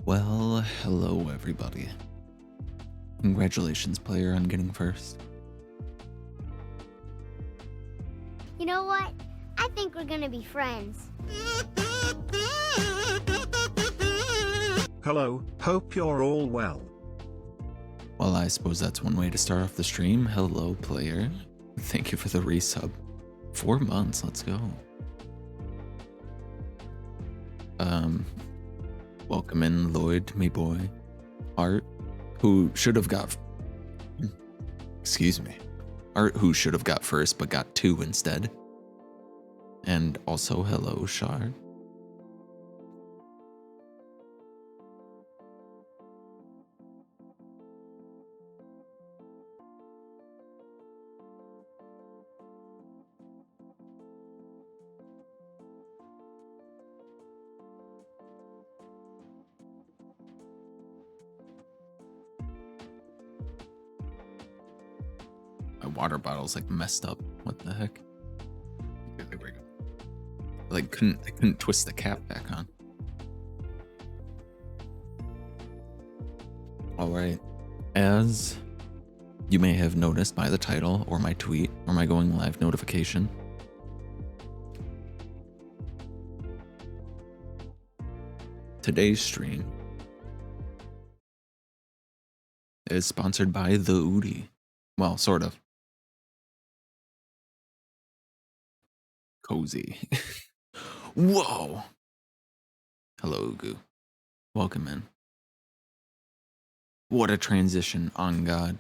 Well, hello everybody. Congratulations, player, on getting first. You know what? I think we're gonna be friends. Hello, hope you're all well. Well, I suppose that's one way to start off the stream. Hello, player. Thank you for the resub. 4 months, let's go. Welcome in, Lloyd, me boy. Art, who should have got... Excuse me. Art, who should have got first, but got 2 instead. And also, hello, Shard. My water bottle's like messed up. What the heck? Okay, there we go. I couldn't twist the cap back on. Alright. As you may have noticed by the title or my tweet or my going live notification, today's stream is sponsored by the Udi. Well, sort of. Cozy. Whoa! Hello, Ugu. Welcome in. What a transition, on God.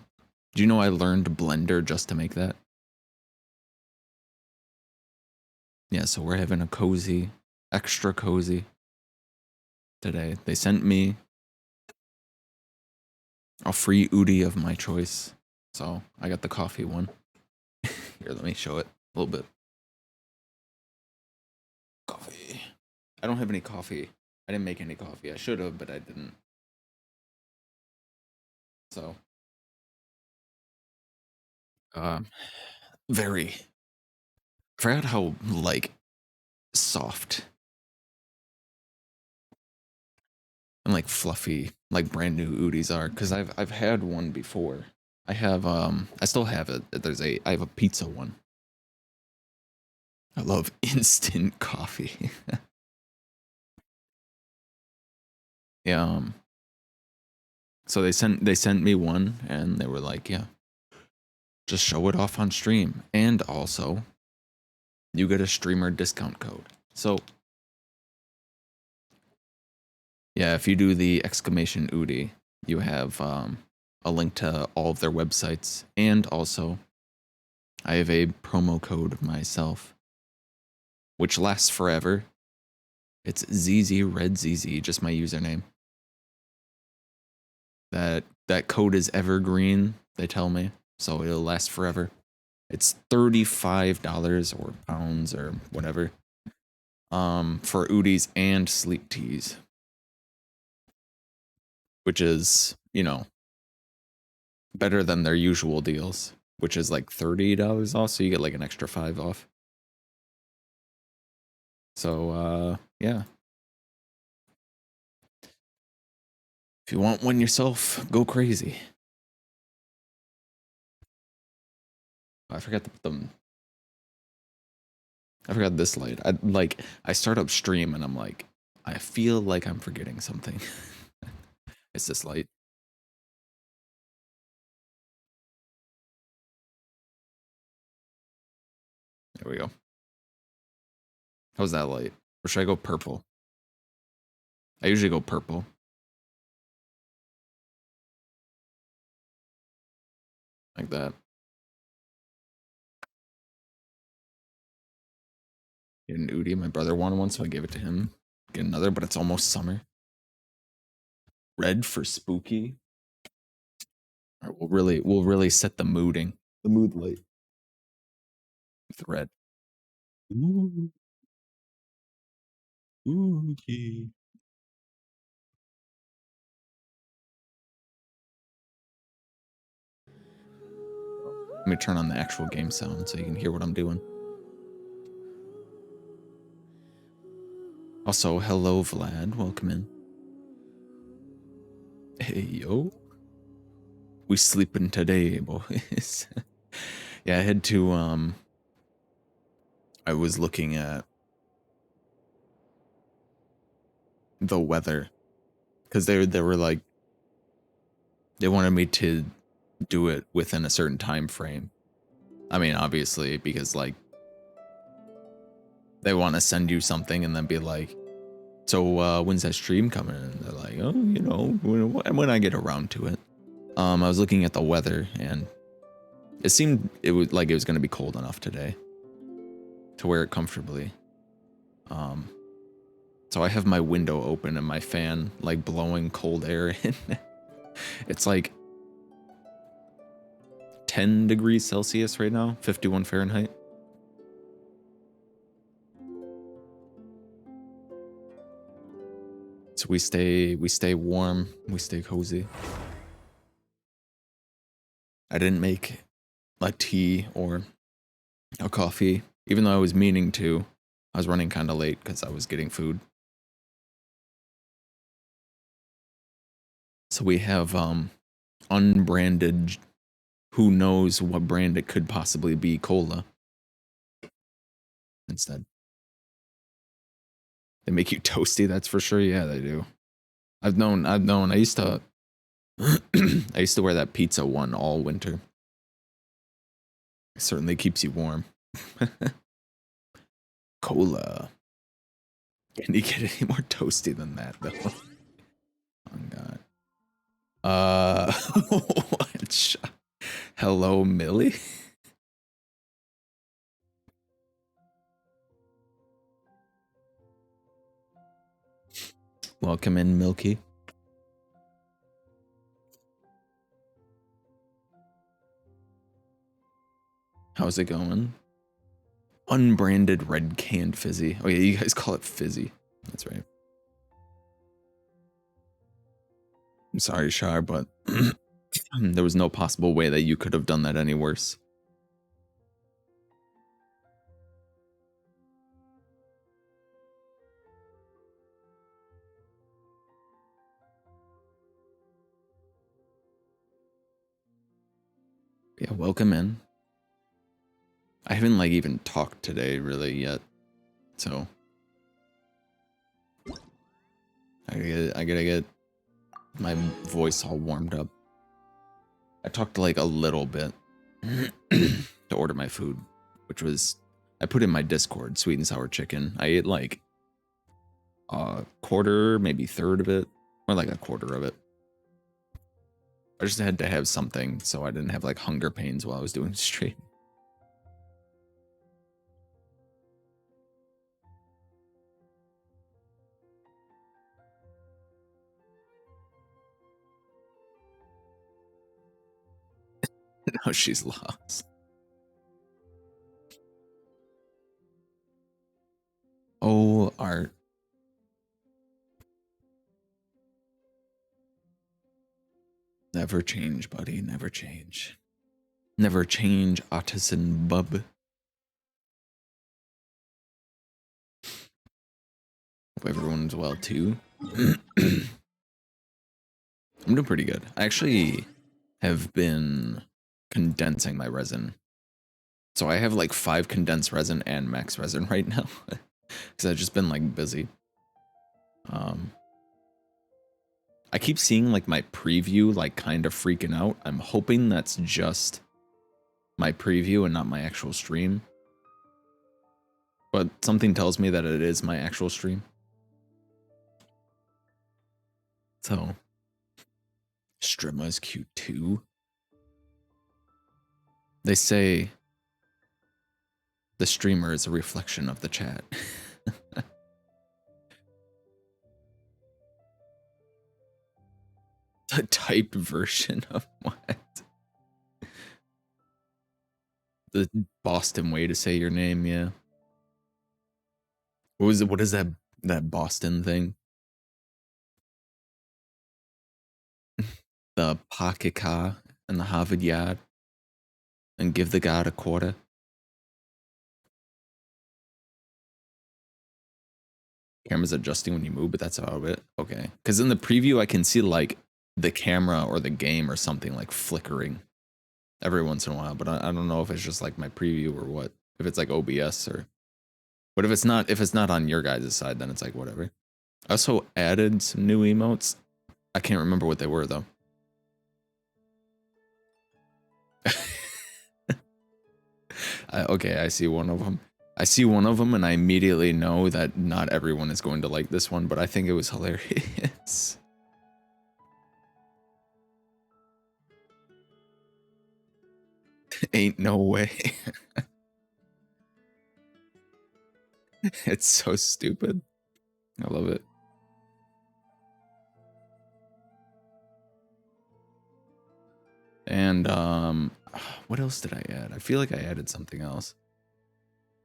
Do you know I learned Blender just to make that? Yeah, so we're having a cozy, extra cozy today. They sent me a free Udi of my choice. So I got the coffee one. Here, let me show it a little bit. Coffee. I don't have any coffee. I didn't make any coffee. I should have, but I didn't. So, very. I forgot how, like, soft and, like, fluffy, like, brand new Udis are. Because I've had one before. I have, I still have it. I have a pizza one. I love instant coffee. Yeah, so they sent me one, and they were like, yeah, just show it off on stream, and also you get a streamer discount code. So yeah, if you do the exclamation Udi, you have a link to all of their websites, and also I have a promo code myself, which lasts forever. It's zzRedzz, just my username. That code is evergreen, they tell me, so it'll last forever. It's $35 or pounds or whatever, for Udis and sleep teas, which is, you know, better than their usual deals, which is like $30 off, so you get like an extra 5 off. So yeah, if you want one yourself, go crazy. I forgot to put them. I forgot this light. I start up stream and I'm like, I feel like I'm forgetting something. It's this light. There we go. How's that light? Or should I go purple? I usually go purple. Like that. Get an Udi. My brother wanted one, so I gave it to him. Get another, but it's almost summer. Red for spooky. All right, we'll really set the mood light with red. Ooh. Spooky. Let me turn on the actual game sound so you can hear what I'm doing. Also, hello Vlad, welcome in. Hey, yo. We sleeping today, boys. Yeah, I had to, I was looking at the weather. Because they were like, they wanted me to do it within a certain time frame. I mean, obviously, because, like, they want to send you something and then be like, so, when's that stream coming? And they're like, oh, you know, when I get around to it. I was looking at the weather, and it seemed it was like it was going to be cold enough today to wear it comfortably. So I have my window open and my fan like blowing cold air in. It's like 10 degrees Celsius right now, 51 Fahrenheit. So we stay warm, we stay cozy. I didn't make a tea or a coffee, even though I was meaning to. I was running kind of late because I was getting food. So we have unbranded, who knows what brand it could possibly be, cola instead. They make you toasty, that's for sure. Yeah, they do. I've known. I used to I used to wear that pizza one all winter. It certainly keeps you warm. Cola. Can you get any more toasty than that though? Oh god. What? Hello, Millie? Welcome in, Milky. How's it going? Unbranded red canned fizzy. Oh yeah, you guys call it fizzy. That's right. I'm sorry, Shar, but there was no possible way that you could have done that any worse. Yeah, welcome in. I haven't like even talked today really yet, so I gotta get my voice all warmed up. I talked like a little bit to order my food, which was I put in my Discord sweet and sour chicken. I ate like a quarter, maybe third of it, or like a quarter of it. I just had to have something so I didn't have like hunger pains while I was doing stream. Now she's lost. Oh, art. Never change, buddy. Never change. Never change, Ottoson bub. Hope everyone's well too. I'm doing pretty good. I actually have been condensing my resin. So I have like 5 condensed resin and max resin right now. Because I've just been like busy. I keep seeing like my preview like kind of freaking out. I'm hoping that's just my preview and not my actual stream. But something tells me that it is my actual stream. So, Strimma's cute too. They say the streamer is a reflection of the chat. A typed version of what? The Boston way to say your name, yeah. What was it? What is that Boston thing? The pocket car and the Harvard Yard, and give the guard a quarter. Camera's adjusting when you move, but that's about it. Okay, because in the preview I can see like the camera or the game or something like flickering every once in a while, but I don't know if it's just like my preview or what. If it's like OBS or, but if it's not on your guys' side, then it's like whatever. I also added some new emotes. I can't remember what they were though. Okay, I see one of them. I see one of them and I immediately know that not everyone is going to like this one, but I think it was hilarious. Ain't no way. It's so stupid. I love it. And what else did I add? I feel like I added something else.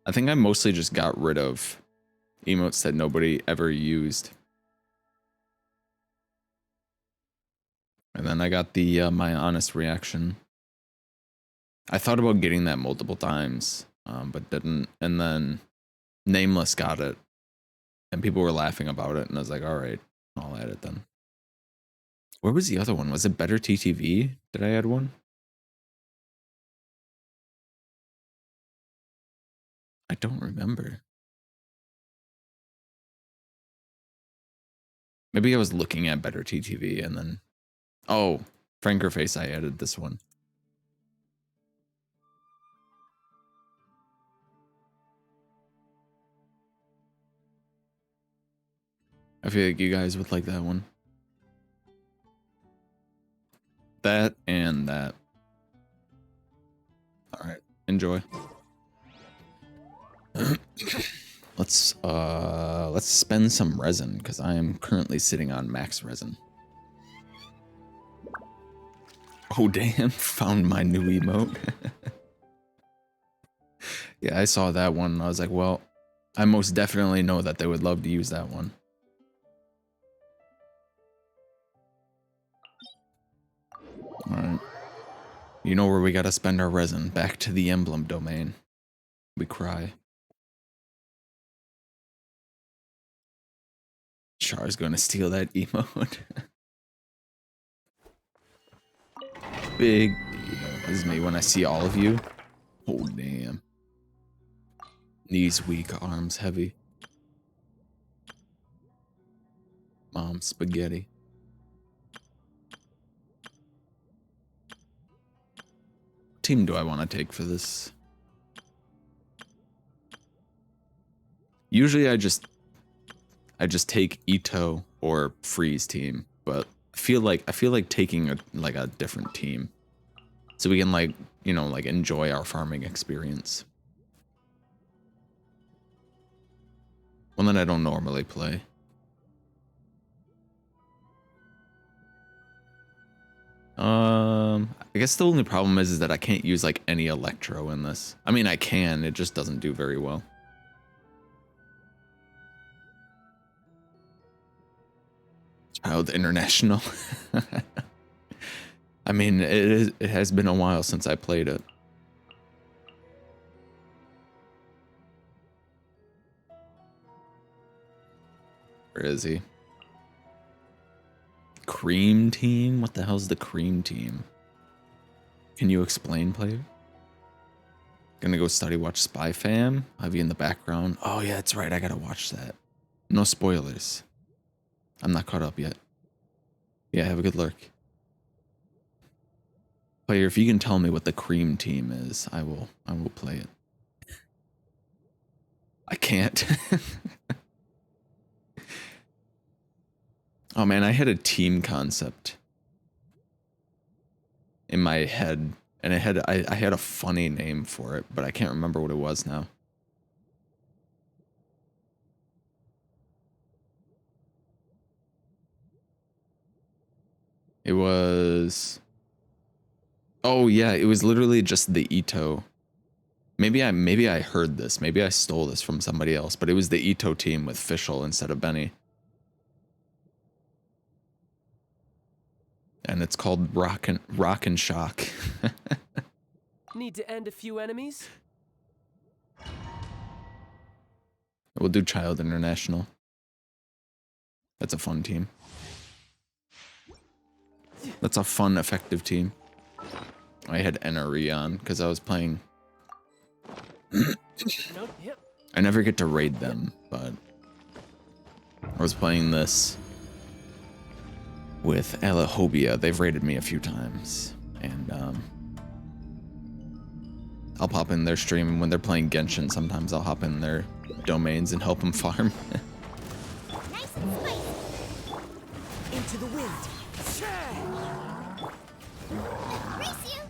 I think I mostly just got rid of emotes that nobody ever used. And then I got the my honest reaction. I thought about getting that multiple times, but didn't. And then Nameless got it, and people were laughing about it, and I was like, all right, I'll add it then. Where was the other one? Was it Better TTV? Did I add one? I don't remember. Maybe I was looking at Better TTV and then... Oh, Frankerface, I added this one. I feel like you guys would like that one. That and that. Alright, enjoy. Let's spend some resin, because I am currently sitting on max resin. Oh damn, found my new emote. Yeah, I saw that one and I was like, well, I most definitely know that they would love to use that one. Alright. You know where we gotta spend our resin. Back to the emblem domain. We cry. Char's gonna steal that emote. Big deal. This is me when I see all of you. Oh damn. Knees weak, arms heavy. Mom spaghetti. What team do I want to take for this? Usually I just take Ito or Freeze team, but I feel like taking a different team, so we can like, you know, like enjoy our farming experience. One that I don't normally play. I guess the only problem is that I can't use like any Electro in this. I mean, I can, it just doesn't do very well. Child International. I mean, it has been a while since I played it. Where is he? Cream team? What the hell's the cream team? Can you explain, player? Gonna go study watch Spy Fam. Have you in the background? Oh yeah, that's right. I gotta watch that. No spoilers. I'm not caught up yet. Yeah, have a good lurk. Player, if you can tell me what the cream team is, I will play it. I can't. Oh man, I had a team concept in my head, and I had a funny name for it, but I can't remember what it was now. It was... Oh yeah, it was literally just the Ito. Maybe I heard this. Maybe I stole this from somebody else, but it was the Ito team with Fischl instead of Benny. And it's called Rock and Shock. Need to end a few enemies? We'll do Child International. That's a fun team. That's a fun, effective team. I had NRE on because I was playing. Yep. I never get to raid them, but I was playing this with Alahobia. They've raided me a few times, and I'll pop in their stream, and when they're playing Genshin, sometimes I'll hop in their domains and help them farm. Nice and spicy. Into the wind. Race you.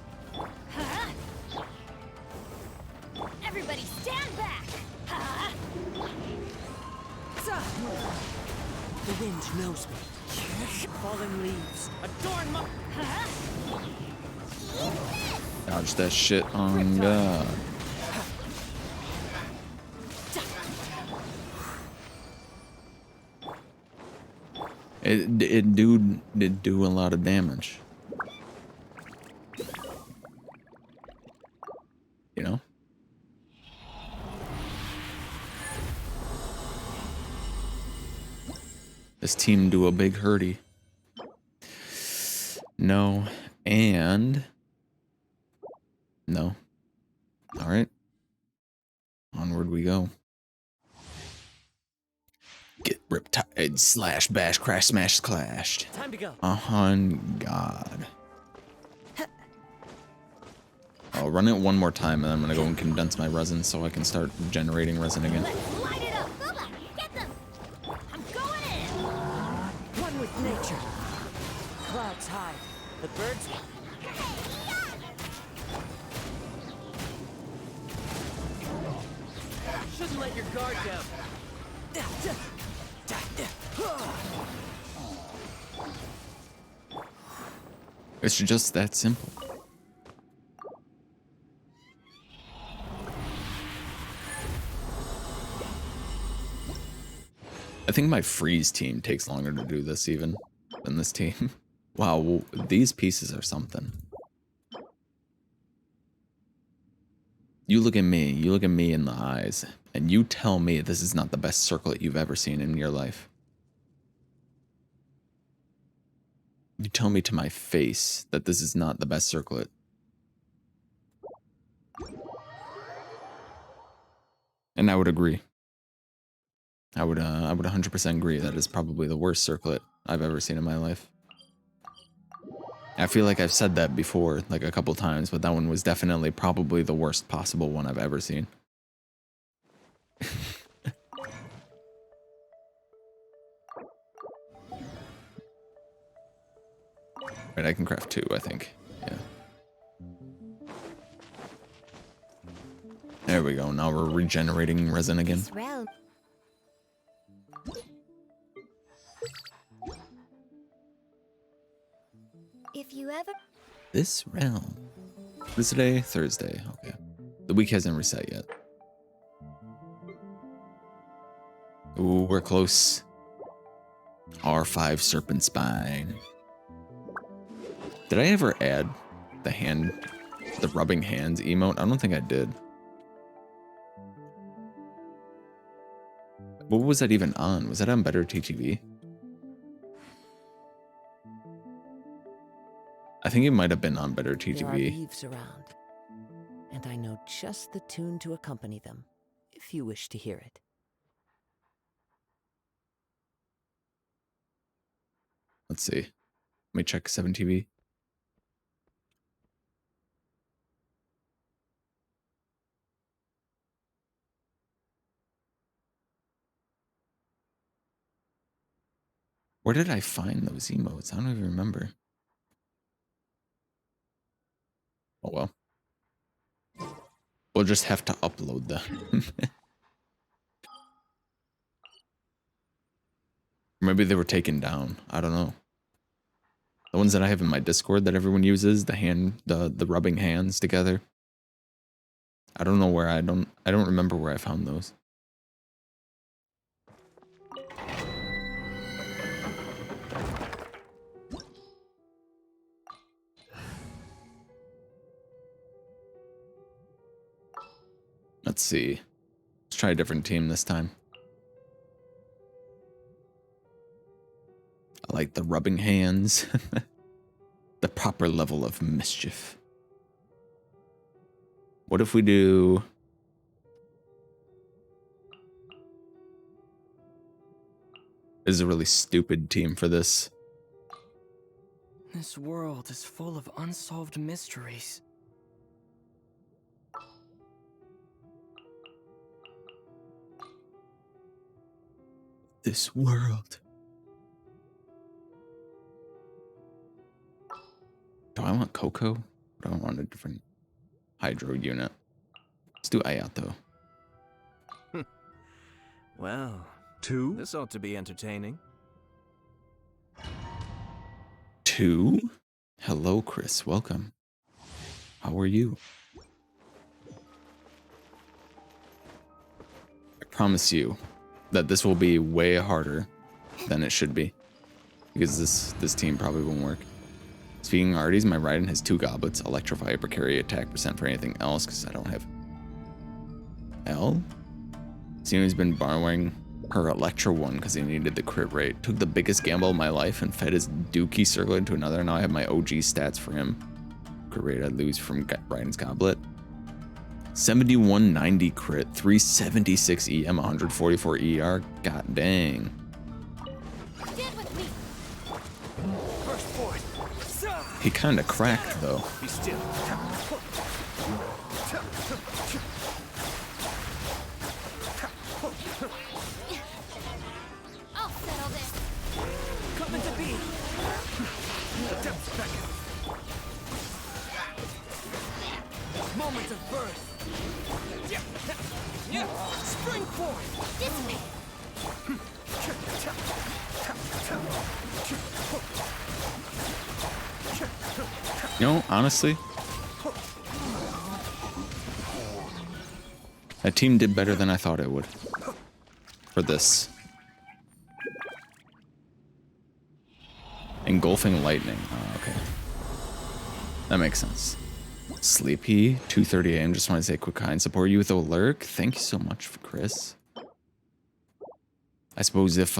Everybody stand back. The wind knows me. Fallen leaves. Adorn my. Dodge that shit on God. It did do a lot of damage. You know? This team do a big hurdy. No, and no. All right. Onward we go. Get riptide slash bash crash smash clashed. Time to go. God. I'll run it one more time and I'm gonna go and condense my resin so I can start generating resin again. Let's light it up. Booba, get them. I'm going in. One with nature. Clouds high. The birds. Shouldn't let your guard down. It's just that simple. I think my freeze team takes longer to do this even than this team. Wow, these pieces are something. You look at me in the eyes, and you tell me this is not the best circlet you've ever seen in your life. You tell me to my face that this is not the best circlet. And I would agree. I would 100% agree that is probably the worst circlet I've ever seen in my life. I feel like I've said that before, like a couple times, but that one was definitely probably the worst possible one I've ever seen. Right, I can craft 2, I think. Yeah. There we go. Now we're regenerating resin again. This realm. If you ever This realm. What is today? Thursday. Okay. The week hasn't reset yet. Ooh, we're close. R5 Serpent Spine. Did I ever add the rubbing hands emote? I don't think I did. What was that even on? Was that on Better TTV? I think it might have been on Better There are TTV. leaves around, and I know just the tune to accompany them, if you wish to hear it. Let's see. Let me check 7TV. Where did I find those emotes? I don't even remember. Oh well. We'll just have to upload them. Maybe they were taken down. I don't know. The ones that I have in my Discord that everyone uses, the rubbing hands together. I don't know where I don't remember where I found those. Let's see. Let's try a different team this time. I like the rubbing hands. the proper level of mischief. What if we do... This is a really stupid team for this. This world is full of unsolved mysteries. This world. Do I want Coco? Or do I want a different hydro unit? Let's do Ayato. Well, 2, this ought to be entertaining. 2? Hello, Chris. Welcome. How are you? I promise you that this will be way harder than it should be. Because this team probably won't work. Speaking of arties, my Raiden has 2 goblets, Electrify, Hyper Carry, attack percent for anything else, because I don't have L. Xeno's been borrowing her Electra one because he needed the crit rate. Took the biggest gamble of my life and fed his Dookie circle into another. Now I have my OG stats for him. Crit rate I'd lose from Raiden's goblet. 7190 crit, 376 EM, 144 ER. God dang. Stand with me. First forth. He kind of cracked though. Be still. I'll settle this. Coming to be. The depths beckon. Moment of birth. Spring forth. This way. You know, honestly, that team did better than I thought it would. For this. Engulfing lightning. Oh, okay. That makes sense. Sleepy, 2:30 AM. Just want to say quick hi and support you with a lurk. Thank you so much, Chris. I suppose if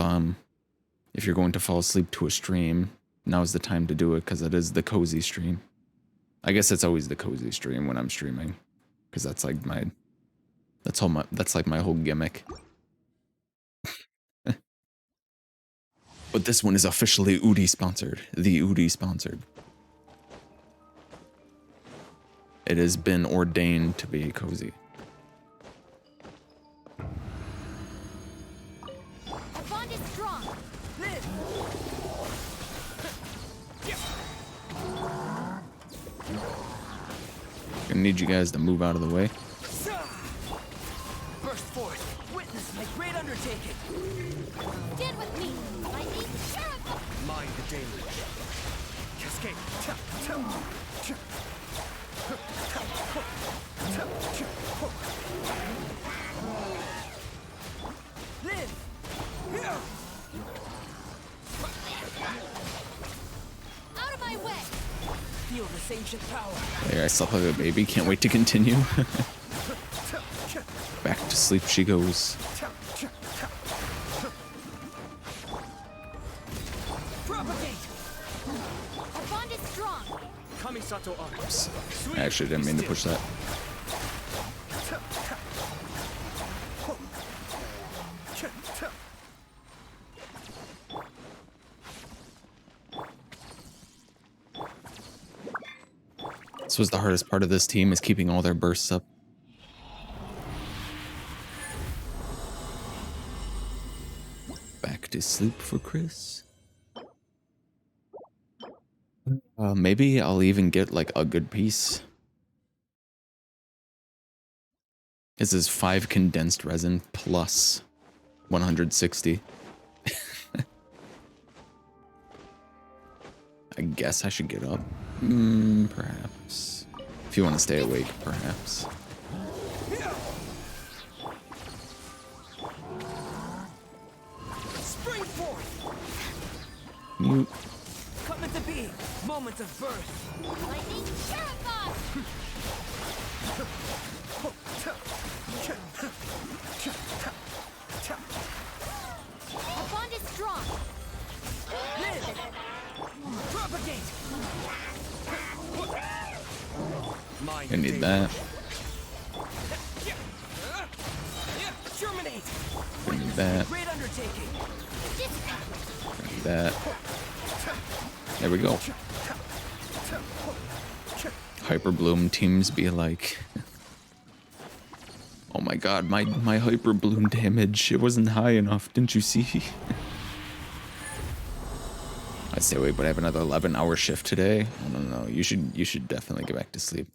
you're going to fall asleep to a stream, now's the time to do it because it is the cozy stream. I guess it's always the cozy stream when I'm streaming, because that's like my whole gimmick. But this one is officially Udi sponsored. The Udi sponsored. It has been ordained to be cozy. Our bond is strong. Gonna need you guys to move out of the way. Burst forth. Witness my great undertaking. Stand with me. Lightning, terrible. Mind the deluge. Cascade. Live. Out of my way. Feel this ancient power. There, I slept like a baby. Can't wait to continue. Back to sleep she goes. Propagate. Our bond is strong. Kamisato arms. I actually didn't mean to push that. This was the hardest part of this team, is keeping all their bursts up. Back to sleep for Chris. Maybe I'll even get like a good piece. This is 5 condensed resin plus 160. I guess I should get up. Perhaps. If you want to stay awake, perhaps. Spring forth. Mute. Coming to be. Moment of birth. Lightning, terrify. Our bond is strong. Live. Propagate. Mind I the need danger. that. Germinate! I need that. Great undertaking! I need that. There we go. Hyper Bloom teams be like, oh my god, my Hyper Bloom damage, it wasn't high enough, didn't you see? I say wait, but I have another 11-hour shift today. I don't know. You should definitely get back to sleep.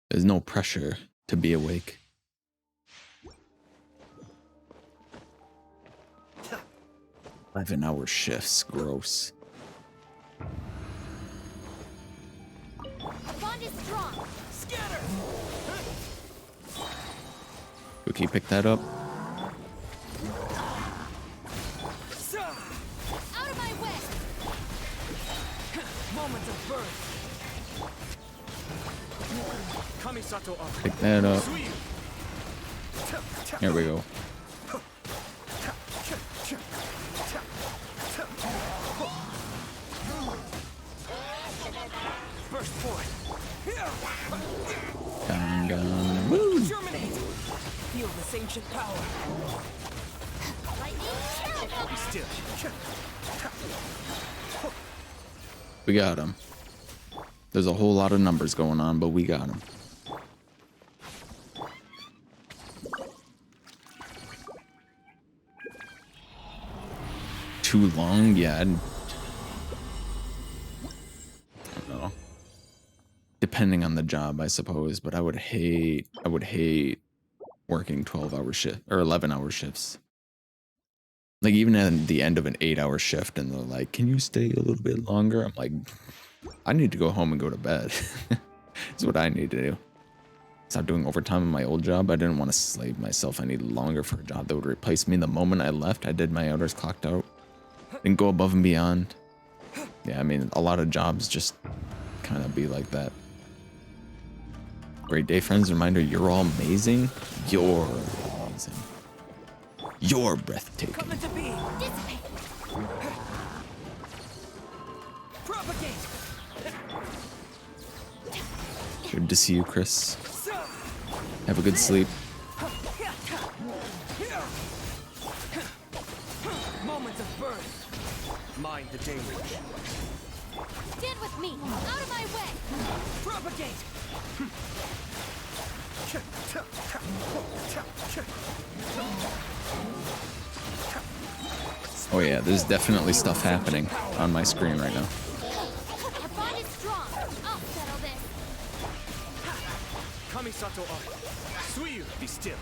There's no pressure to be awake. 11-hour shifts, gross. Our bond is strong. Scatter! Cookie, pick that up. Out of my way. Moment of birth! Kamisato up. Pick that up. Suiyu. There we go. Burst forth! Gone. Woo! Germinate! Feel this ancient power! Lightning shadow. Be still. We got him. There's a whole lot of numbers going on, but we got him. Too long? Yeah. I don't know. Depending on the job, I suppose, but I would hate working 12-hour shift or 11-hour shifts. Like even at the end of an 8-hour shift and they're like, "Can you stay a little bit longer?" I'm like, I need to go home and go to bed. That's what I need to do. Stop doing overtime in my old job. I didn't want to slave myself any longer for a job that would replace me. The moment I left, I did my hours, clocked out, didn't go above and beyond. Yeah, I mean, a lot of jobs just kind of be like that. Great day, friends. Reminder, you're all amazing. You're amazing. You're breathtaking. Come into being! Dissipate. Propagate! Good to see you, Chris. Have a good sleep. Moment of birth! Mind the danger. Stand with me. Out of my way. Propagate! Oh yeah, there's definitely stuff happening on my screen right now. Our bond is strong. I'll settle this. Kamisato up. Suiyu. Be still.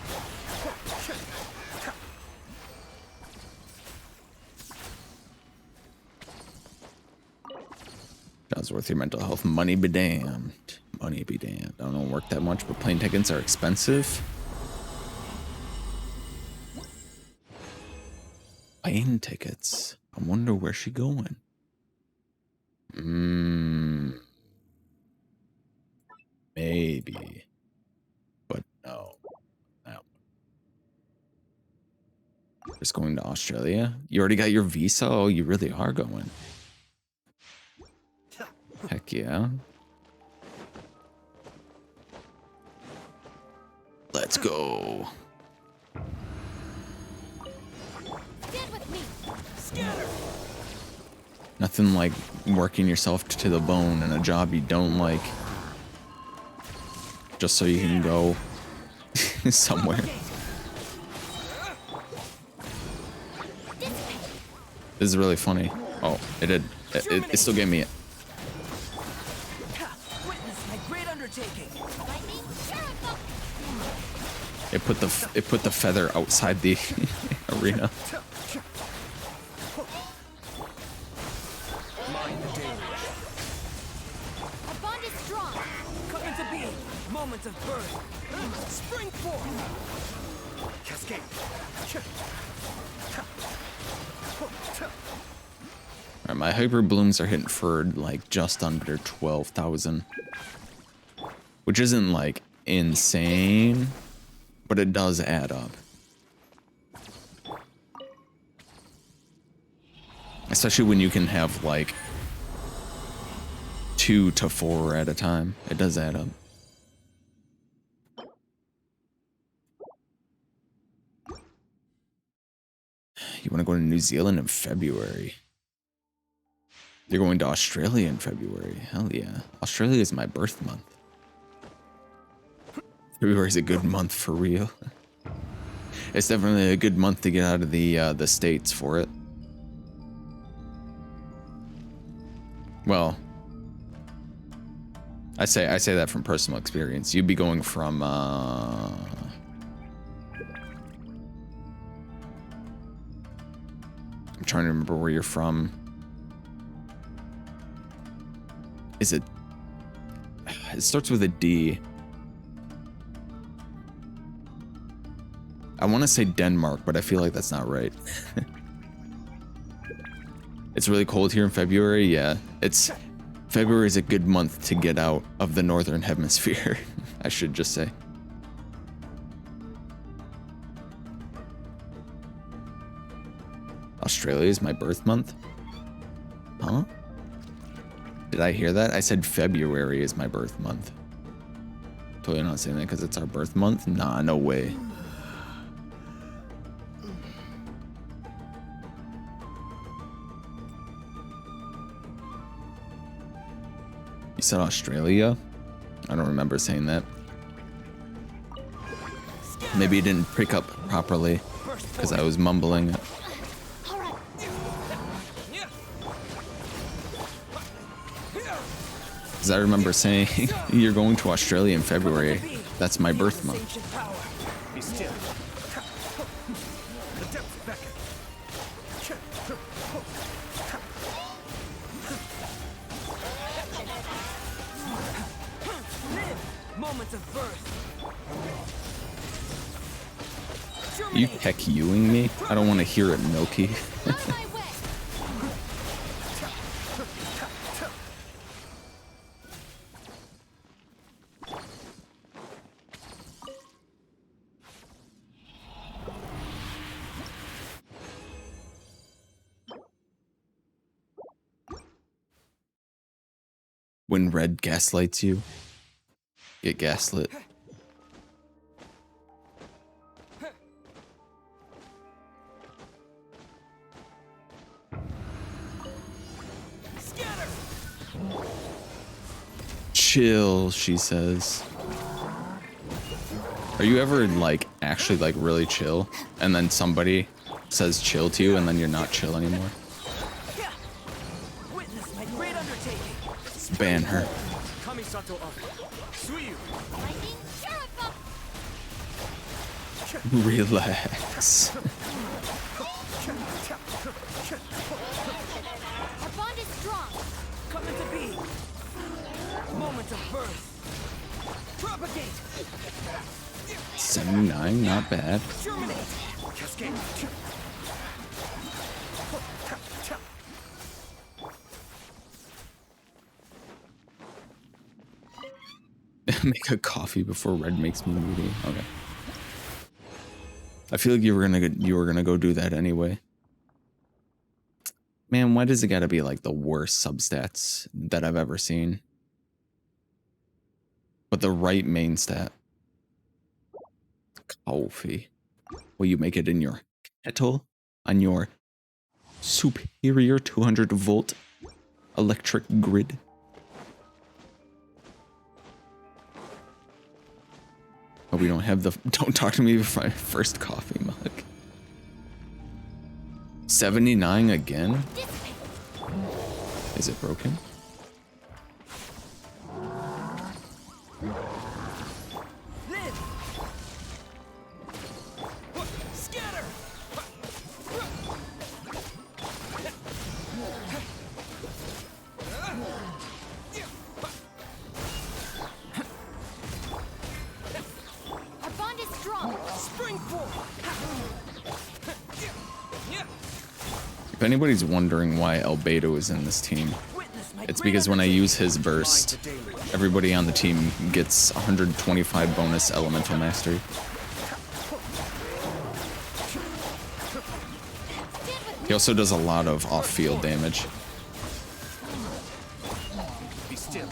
Job's worth your mental health. Money be damned. Money be damned. I don't work that much, but plane tickets are expensive. Plane tickets. I wonder where she going. Maybe. But no. No. Just going to Australia? You already got your visa? Oh, you really are going. Heck yeah. Let's go. Stand with me. Scatter! Nothing like working yourself to the bone in a job you don't like. Just so you can go somewhere. This is really funny. Oh, it did. It still gave me it. Witness my great undertaking! Lightning shadow. It put the feather outside the arena. Mind the danger. Our bond is strong. Come into being! Moment of birth! Spring forth! Cascade. Alright, my hyper blooms are hitting for like just under 12,000. Which isn't like insane, but it does add up. Especially when you can have like 2 to 4 at a time. It does add up. You want to go to New Zealand in February? You're going to Australia in February. Hell yeah. Australia is my birth month. February is a good month for real. It's definitely a good month to get out of the States for it. Well, I say that from personal experience. You'd be going from I'm trying to remember where you're from. Is it? It starts with a D. I want to say Denmark, but I feel like that's not right. It's really cold here in February. Yeah, February is a good month to get out of the northern hemisphere. I should just say. Australia is my birth month? Huh? Did I hear that? I said February is my birth month. Totally not saying that because it's our birth month? Nah, no way. You said Australia? I don't remember saying that. Maybe you didn't pick up properly because I was mumbling it. Because I remember saying, you're going to Australia in February. That's my birth month. Be still. The depths beckon. Moments of birth. You heck youing me? I don't want to hear it, Milky. On my way. When red gaslights you, get gaslit. Scatter. Chill, she says. Are you ever like actually like really chill and then somebody says chill to you and then you're not chill anymore? Yeah. Witness my great undertaking. Ban her. Kamisato up. Suiyu. Lightning Sheriff. Relax. Our bond is strong. Come into being. Moments of birth. Propagate. 79, not bad. Germinate. Cascade. Make a coffee before red makes me moody. Okay. I feel like you were gonna go do that anyway. Man, why does it gotta be like the worst substats that I've ever seen? But the right main stat. Coffee. Will you make it in your kettle? On your superior 200 volt electric grid? Oh, we don't have the... Don't talk to me before my first coffee mug. 79 again? Is it broken? Live. Scatter. Our bond is strong. Spring forth. If anybody's wondering why Albedo is in this team, Witness my it's great because when I use his Mind burst, the deluge. everybody on the team gets 125 bonus elemental mastery. Stand with He also does a lot of off-field damage. Be still.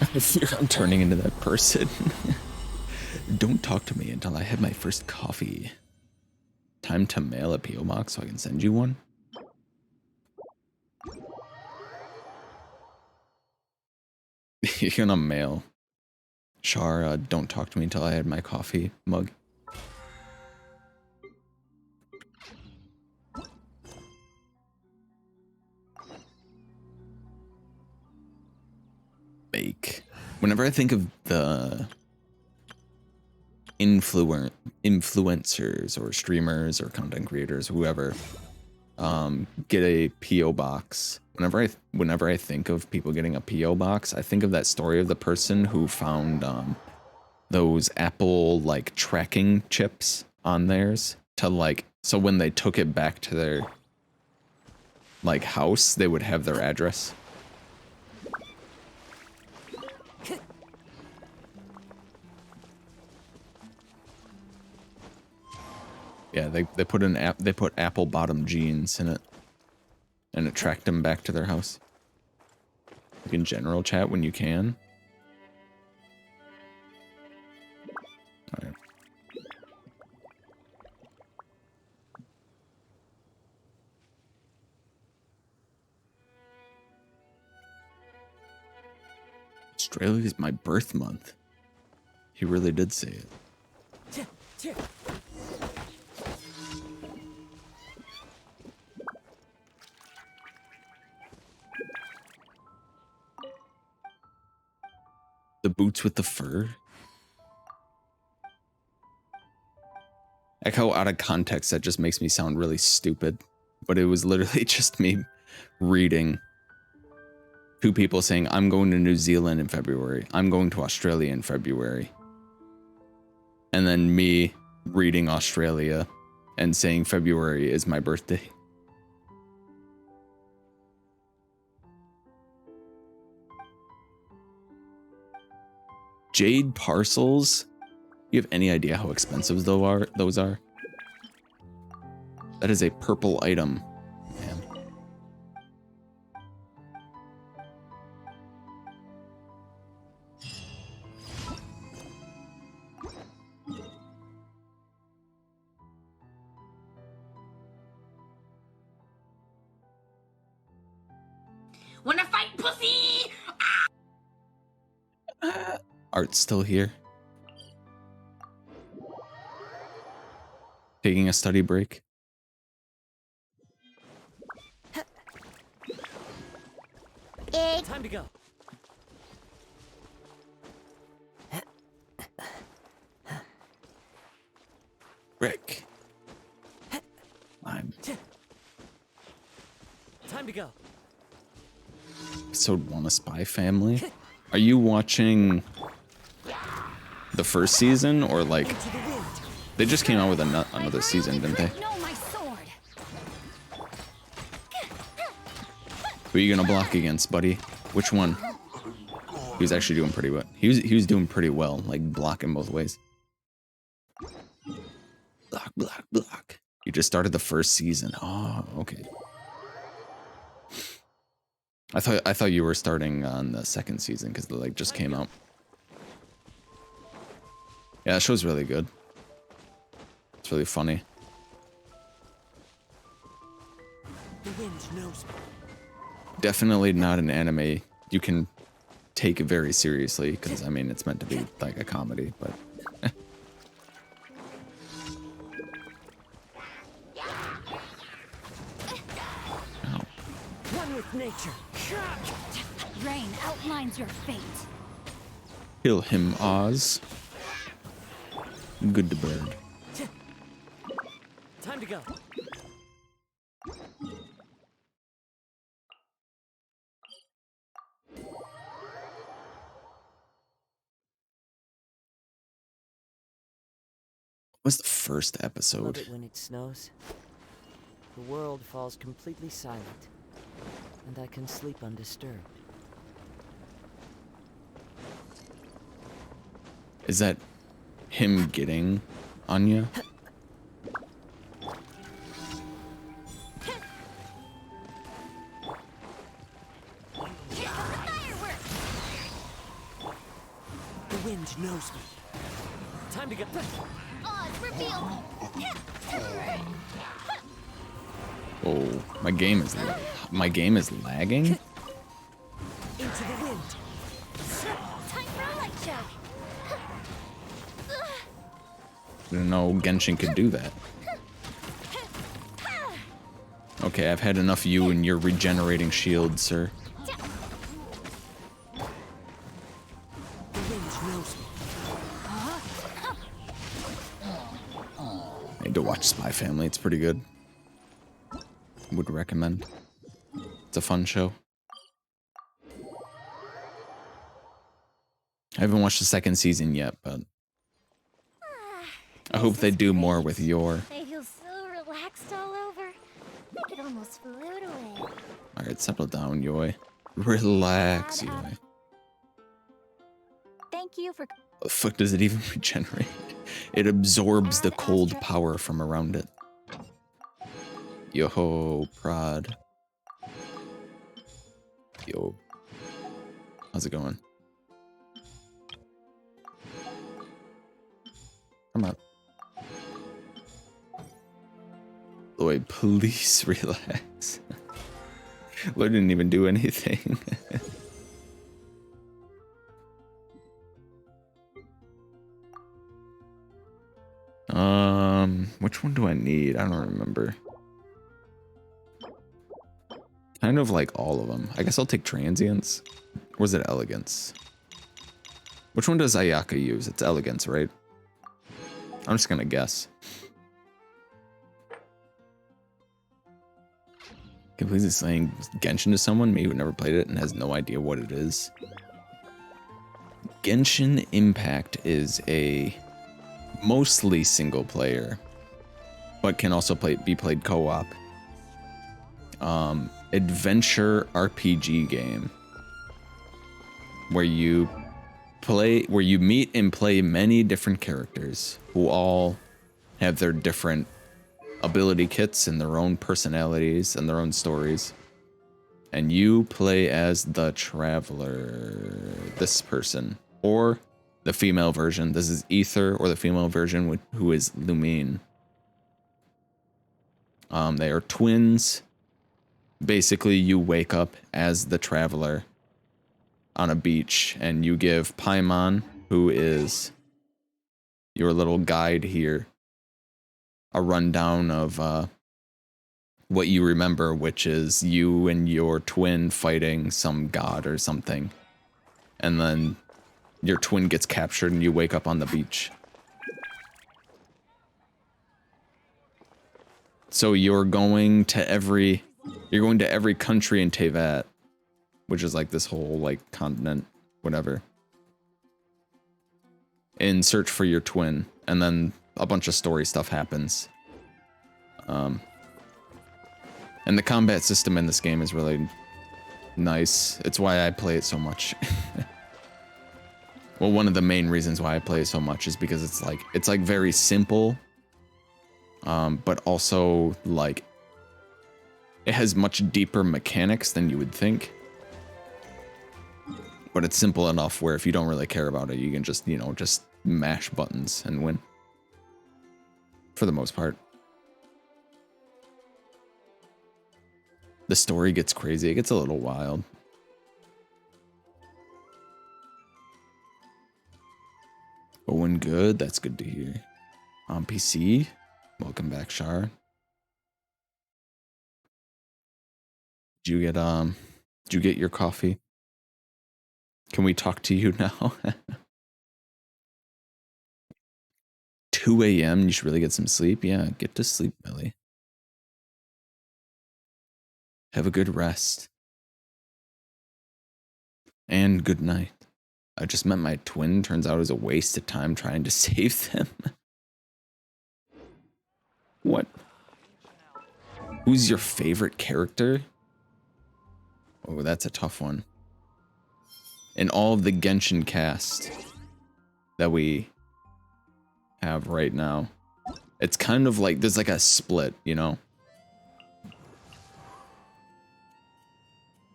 I fear I'm turning into that person. Don't talk to me until I have my first coffee. Time to mail a P.O. box so I can send you one? You're gonna mail. Char, don't talk to me until I had my coffee mug. Make. Whenever I think of the influencers or streamers or content creators, whoever, get a P.O. box. Whenever I think of people getting a P.O. box, I think of that story of the person who found those Apple like tracking chips on theirs to like, so when they took it back to their like house, they would have their address. Yeah, they put apple bottom jeans in it, and it tracked them back to their house. Like in general chat when you can. All right. Australia is my birth month. He really did say it. The boots with the fur? Like how out of context that just makes me sound really stupid. But it was literally just me reading two people saying, I'm going to New Zealand in February. I'm going to Australia in February. And then me reading Australia and saying February is my birthday. Jade parcels? You have any idea how expensive those are? That is a purple item, man. Wanna fight, pussy? Art's still here. Taking a study break. Time to go. Rick. I'm Time to go. episode 1 of Spy Family. Are you watching the first season or like Into the wind. they just came out with another season, didn't they? No, my sword. Who are you gonna block against, buddy? Which one? He was actually doing pretty well. He was doing pretty well, like blocking both ways. Block, block, block. You just started the first season. Oh, okay. I thought you were starting on the second season because like just came out. Yeah, that show's really good. It's really funny. The wind knows me. Definitely not an anime you can take very seriously because I mean it's meant to be like a comedy, but Ow. One with nature. Rain outlines your fate. Kill him, Oz. Good to bird. Time to go. What was the first Love episode? it when it snows. The world falls completely silent, and I can sleep undisturbed. Is that him getting Anya? The wind knows me. Time to get Oz, reveal. Oh, my game is lagging. into the wind. Time for a light show. I didn't know Genshin could do that. Okay, I've had enough of you and your regenerating shield, sir. The wind knows me. I need to watch Spy Family. It's pretty good. Would recommend. It's a fun show. I haven't watched the second season yet, but I hope they do more with Yor. I feel so relaxed all over. I could almost float away. Alright, settle down, Yoi. Relax, Yoi. Thank you for. The fuck does it even regenerate? It absorbs the cold power from around it. Yo-ho, prod. Yo. How's it going? Come on. Lloyd, please relax. Lloyd didn't even do anything. Which one do I need? I don't remember. Kind of like all of them. I guess I'll take transients. Or is it elegance? Which one does Ayaka use? It's elegance, right? I'm just gonna guess. Completely saying Genshin to someone, me who never played it and has no idea what it is. Genshin Impact is a mostly single player, but can also be played co-op. Adventure RPG game where you meet and play many different characters who all have their different ability kits and their own personalities and their own stories. And you play as the Traveler, this person, or the female version. This is Ether, or the female version who is Lumine. They are twins. Basically, you wake up as the Traveler on a beach, and you give Paimon, who is your little guide here, a rundown of what you remember, which is you and your twin fighting some god or something. And then your twin gets captured and you wake up on the beach. So you're going to every country in Tevat, which is like this whole like continent, whatever, in search for your twin, and then a bunch of story stuff happens. And the combat system in this game is really nice. It's why I play it so much. Well, one of the main reasons why I play it so much is because it's like very simple, but also like it has much deeper mechanics than you would think. But it's simple enough where if you don't really care about it, you can just, just mash buttons and win. For the most part. The story gets crazy. It gets a little wild. But when good, that's good to hear. On PC, welcome back, Shar. Did you get your coffee? Can we talk to you now? 2 a.m. You should really get some sleep. Yeah, get to sleep, Millie. Have a good rest. And good night. I just met my twin. Turns out it was a waste of time trying to save them. What? Who's your favorite character? Oh, that's a tough one. In all of the Genshin cast, that we have right now. It's kind of like there's like a split, you know?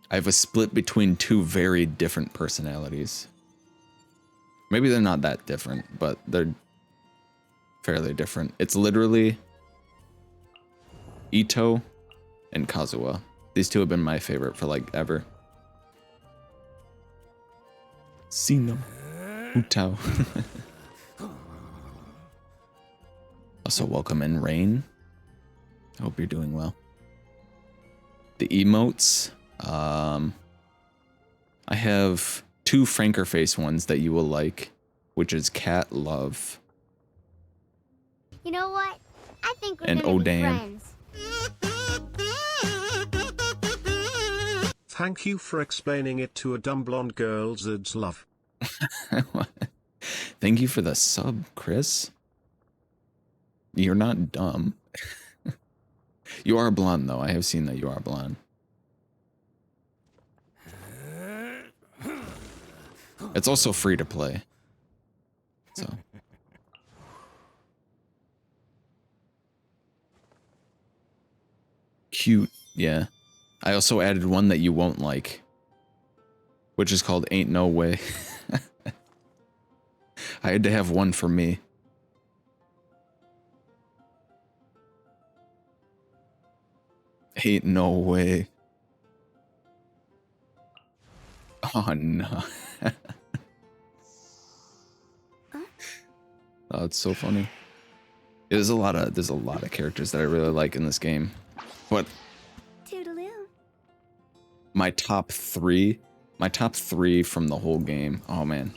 I have a split between two very different personalities. Maybe they're not that different, but they're fairly different. It's literally Ito and Kazuha. These two have been my favorite for like ever. Sino. Utao. Also, welcome in, Rain. I hope you're doing well. The emotes. I have two franker face ones that you will like, which is Cat Love. You know what? I think we're And gonna be Odan. friends. Thank you for explaining it to a dumb blonde girl, zzRedzz love. Thank you for the sub, Chris. You're not dumb. You are blonde, though. I have seen that you are blonde. It's also free to play. So. Cute, yeah. I also added one that you won't like, which is called Ain't No Way. I had to have one for me. Ain't no way. Oh no. Oh, it's so funny. There's a lot of characters that I really like in this game. But Toodaloo. my top three from the whole game. Oh man.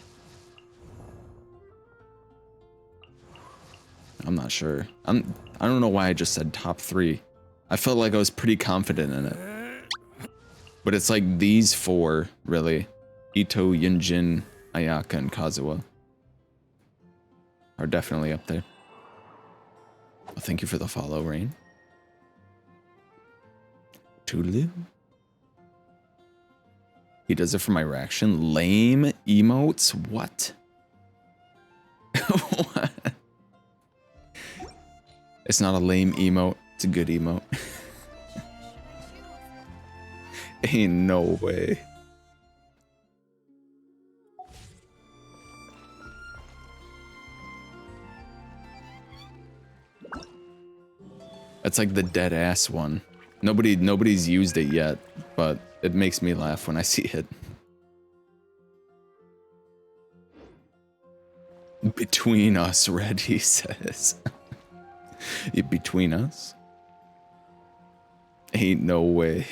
I'm not sure. I don't know why I just said top three. I felt like I was pretty confident in it. But it's like these four, really. Ito, Yunjin, Ayaka, and Kazuha are definitely up there. Well, thank you for the follow, Rain. Toodaloo. He does it for my reaction. Lame emotes? What? What? It's not a lame emote. It's a good emote. Ain't no way. That's like the dead ass one. Nobody's used it yet, but it makes me laugh when I see it. Between us, Red, he says. Between us? Ain't no way.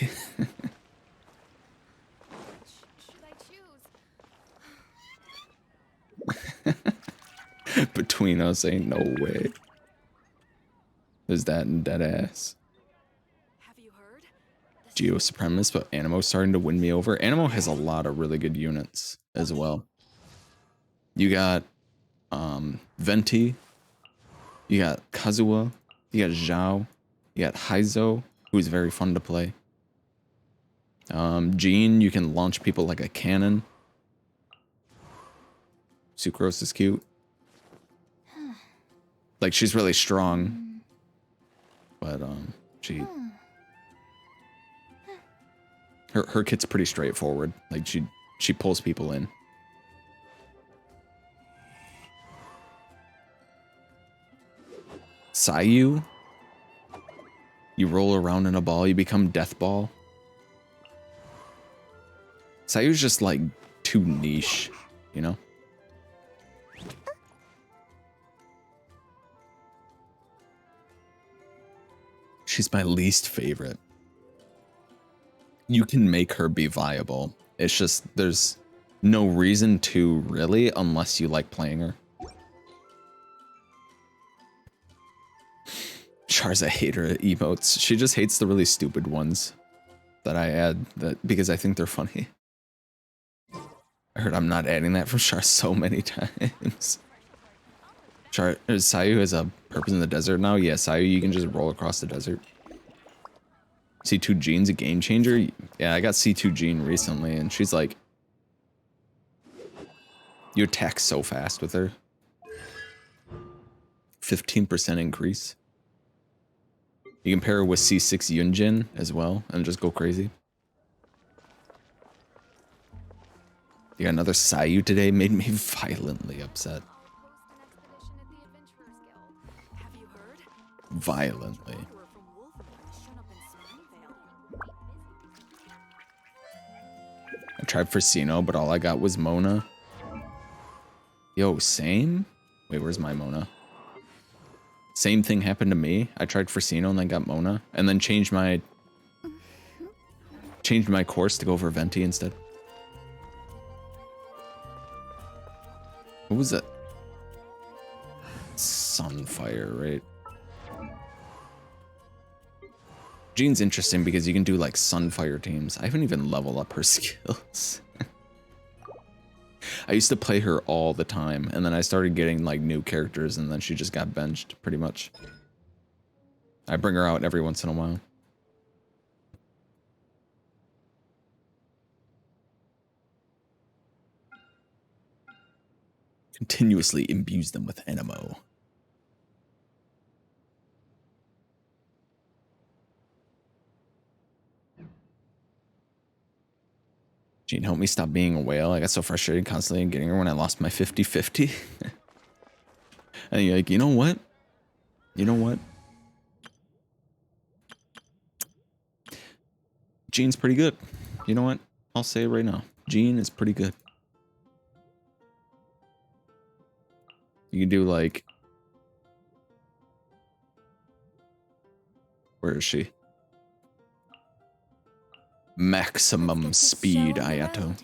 Between us, ain't no way. There's that and dead ass. Have you heard? Geo Supremacist, but Animo's starting to win me over. Animo has a lot of really good units as well. You got Venti, you got Kazuha, you got Zhao, you got Heizo, who's very fun to play. Jean, you can launch people like a cannon. Sucrose is cute. Like, she's really strong. But, her kit's pretty straightforward. Like, she pulls people in. Sayu, you roll around in a ball, you become Death Ball. Sayu's just like too niche, you know? She's my least favorite. You can make her be viable. It's just there's no reason to really unless you like playing her. Char's a hater at emotes. She just hates the really stupid ones that I add because I think they're funny. I heard I'm not adding that from Char so many times. Char, Sayu has a purpose in the desert now? Yeah, Sayu, you can just roll across the desert. C2 Jean's a game changer? Yeah, I got C2 Jean recently, and she's like... You attack so fast with her. 15% increase. You can pair it with C6 Yunjin as well and just go crazy. You got another Sayu today, made me violently upset. Violently. I tried Frosino, but all I got was Mona. Yo, same? Wait, where's my Mona? Same thing happened to me. I tried Frosino and then got Mona, and then changed my course to go for Venti instead. What was that? Sunfire, right? Jean's interesting because you can do like Sunfire teams. I haven't even leveled up her skills. I used to play her all the time, and then I started getting like new characters, and then she just got benched pretty much. I bring her out every once in a while. Continuously imbues them with animo. Jean, help me stop being a whale. I got so frustrated constantly getting her when I lost my 50-50. And you're like, you know what? You know what? Jean's pretty good. You know what? I'll say it right now. Jean is pretty good. You can do like... Where is she? Maximum speed, Ayato.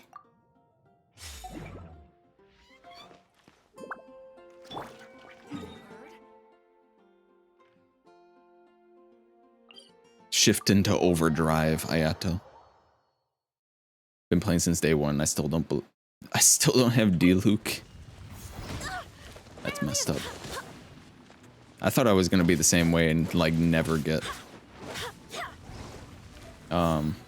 Shift into overdrive, Ayato. Been playing since day one. I still don't have D-Luke. That's messed up. I thought I was gonna be the same way and like never get Mona.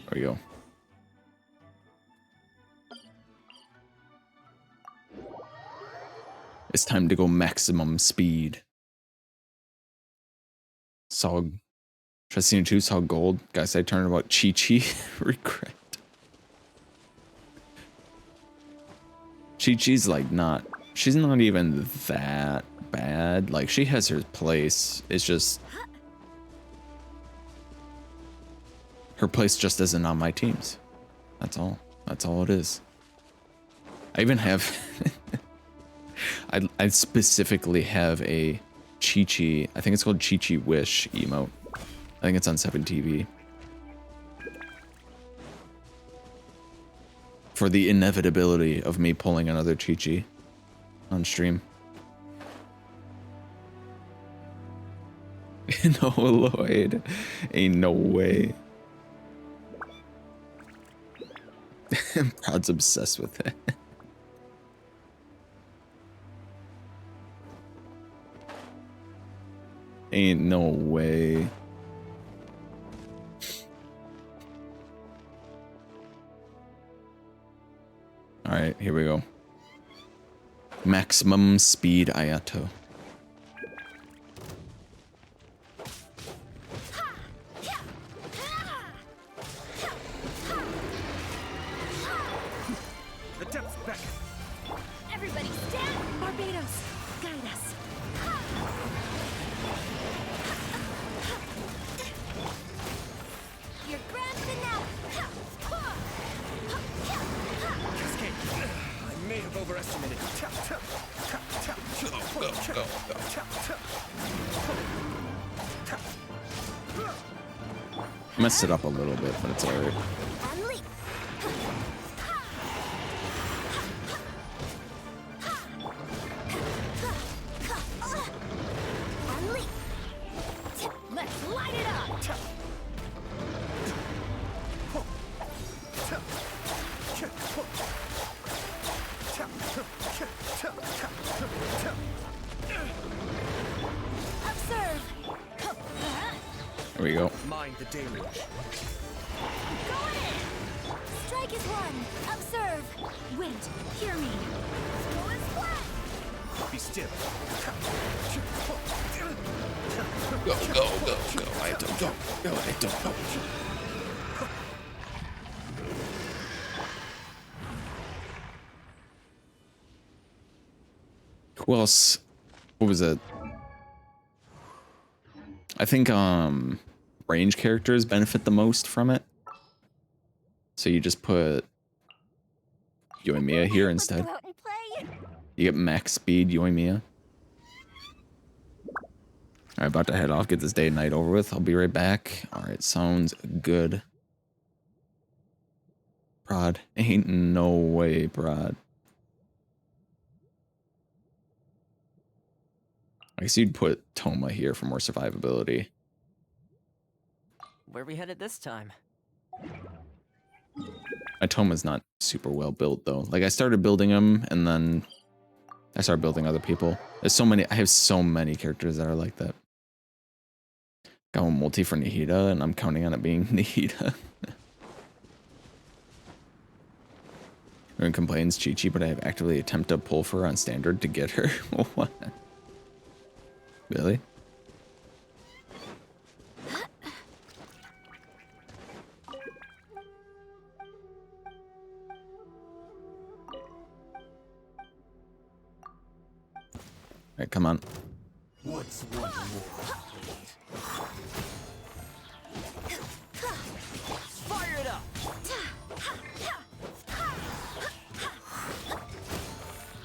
There we go. It's time to go maximum speed. Saw Trustino 2, saw gold. Guys, I turned about Chi-Chi. Regret. Chi-Chi's like not, she's not even that bad. Like she has her place. It's just her place just isn't on my teams. That's all. That's all it is. I even have I specifically have a Chi-Chi, I think it's called Chi-Chi Wish emote. I think it's on 7TV. For the inevitability of me pulling another Chi-Chi on stream. No, Lloyd. Ain't no way. Proud's obsessed with it. Ain't no way. Alright, here we go. Maximum speed Ayato. The depths beckon. Everybody stand! Barbados, guide us. Your grand finale! Cascade. I may have overestimated. Tap, tap, tap, tap, Messed it up a little bit, but it's alright. Unleash! Unleash! Let's light it up! Observe! There There we go. Mind the deluge. Going in. Strike is one. Observe. Wind, hear me. Go and flat. Be still. Go, go, go, go. I don't go. Go, I don't go. Who else? What was it? I think range characters benefit the most from it. So you just put Yoimiya here Let's instead. go out and play. You get max speed Yoimiya. Alright, about to head off, get this day and night over with. I'll be right back. Alright, sounds good. Prod. Ain't no way, Prod. I guess you'd put Toma here for more survivability. Where we headed this time? My Toma's not super well built though. Like I started building him and then I started building other people. There's so many, I have so many characters that are like that. Got one multi for Nihida and I'm counting on it being Nihida. Everyone complains Chi-Chi, but I have actively attempted to pull for her on standard to get her. What? Really? Alright, come on. What's one more? Fire it up!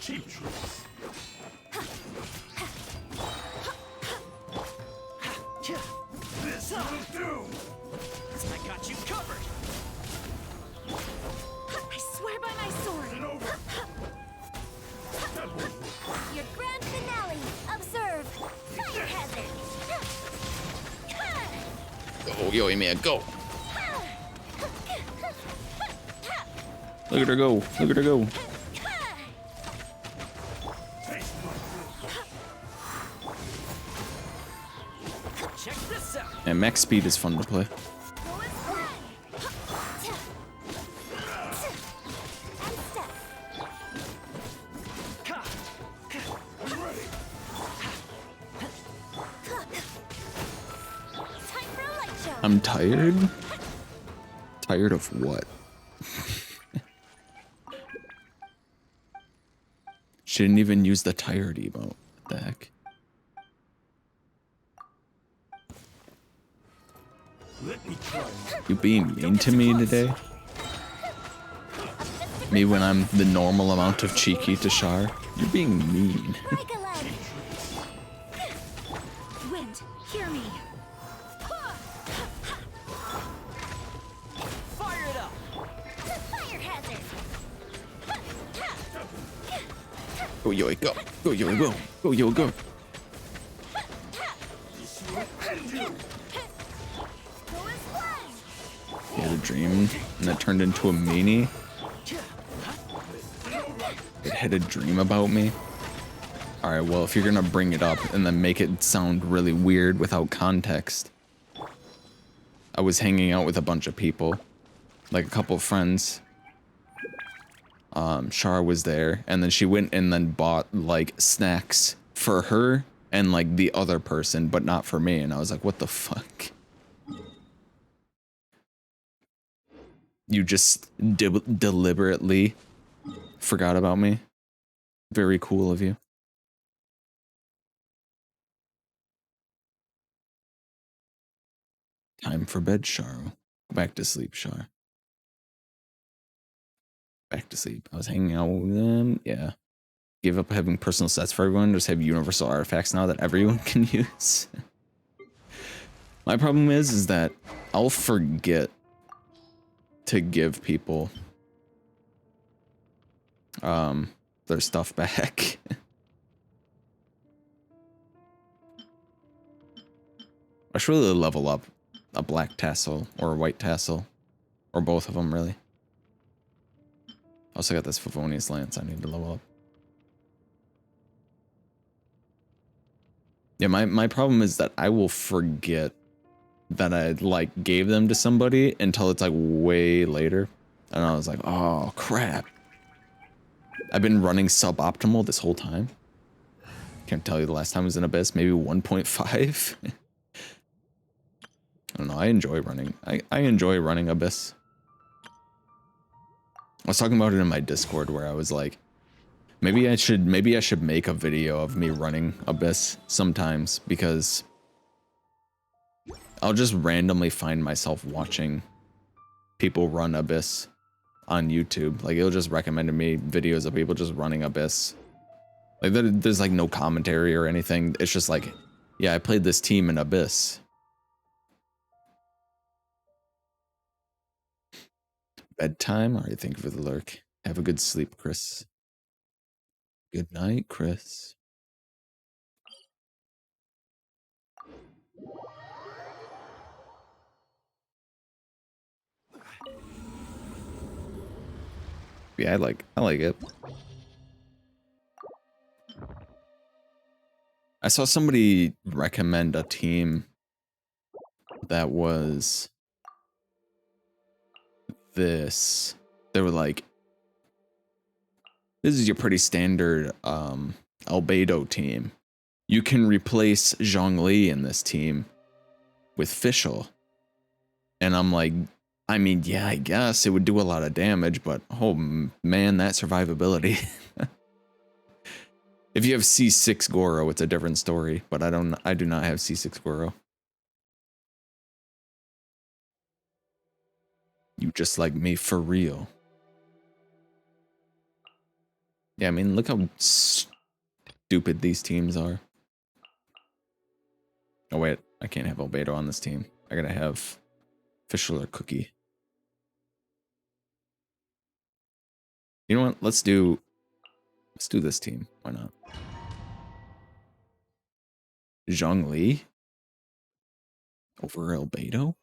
Cheap tricks. This will do. I got you covered! I swear by my sword. Your grand finale. Observe. Fire hazard. Go, Yoimiya, go! Look at her go! Look at her go! Check this out! And max speed is fun to play. Go and fly. And step. Time for a light show. I'm tired? Tired of what? She didn't even use the tired emote. What the heck? Let me try. You being mean to me today? Me when I'm the normal amount of cheeky to Char? You're being mean. Break a leg. Wind, hear me. Fire it up! Fire hazard. Go, Yoi, go! Go, Yoi, go! Go, Yoi, go! Go and fly. He had a dream, and that turned into a meanie. It had a dream about me. Alright, well, if you're gonna bring it up and then make it sound really weird without context. I was hanging out with a bunch of people. Like a couple of friends. Char was there, and then she went and then bought, like, snacks for her and, like, the other person, but not for me. And I was like, what the fuck? You just deliberately forgot about me. Very cool of you. Time for bed, Char. Go back to sleep, Char. Back to sleep. I was hanging out with them. Yeah. Give up having personal sets for everyone. Just have universal artifacts now that everyone can use. My problem is that I'll forget to give people their stuff back. I should really level up a black tassel or a white tassel, or both of them really. Also got this Favonius Lance I need to level up. Yeah, my problem is that I will forget that I like gave them to somebody until it's like way later. And I was like, oh crap. I've been running suboptimal this whole time. Can't tell you the last time I was in Abyss, maybe 1.5. I don't know, I enjoy running. I enjoy running Abyss. I was talking about it in my Discord where I was like, maybe I should make a video of me running Abyss sometimes, because I'll just randomly find myself watching people run Abyss on YouTube. Like, it'll just recommend to me videos of people just running Abyss. Like, there's like no commentary or anything. It's just like, yeah, I played this team in Abyss. Bedtime? Alright, thank you for the lurk. Have a good sleep, Chris. Good night, Chris. Yeah, I like it. I saw somebody recommend a team that was this. They were like, this is your pretty standard Albedo team. You can replace Zhongli in this team with Fischl. And I'm like, I mean, yeah, I guess it would do a lot of damage, but oh man, that survivability. If you have C6 Goro, it's a different story, but I do not have C6 Goro. You just like me for real. Yeah, I mean, look how stupid these teams are. Oh wait, I can't have Albedo on this team. I gotta have Fischl or Cookie. You know what? Let's do this team. Why not? Zhongli over Albedo?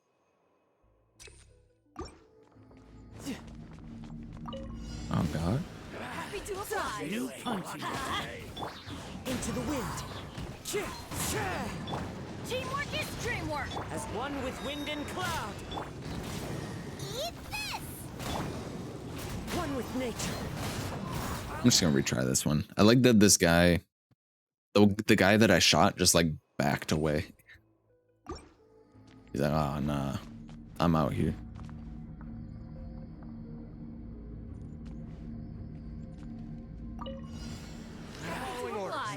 Oh god. Happy to apply. New punching. Into the wind. Teamwork is dreamwork. As one with wind and cloud. Eat this. One with nature. I'm just gonna retry this one. I like that this guy, the guy that I shot, just like backed away. He's like, oh nah, I'm out here.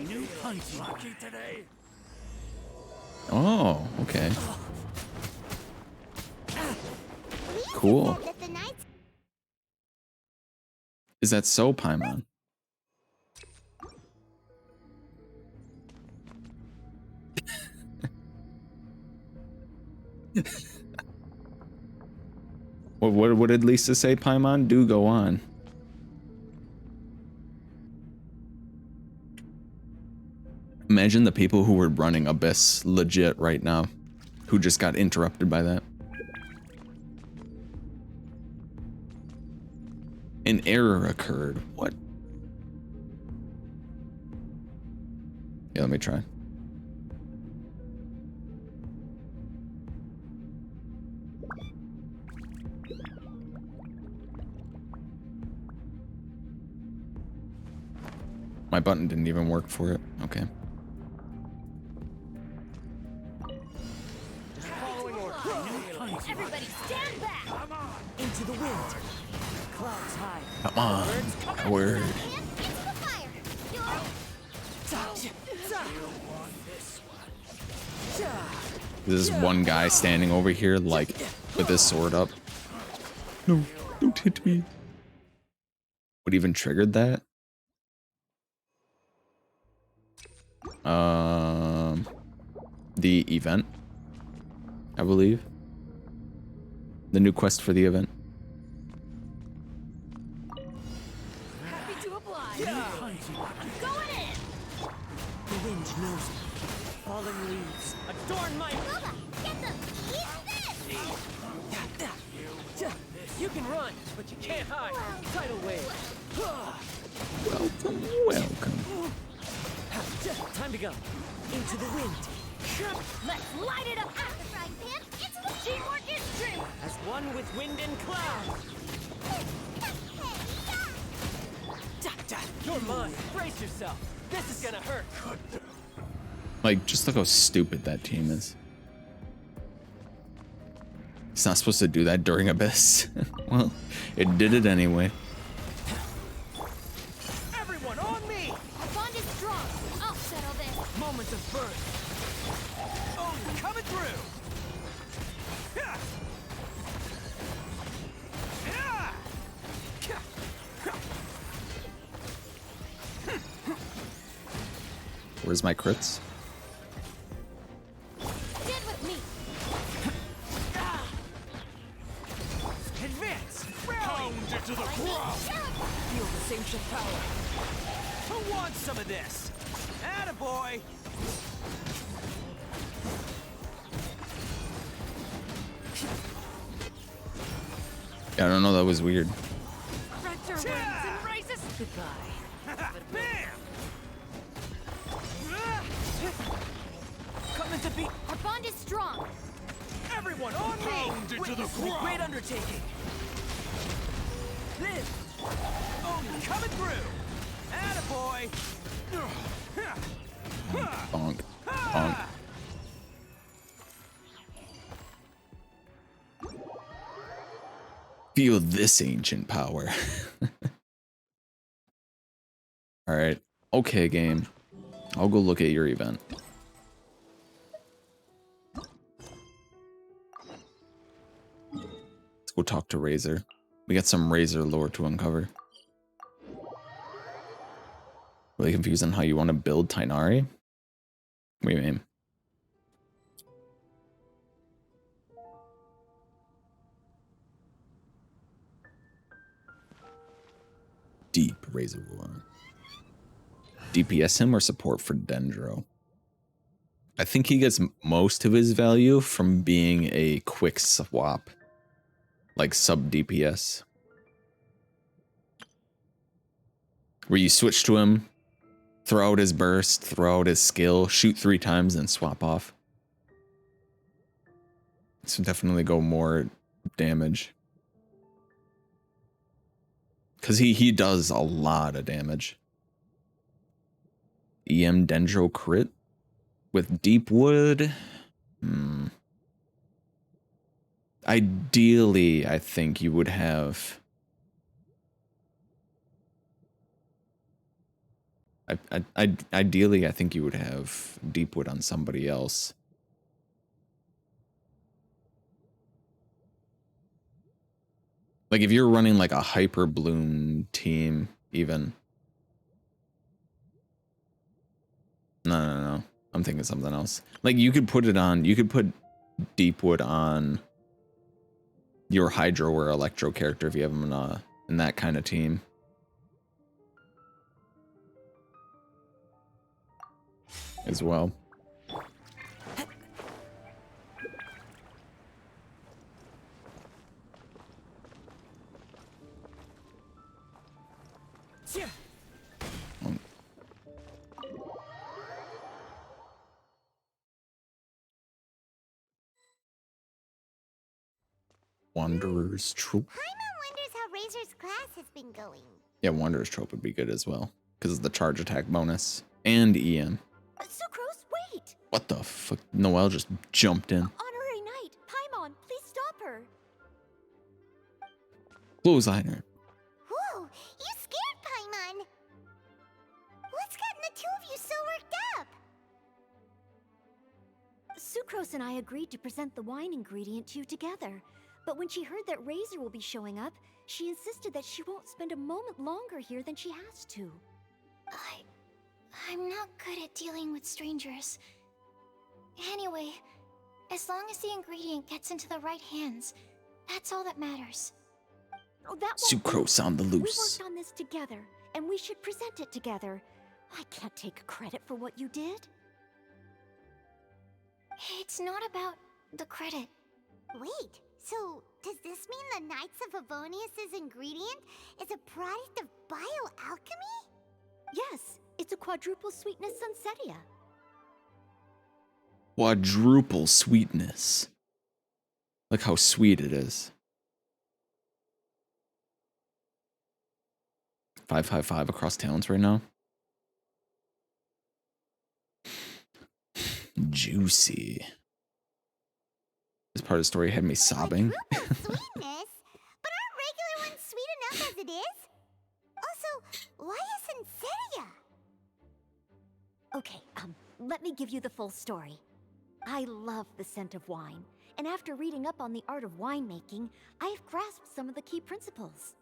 New punching. Lucky today. Oh, okay. Cool. That the knights Is that so, Paimon? What did Lisa say, Paimon? Do go on. Imagine the people who were running Abyss legit right now, who just got interrupted by that. An error occurred. What? Yeah, let me try. My button didn't even work for it. Okay. Everybody stand back. Into the wind. Clouds high. Come on. Word. And into the fire. This is one guy standing over here, like, with his sword up. No, don't hit me. What even triggered that? The event, I believe. The new quest for the event. Happy to apply. I'm going in. The wind knows me. Falling leaves. Adorn my... Boba, get them. Eat this. You can run, but you can't hide. Tidal wave. Welcome, welcome. Time to go. Into the wind. Let's light it up. After frying pan, Teamwork is dream. As one with wind and cloud. You're mine. Brace yourself. This is gonna hurt. Like, just look how stupid that team is. It's not supposed to do that during Abyss. Well, it did it anyway. Everyone on me! Our bond is strong. I'll settle this. Moments of birth. Oh, coming through! Yeah. Yeah. Where's my crits? Stand with me. Advance! Pound it to the ground! Feel the same shit power. Who wants some of this? Attaboy! Yeah, I don't know, that was weird. Fracture wings and rises. Goodbye. Bam! Coming to beat Our bond is strong. everyone on me! Pound it to the Witness the ground. great undertaking. Live! Oh, coming through! Attaboy! Bonk. Bonk. Feel this ancient power. Alright. Okay, game. I'll go look at your event. Let's go talk to Razor. We got some Razor lore to uncover. Really confused on how you want to build Tainari? What do you mean? Deep Razor lore. DPS him or support for Dendro? I think he gets most of his value from being a quick swap. Like sub DPS. Where you switch to him, throw out his burst, throw out his skill, shoot 3 times, and swap off. So definitely go more damage. Because he does a lot of damage. EM Dendro crit with Deep Wood. Ideally, I think you would have... Ideally, I think you would have Deepwood on somebody else. Like if you're running like a Hyper Bloom team, even. No. I'm thinking something else. Like you could put it on. You could put Deepwood on your Hydro or Electro character if you have them in that kind of team. As well. Wanderer's Troop. Paimon wonders how Razor's class has been going. Yeah, Wanderer's Troop would be good as well. Because of the charge attack bonus. And EM. Sucrose, wait! What the fuck? Noelle just jumped in. Honorary Knight, Paimon, please stop her. Clothesline her. Whoa, you scared Paimon. What's gotten the two of you so worked up? Sucrose and I agreed to present the wine ingredient to you together. But when she heard that Razor will be showing up, she insisted that she won't spend a moment longer here than she has to. I'm not good at dealing with strangers. Anyway, as long as the ingredient gets into the right hands, that's all that matters. Oh, that won't do. Sucrose on the We loose. worked on this together, and we should present it together. I can't take credit for what you did. It's not about the credit. Wait, so does this mean the Knights of Favonius' ingredient is a product of bioalchemy? Yes, it's a quadruple sweetness Sunsetia. Quadruple sweetness. Look how sweet it is. 555 across towns right now. Juicy. This part of the story had me sobbing. Sweetness, but aren't regular ones sweet enough as it is? Also, why isn't Seria? Okay, let me give you the full story. I love the scent of wine, and after reading up on the art of winemaking, I have grasped some of the key principles.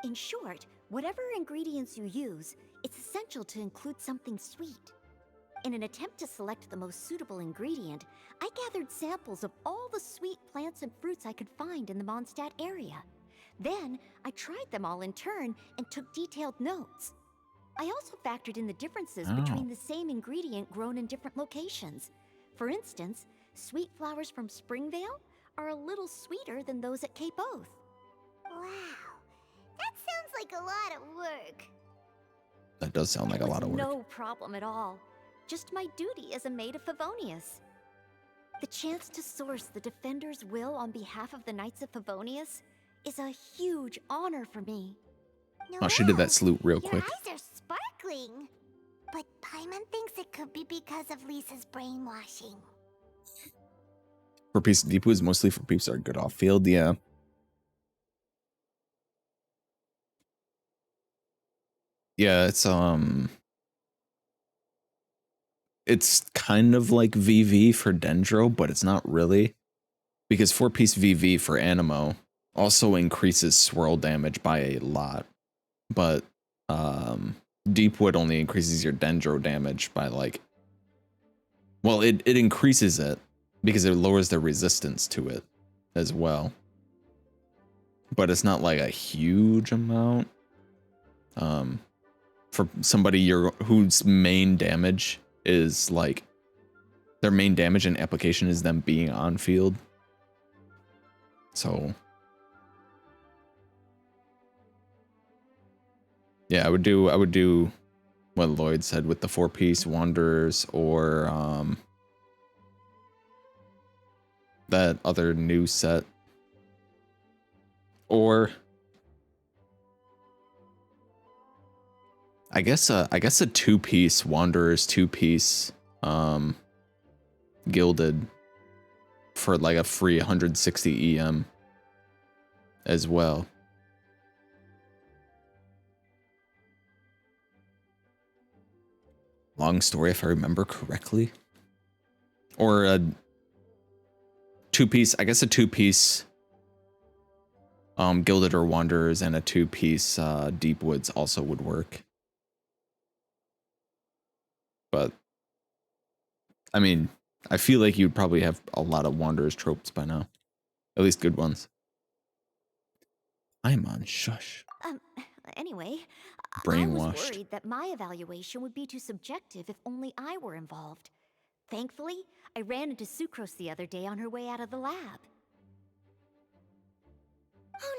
In short, whatever ingredients you use, it's essential to include something sweet. In an attempt to select the most suitable ingredient, I gathered samples of all the sweet plants and fruits I could find in the Mondstadt area. Then, I tried them all in turn and took detailed notes. I also factored in the differences between the same ingredient grown in different locations. For instance, sweet flowers from Springvale are a little sweeter than those at Cape Oath. Wow, that sounds like a lot of work. That does sound like a lot of work. No problem at all. Just my duty as a maid of Favonius. The chance to source the Defender's will on behalf of the Knights of Favonius is a huge honor for me. Oh, she did that salute real Your quick. eyes are sparkling. But Paimon thinks it could be because of Lisa's brainwashing. For Piece of Deep Woods, mostly for peeps that are good off field, yeah. Yeah, it's kind of like VV for Dendro, but it's not really. Because 4-piece VV for Animo also increases swirl damage by a lot. But Deepwood only increases your Dendro damage by like... Well, it increases it because it lowers the resistance to it as well. But it's not like a huge amount. For somebody whose main damage is like... Their main damage and application is them being on field. So... Yeah, I would do what Lloyd said with the 4-piece Wanderers or that other new set. Or I guess a 2-piece Wanderers, 2-piece Gilded for like a free 160 EM as well. Long story, if I remember correctly. Or a 2-piece, I guess a 2-piece Gilded or Wanderers and a 2-piece Deep Woods also would work. But, I mean, I feel like you'd probably have a lot of Wanderers tropes by now. At least good ones. I'm on shush. Anyway, Brainwashed. I was worried that my evaluation would be too subjective if only I were involved. Thankfully, I ran into Sucrose the other day on her way out of the lab. Oh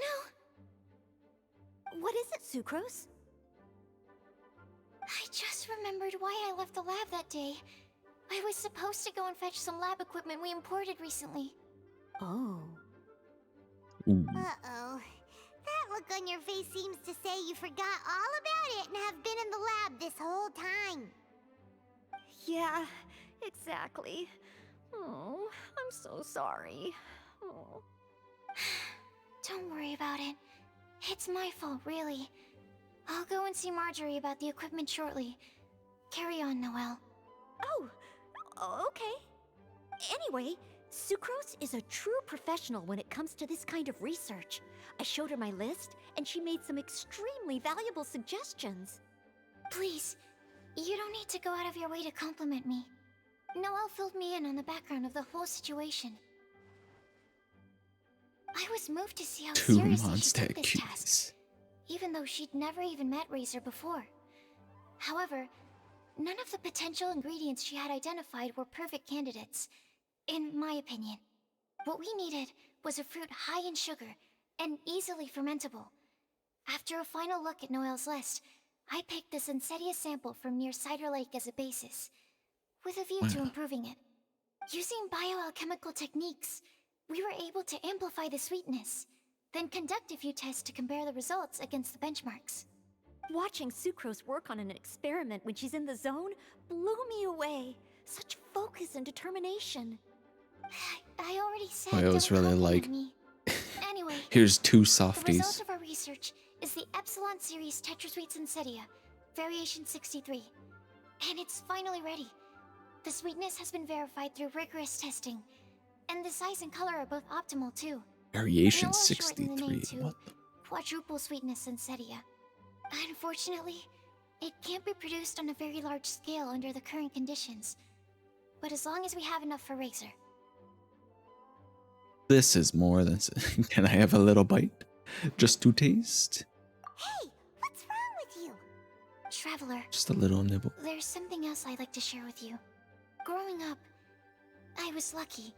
no! What is it, Sucrose? I just remembered why I left the lab that day. I was supposed to go and fetch some lab equipment we imported recently. Oh. Ooh. Uh-oh. That look on your face seems to say you forgot all about it and have been in the lab this whole time. Yeah, exactly. Oh, I'm so sorry. Oh. Don't worry about it. It's my fault, really. I'll go and see Marjorie about the equipment shortly. Carry on, Noelle. Oh, okay. Anyway, Sucrose is a true professional when it comes to this kind of research. I showed her my list, and she made some extremely valuable suggestions. Please, you don't need to go out of your way to compliment me. Noelle filled me in on the background of the whole situation. I was moved to see how seriously she took this task, even though she'd never even met Razor before. However, none of the potential ingredients she had identified were perfect candidates, in my opinion. What we needed was a fruit high in sugar and easily fermentable. After a final look at Noelle's list, I picked the Sensetia sample from near Cider Lake as a basis, with a view to improving it. Using bioalchemical techniques, We were able to amplify the sweetness, then conduct a few tests to compare the results against the benchmarks. Watching Sucrose work on an experiment when she's in the zone blew me away. Such focus and determination. I already said I was don't really compliment like, me. Anyway, here's two the result softies. of our research is the Epsilon series Tetrasweet Sensetia, variation 63. And it's finally ready. The sweetness has been verified through rigorous testing, and the size and color are both optimal too. Variation We'll shorten the 63. name to What? Quadruple Sweetness Sensetia. Unfortunately, it can't be produced on a very large scale under the current conditions. But as long as we have enough for Razor. This is more than. Can I have a little bite? Just to taste? Hey, what's wrong with you? Traveler, Just a little nibble. there's something else I'd like to share with you. Growing up, I was lucky.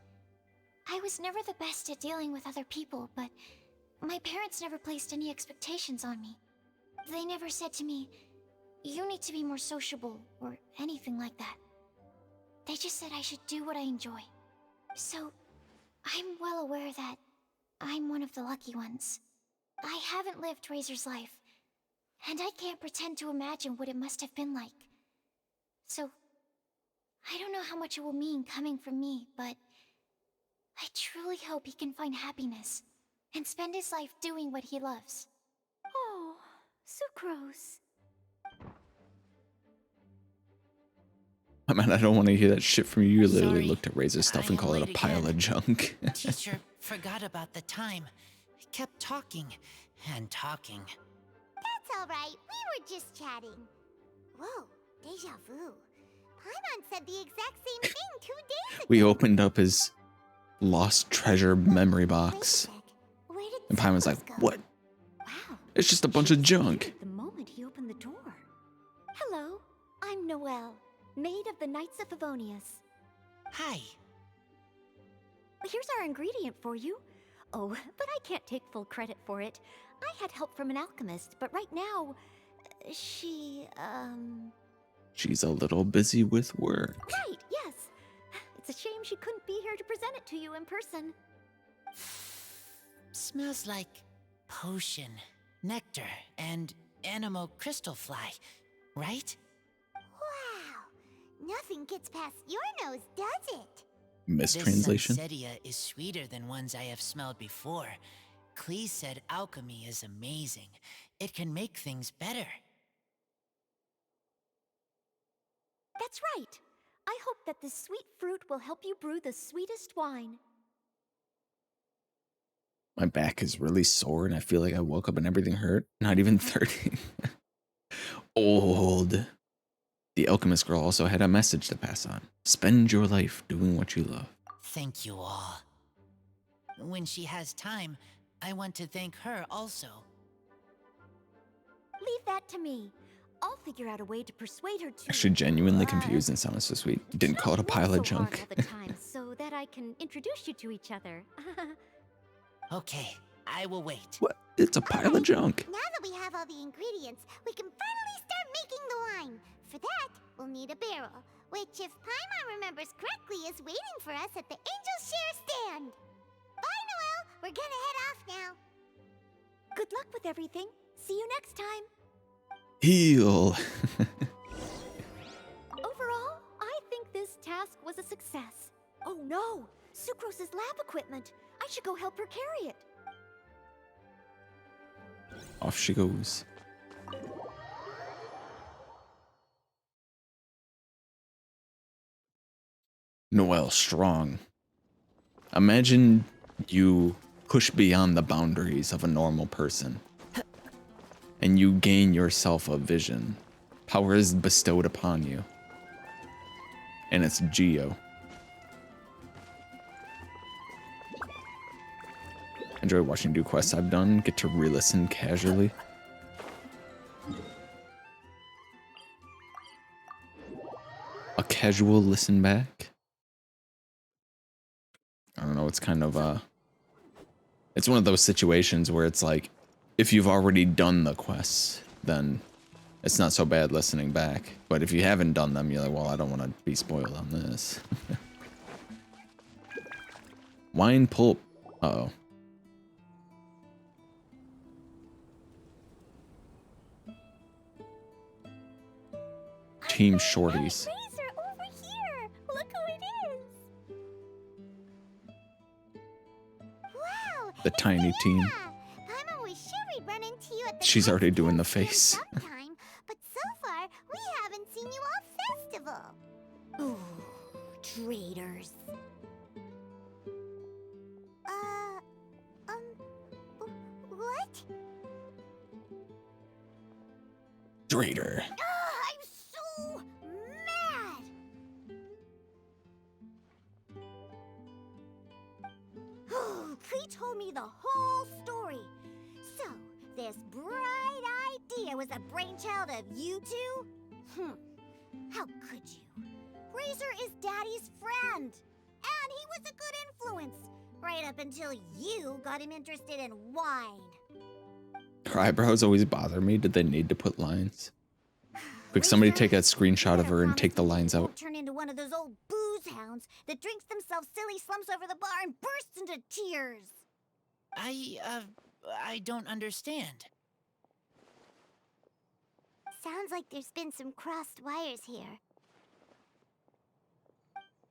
I was never the best at dealing with other people, but my parents never placed any expectations on me. They never said to me, "You need to be more sociable," or anything like that. They just said I should do what I enjoy. So, I'm well aware that I'm one of the lucky ones. I haven't lived Razor's life, and I can't pretend to imagine what it must have been like. So, I don't know how much it will mean coming from me, but I truly hope he can find happiness and spend his life doing what he loves. Oh, Sucrose. I mean, I don't want to hear that shit from you. You literally Sorry, looked at Razor's stuff and I am called it a late pile again. of junk. Teacher forgot about the time. Kept talking and talking. That's alright, we were just chatting. Whoa, deja vu. Paimon said the exact same thing 2 days ago. We opened up his lost treasure memory Wait a box. sec. Where did And Paimon's Sucrose like, go? what? Wow. It's just a bunch of junk. The moment he opened the door. Hello, I'm Noelle, maid of the Knights of Favonius. Hi. Here's our ingredient for you. Oh, but I can't take full credit for it. I had help from an alchemist, but right now, she, She's a little busy with work. Right, yes. It's a shame she couldn't be here to present it to you in person. Smells like potion, nectar, and animal crystal fly, right? Wow, nothing gets past your nose, does it? Mistranslation? This Sensetia is sweeter than ones I have smelled before. Klee said alchemy is amazing. It can make things better. That's right. I hope that this sweet fruit will help you brew the sweetest wine. My back is really sore and I feel like I woke up and everything hurt. Not even 30. Old. The alchemist girl also had a message to pass on. Spend your life doing what you love. Thank you all. When she has time, I want to thank her also. Leave that to me. I'll figure out a way to persuade her to... Actually, genuinely confused and sounded so sweet. You didn't call it a pile of work so hard junk. all the time so that I can introduce you to each other. Okay, I will wait. What? It's a pile of junk. Now that we have all the ingredients, we can finally start making the wine. For that, we'll need a barrel, which, if Paimon remembers correctly, is waiting for us at the Angel Share stand. Bye, Noelle. We're gonna head off now. Good luck with everything. See you next time. Heal. Overall, I think this task was a success. Oh no! Sucrose's lab equipment! I should go help her carry it. Off she goes. Noelle strong. Imagine you push beyond the boundaries of a normal person and you gain yourself a vision. Power is bestowed upon you. And it's Geo. Enjoy watching new quests I've done. Get to re-listen casually. A casual listen back. I don't know, it's kind of it's one of those situations where it's like, if you've already done the quests, then it's not so bad listening back. But if you haven't done them, you're like, well, I don't want to be spoiled on this. Wine pulp. Uh-oh. Team Shorties. Razor, over here! Look who it is! Wow! The tiny team. I'm always sure we'd run into you at the She's already doing the Festival face. sometime, but so far we haven't seen you all festival. Ooh, traitors. What? Traitor. I'm so mad! Cree told me the whole story. So, this bright idea was a brainchild of you two? How could you? Razor is Daddy's friend, and he was a good influence, right up until you got him interested in wine. Her eyebrows always bother me. Did they need to put lines? Quick, somebody take a screenshot of her and take the lines out. Turn into one of those old booze hounds that drinks themselves silly, slumps over the bar, and bursts into tears. I don't understand. Sounds like there's been some crossed wires here.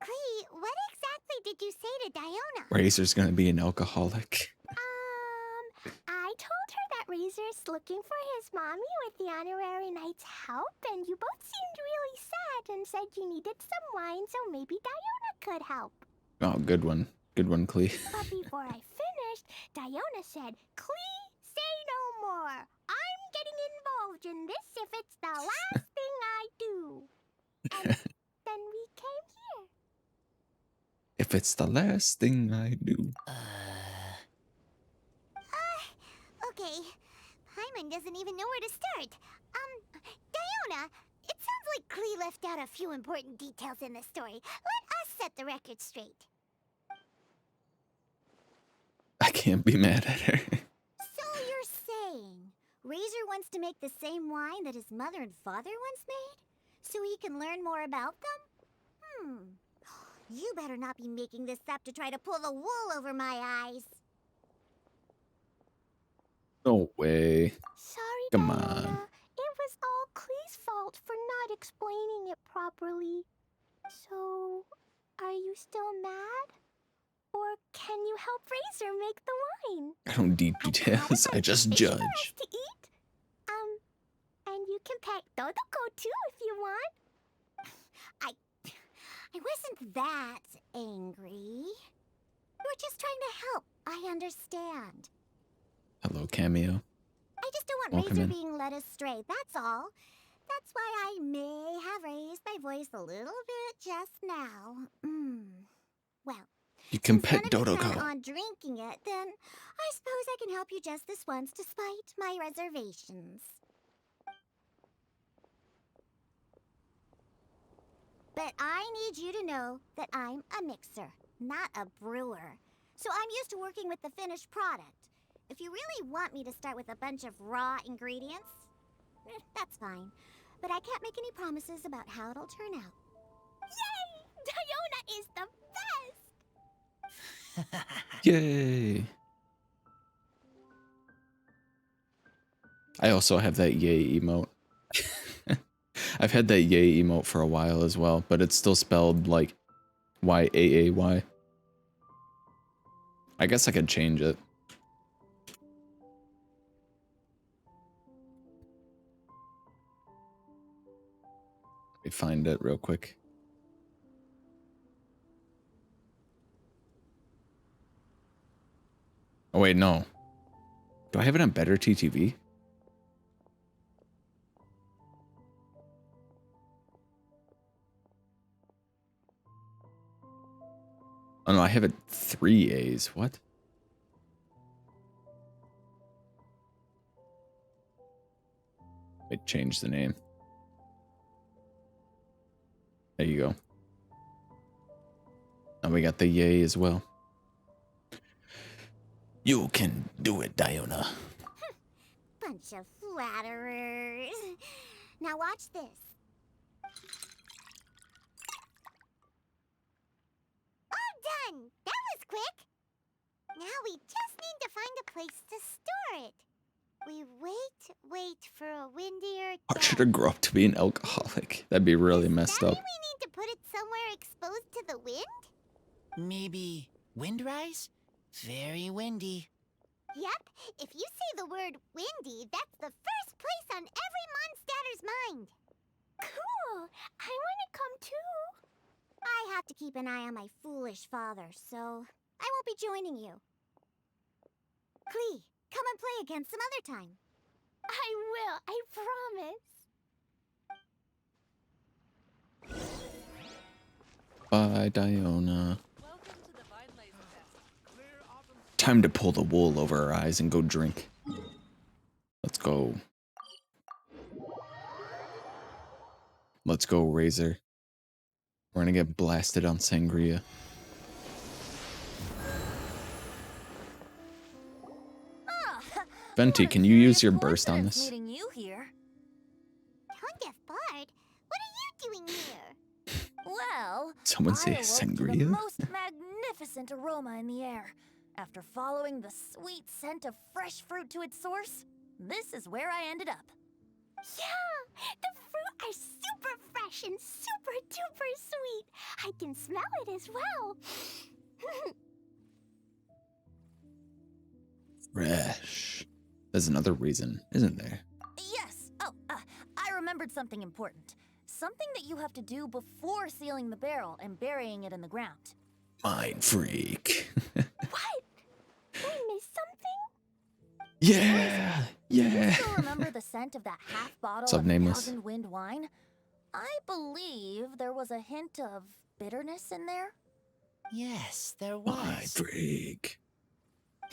Clee, what exactly did you say to Diona? Razor's gonna be an alcoholic. I told her that Razor's looking for his mommy with the honorary knight's help, and you both seemed really sad and said you needed some wine, so maybe Diona could help. Oh, good one. Good one, Clee. But before I finished, Diona said, Clee, say no more. I'm getting involved in this if it's the last thing I do. And then we came here. If it's the last thing I do. Okay. Paimon doesn't even know where to start. Diona, it sounds like Clee left out a few important details in the story. Let us set the record straight. I can't be mad at her. So you're saying Razor wants to make the same wine that his mother and father once made? So he can learn more about them? You better not be making this up to try to pull the wool over my eyes. No way. Sorry, Come Diana. on. It was all Clee's fault for not explaining it properly. So, are you still mad? Or can you help Razor make the wine? I don't need details. I just Is there judge. else to eat? And you can pet Dodoko too if you want. I wasn't that angry. We're just trying to help. I understand. Hello, Cameo. I just don't want Welcome Razor in. being led astray, that's all. That's why I may have raised my voice a little bit just now. Well, You can since pet none of you plan Dodoko. on drinking it, then I suppose I can help you just this once despite my reservations. But I need you to know that I'm a mixer, not a brewer. So I'm used to working with the finished product. If you really want me to start with a bunch of raw ingredients, that's fine. But I can't make any promises about how it'll turn out. Yay! Diona is the best! Yay. I also have that yay emote. I've had that yay emote for a while as well, but it's still spelled like Y-A-A-Y. I guess I could change it. Let me find it real quick. Oh wait, no. Do I have it on Better TTV? Oh no, I have it 3 A's. What? Wait, change the name. There you go. Now we got the yay as well. You can do it, Diona. Bunch of flatterers. Now watch this. All done! That was quick! place to store it. We wait for a windier Or should day. I grow up to be an alcoholic? That'd be really messed Does up. that mean we need to put it somewhere exposed to the wind? Maybe windrise? Very windy. Yep. If you say the word windy, that's the first place on every Mondstatter's mind. Cool. I want to come too. I have to keep an eye on my foolish father, so I won't be joining you. Klee, come and play again some other time. I will, I promise. Bye, Diona. Time to pull the wool over our eyes and go drink. Let's go. Let's go, Razor. We're gonna get blasted on Sangria. Venti, can you use your burst on this? Meeting you here. Don't get bored. What are you doing here? Well, Someone say I awoke to the sangria? most magnificent aroma in the air. After following the sweet scent of fresh fruit to its source, this is where I ended up. Yeah, the fruit are super fresh and super duper sweet. I can smell it as well. Fresh. There's another reason, isn't there? Yes. Oh, I remembered something important. Something that you have to do before sealing the barrel and burying it in the ground. Mind freak. What? We missed something? Yeah, Do you yeah. still remember the scent of that half bottle What's up, of Nameless? Thousand Wind wine? I believe there was a hint of bitterness in there. Yes, there Mind was. freak.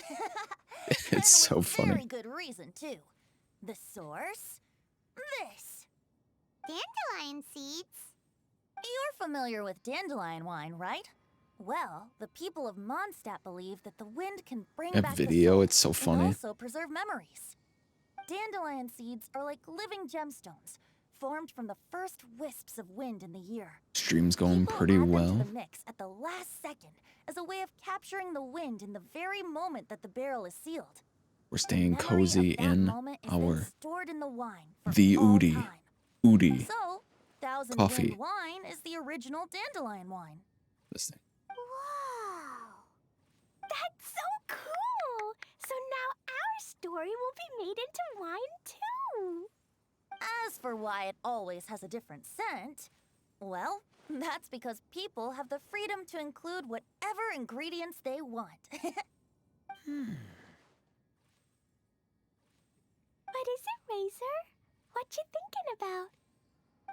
And It's so with funny. Very good reason too. The source? This. Dandelion seeds. You're familiar with dandelion wine, right? Well, the people of Mondstadt believe that the wind can bring That back video, the soul it's so and funny. also preserve memories. Dandelion seeds are like living gemstones, formed from the first wisps of wind in the year. Stream's going People pretty add them to well. the mix at the last second as a way of capturing the wind in the very moment that the barrel is sealed. We're The staying memory of cozy that in moment is then our stored in the wine for the all Udi. time. Udi. So, Thousand Coffee. Wind wine is the original dandelion wine. This thing. Wow. That's so cool. So now our story will be made into wine too. As for why it always has a different scent, well, that's because people have the freedom to include whatever ingredients they want. What is it, Razor? What you thinking about?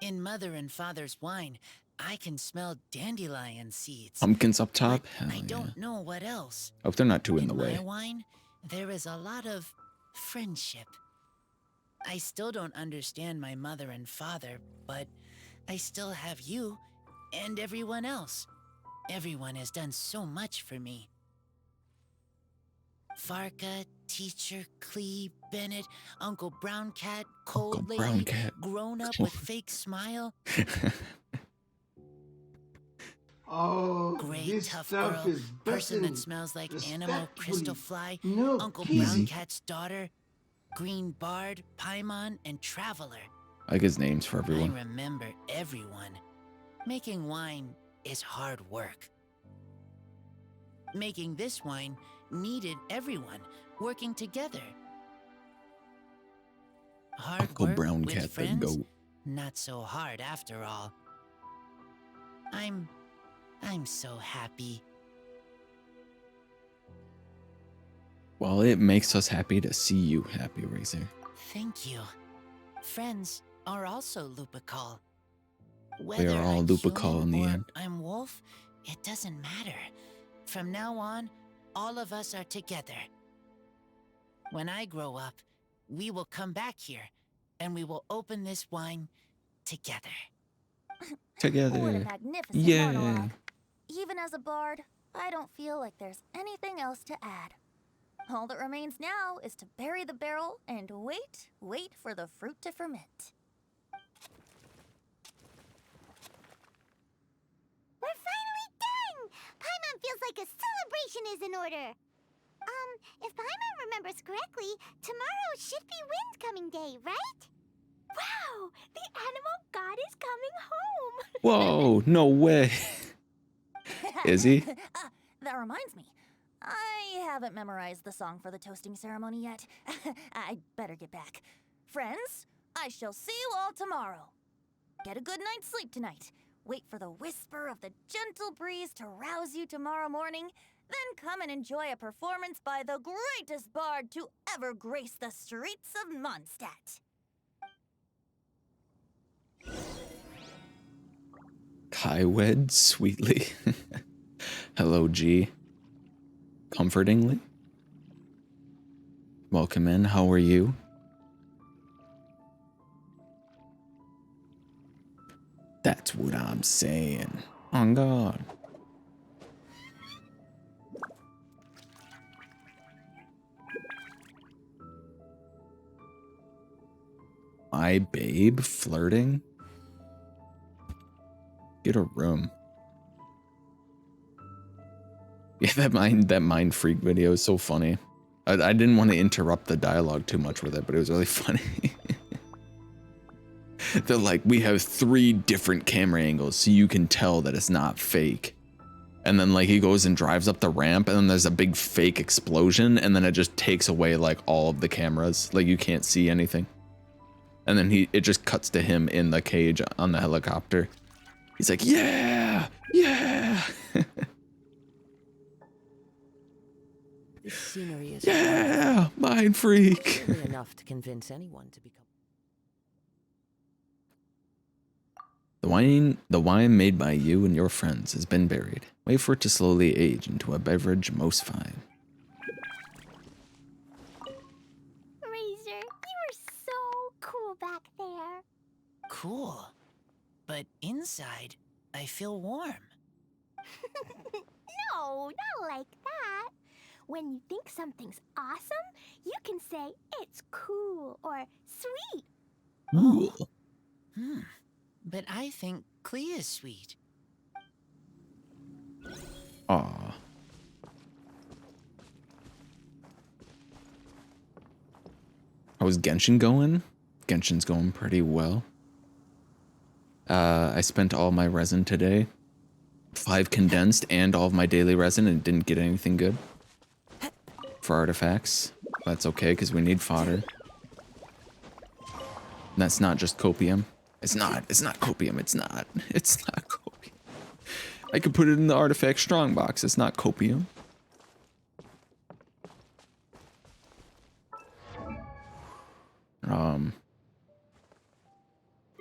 In Mother and Father's wine, I can smell dandelion seeds. Pumpkins up top? But Hell I yeah. don't know what else. Hope they're not too in the my way. wine, there is a lot of friendship. I still don't understand my mother and father, but I still have you and everyone else. Everyone has done so much for me. Farka, Teacher, Klee, Bennett, Uncle Brown Cat, Cold Uncle Lady, Brown Cat. Grown Up with Fake Smile, Oh, Gray this Tough stuff Girl, is Person bussin'. that smells like Animal, Crystal Fly, No, Uncle easy. Brown Cat's daughter, Green Bard, Paimon, and Traveler. I like his names for I everyone. remember everyone. Making wine is hard work. Making this wine needed everyone working together. Hard Uncle work Brown with Cat, the friends? goat. Not so hard after all. I'm so happy. Well, it makes us happy to see you happy, Razor. Thank you. Friends are also Lupical. They Whether are all I'm Lupical in human the or end. I'm wolf, it doesn't matter. From now on, all of us are together. When I grow up, we will come back here, and we will open this wine together. What a Together. magnificent Yeah. monologue. Even as a bard, I don't feel like there's anything else to add. All that remains now is to bury the barrel and wait for the fruit to ferment. We're finally done! Paimon feels like a celebration is in order. If Paimon remembers numbers correctly, tomorrow should be Wind Coming Day, right? Wow! The animal god is coming home! Whoa, no way. Is he? That reminds me. I haven't memorized the song for the toasting ceremony yet. I'd better get back. Friends, I shall see you all tomorrow. Get a good night's sleep tonight. Wait for the whisper of the gentle breeze to rouse you tomorrow morning. Then come and enjoy a performance by the greatest bard to ever grace the streets of Mondstadt. Kai wed sweetly. Hello, G. Comfortingly. Welcome in. How are you? That's what I'm saying. On God. My babe flirting? Get a room. Yeah, that mind freak video is so funny. I didn't want to interrupt the dialogue too much with it, but it was really funny. They're like, we have 3 different camera angles so you can tell that it's not fake. And then like he goes and drives up the ramp and then there's a big fake explosion and then it just takes away like all of the cameras. Like you can't see anything. And then it just cuts to him in the cage on the helicopter. He's like, yeah, yeah. This scenery is yeah, mind freak. enough to convince anyone to become. The wine made by you and your friends has been buried. Wait for it to slowly age into a beverage most fine. Razor, you were so cool back there. Cool. But inside, I feel warm. No, not like that. When you think something's awesome, you can say it's cool or sweet. Ooh. But I think Klee is sweet. Aw. How's Genshin going? Genshin's going pretty well. I spent all my resin today. 5 condensed and all of my daily resin and didn't get anything good. For artifacts. That's okay, because we need fodder. And that's not just copium. It's not copium, it's not copium. I could put it in the artifact strong box, it's not copium.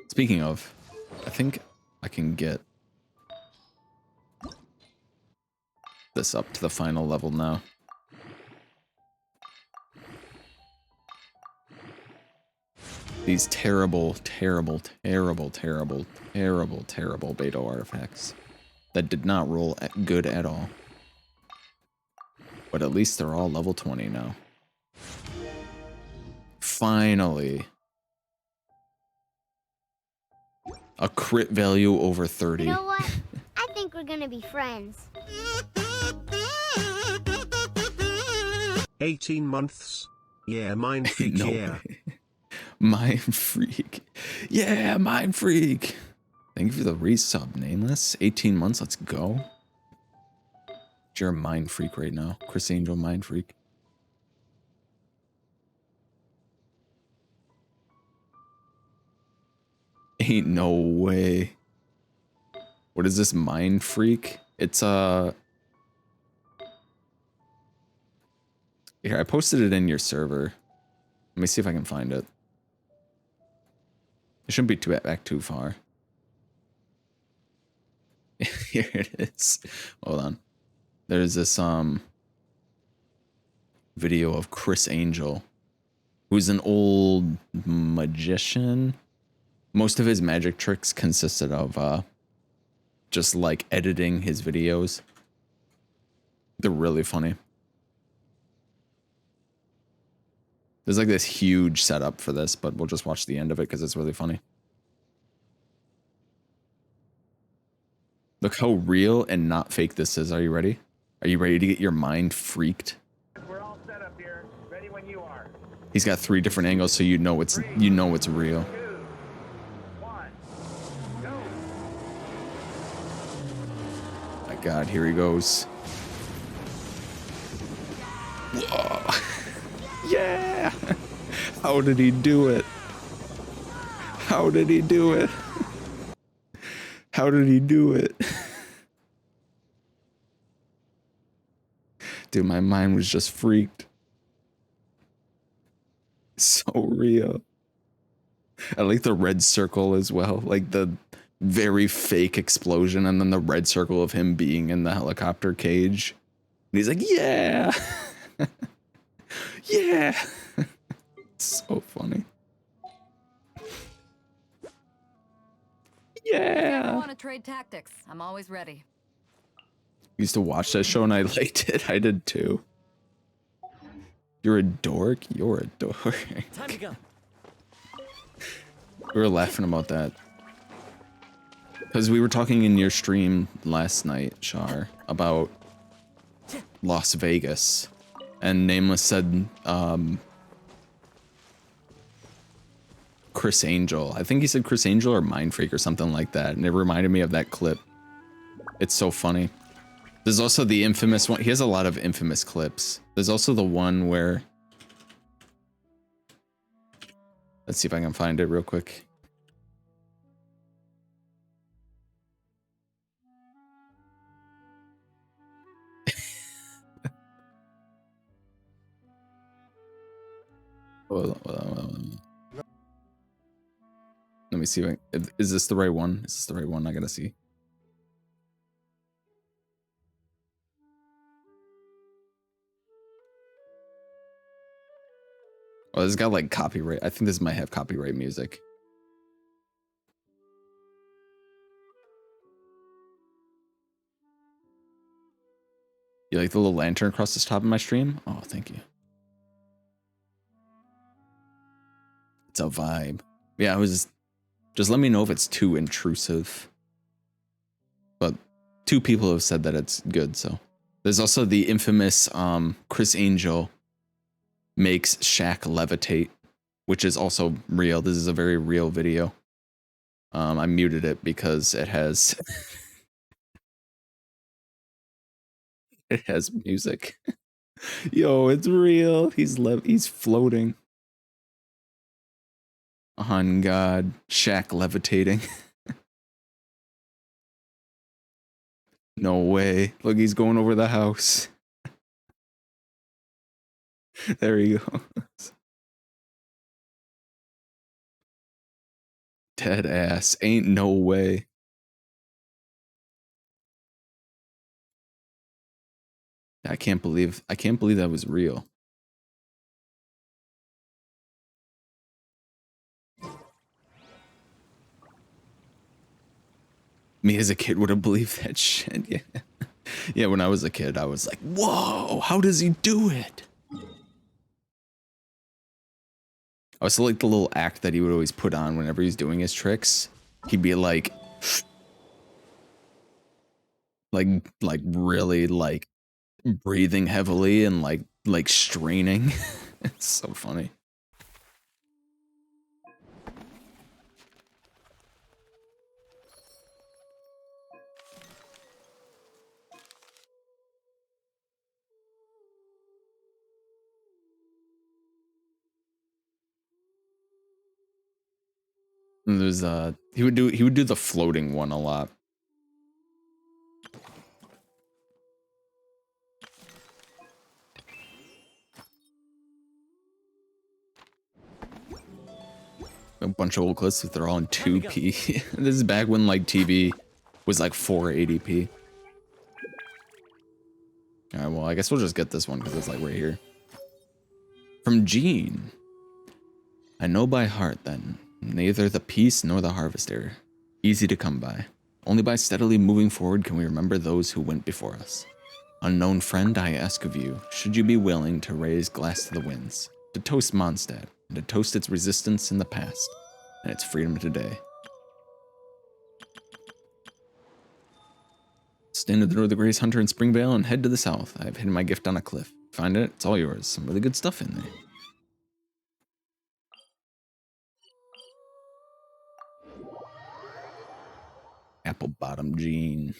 Speaking of, I think I can get this up to the final level now. These terrible, terrible, terrible, terrible, terrible, terrible beta artifacts that did not roll good at all. But at least they're all level 20 now. Finally. A crit value over 30. You know what? I think we're gonna be friends. 18 months. Yeah, mind freak, No yeah. way. Mind freak. Yeah, mind freak. Thank you for the resub, Nameless. 18 months, let's go. You're a mind freak right now. Chris Angel, mind freak. Ain't no way. What is this mind freak? It's here, I posted it in your server. Let me see if I can find it. It shouldn't be back too far. Here it is. Hold on. There's this video of Chris Angel, who's an old magician. Most of his magic tricks consisted of just like editing his videos. They're really funny. There's like this huge setup for this, but we'll just watch the end of it because it's really funny. Look how real and not fake this is. Are you ready? Are you ready to get your mind freaked? We're all set up here. Ready when He's got 3 different angles, so you know it's real. My God, here he goes. Whoa. Yeah. How did he do it? How did he do it? How did he do it? Dude, my mind was just freaked. So real. I like the red circle as well. Like the very fake explosion and then the red circle of him being in the helicopter cage. And he's like, yeah. Yeah. So funny. Yeah. I want to trade tactics. I'm always ready. Used to watch that show and I liked it. I did too. You're a dork? You're a dork. Time to go. We were laughing about that. Because we were talking in your stream last night, Char, about Las Vegas. And Nameless said, Chris Angel. I think he said Chris Angel or Mind Freak or something like that. And it reminded me of that clip. It's so funny. There's also the infamous one. He has a lot of infamous clips. There's also the one where... Let's see if I can find it real quick. Hold on. Let me see. Is this the right one? Is this the right one? I gotta see. Oh, this got like copyright. I think this might have copyright music. You like the little lantern across the top of my stream? Oh, thank you. It's a vibe. Yeah, I was just let me know if it's too intrusive. But 2 people have said that it's good, so. There's also the infamous Chris Angel makes Shaq levitate, which is also real. This is a very real video. I muted it because it has it has music. Yo, it's real. He's floating. On God, Shaq levitating. No way. Look, he's going over the house. There he goes. Dead ass. Ain't no way. I can't believe that was real. Me as a kid would have believed that shit. Yeah. Yeah, when I was a kid, I was like, whoa, how does he do it? I also like the little act that he would always put on whenever he's doing his tricks. He'd be like really like breathing heavily and like straining. It's so funny. And there's he would do the floating one a lot. A bunch of old clips, if they're all in 2p. This is back when like TV was like 480p. Alright, well, I guess we'll just get this one because it's like right here. From Gene. I know by heart then, neither the peace nor the harvester, easy to come by. Only by steadily moving forward can we remember those who went before us. Unknown friend, I ask of you, should you be willing to raise glass to the winds, to toast Mondstadt, and to toast its resistance in the past, and its freedom today. Stand at the door of the greatest hunter in Springvale and head to the south. I have hidden my gift on a cliff. Find it, it's all yours. Some really good stuff in there. Apple bottom jean.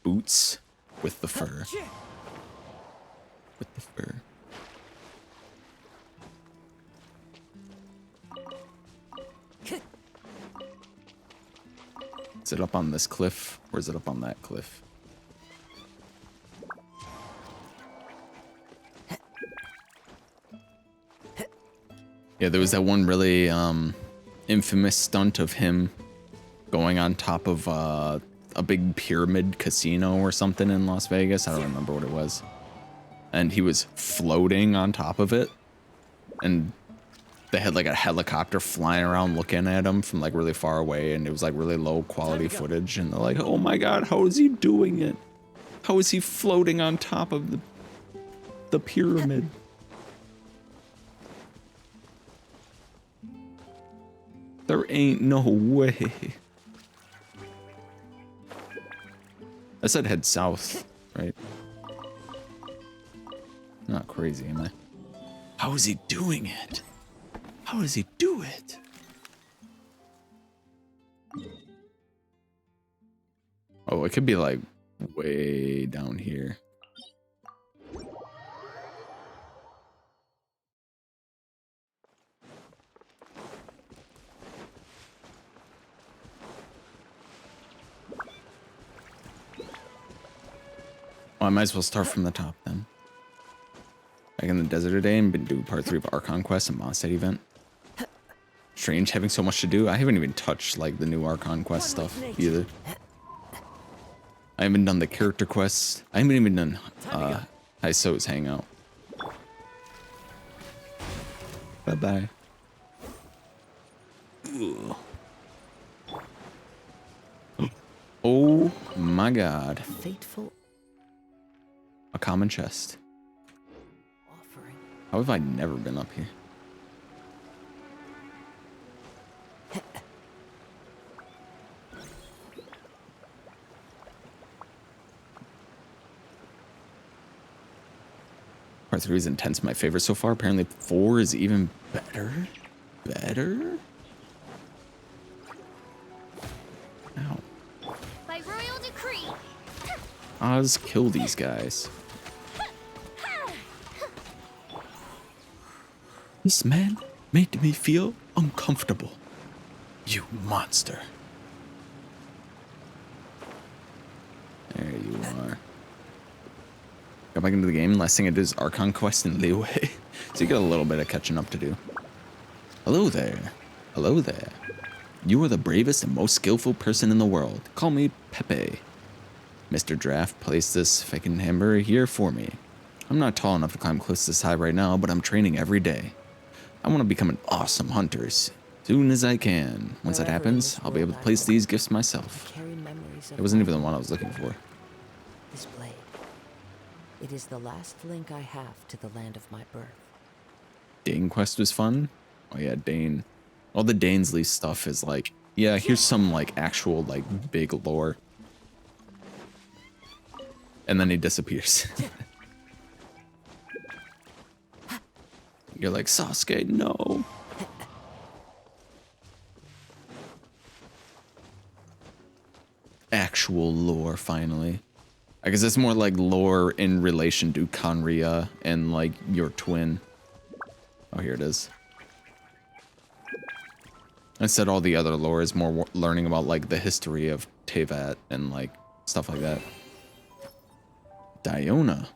Boots with the fur. With the fur. Is it up on this cliff or is it up on that cliff? Yeah, there was that one really infamous stunt of him going on top of a big pyramid casino or something in Las Vegas. I don't remember what it was. And he was floating on top of it. And they had like a helicopter flying around looking at him from like really far away. And it was like really low quality footage. And they're like, oh my God, how is he doing it? How is he floating on top of the pyramid? There ain't no way. I said head south, right? Not crazy, am I? How is he doing it? How does he do it? Oh, it could be like way down here. Well, I might as well start from the top then. Back in the desert today and been doing part 3 of Archon Quest and Mondstadt event. Strange having so much to do. I haven't even touched like the new Archon Quest stuff either. I haven't done the character quests. I haven't even done Hyso's Hangout. Bye-bye. Oh my God. Fateful a common chest. offering. How have I never been up here? Part 3 is intense, my favorite so far. Apparently 4 is even better. Better? Ow. By royal decree. Oz, kill these guys. This man made me feel uncomfortable. You monster. There you are. Got back into the game. Last thing I did is Archon Quest in Leeway. So you got a little bit of catching up to do. Hello there. Hello there. You are the bravest and most skillful person in the world. Call me Pepe. Mr. Draft placed this fucking hamburger here for me. I'm not tall enough to climb cliffs this high right now, but I'm training every day. I want to become an awesome hunter as soon as I can. Once that happens, I'll be able to place these gifts myself. It wasn't even the one I was looking for. This blade. It is the last link I have to the land of my birth. Dane quest was fun. Oh yeah, Dane. All the Danesley stuff is like, yeah, here's some like actual like big lore. And then he disappears. You're like, Sasuke, no. Actual lore, finally. I guess it's more like lore in relation to Conria and like your twin. Oh, here it is. Instead, all the other lore is more learning about like the history of Teyvat and like stuff like that. Diona.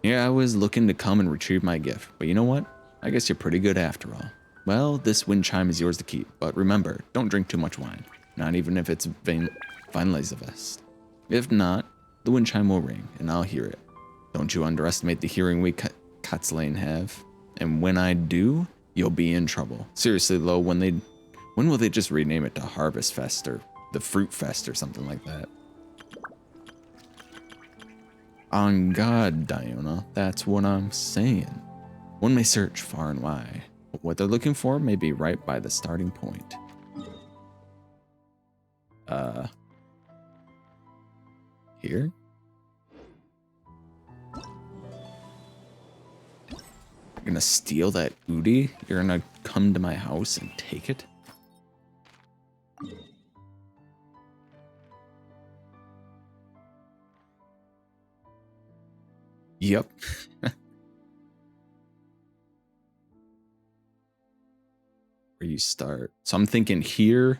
Yeah, I was looking to come and retrieve my gift, but you know what? I guess you're pretty good after all. Well, this wind chime is yours to keep, but remember, don't drink too much wine. Not even if it's Weinleisevest. If not, the wind chime will ring, and I'll hear it. Don't you underestimate the hearing we Katzlane have. And when I do, you'll be in trouble. Seriously, though, when will they just rename it to Harvest Fest or the Fruit Fest or something like that? On God, Diona, that's what I'm saying. One may search far and wide, but what they're looking for may be right by the starting point. Here? You're gonna steal that Udi? You're gonna come to my house and take it? Yep. Where you start. So I'm thinking here.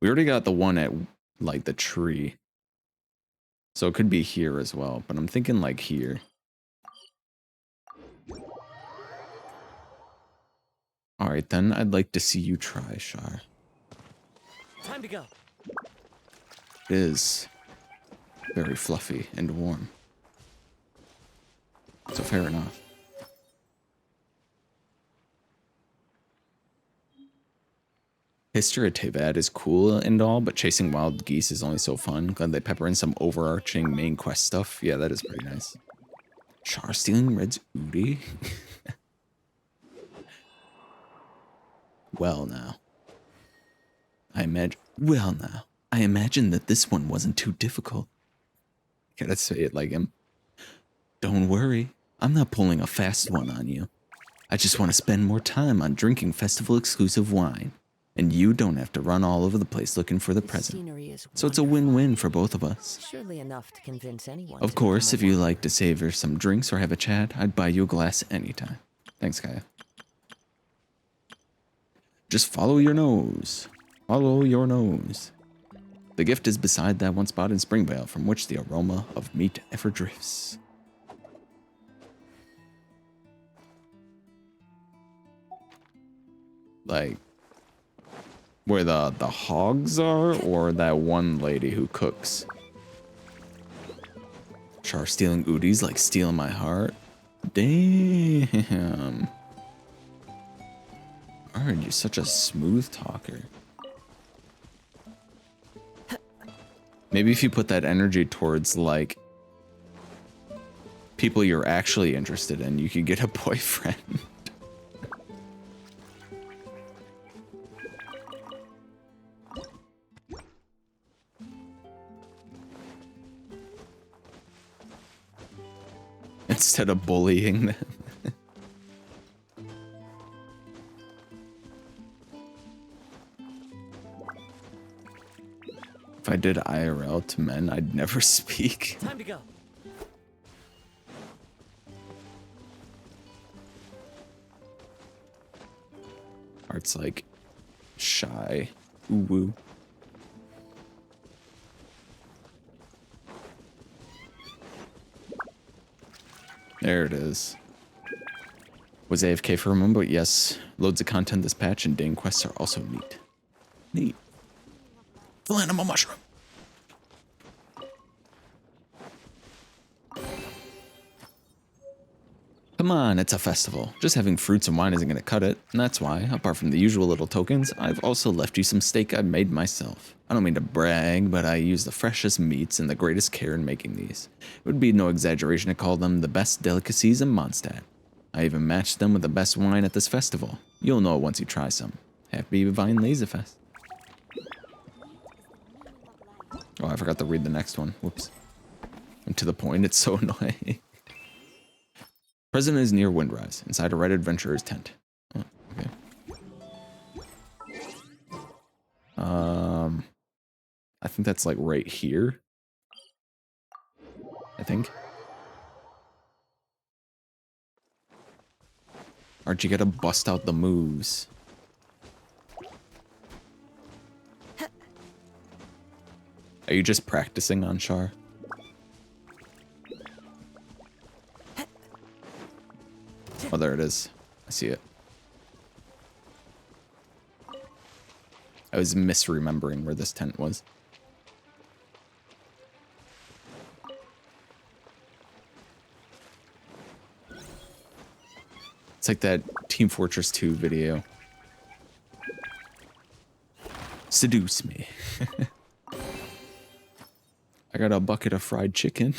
We already got the one at like the tree. So it could be here as well, but I'm thinking like here. All right, then I'd like to see you try, Shar. Time to go. It is very fluffy and warm. So fair enough. History of Tevad is cool and all, but chasing wild geese is only so fun. Glad they pepper in some overarching main quest stuff. Yeah, that is pretty nice. Char stealing Red's Udi? Well now. I imagine that this one wasn't too difficult. Gotta say it like him. Don't worry, I'm not pulling a fast one on you. I just want to spend more time on drinking festival exclusive wine. And you don't have to run all over the place looking for the present. So it's a win-win for both of us. Surely enough to convince anyone. Of course, if you like to savor some drinks or have a chat, I'd buy you a glass anytime. Thanks, Kaya. Just follow your nose. Follow your nose. The gift is beside that one spot in Springvale from which the aroma of meat ever drifts. Like, where the hogs are, or that one lady who cooks? Char stealing Udi's like stealing my heart. Damn. Arn, you're such a smooth talker. Maybe if you put that energy towards like people you're actually interested in, you could get a boyfriend. Instead of bullying them. If I did IRL to men, I'd never speak. Time to go. Art's like shy. Ooh woo. There it is. Was AFK for a moment, but yes, loads of content this patch and Dane quests are also neat. Neat. Full animal mushroom. Come on, it's a festival. Just having fruits and wine isn't gonna cut it, and that's why, apart from the usual little tokens, I've also left you some steak I made myself. I don't mean to brag, but I use the freshest meats and the greatest care in making these. It would be no exaggeration to call them the best delicacies in Mondstadt. I even matched them with the best wine at this festival. You'll know it once you try some. Happy Vine Laserfest. Oh, I forgot to read the next one. Whoops. And to the point, it's so annoying. President is near Windrise, inside a Red Adventurer's tent. Oh, okay. I think that's like right here. I think. Aren't you gotta bust out the moves? Are you just practicing on Char? Oh, there it is. I see it. I was misremembering where this tent was. It's like that Team Fortress 2 video. Seduce me. I got a bucket of fried chicken.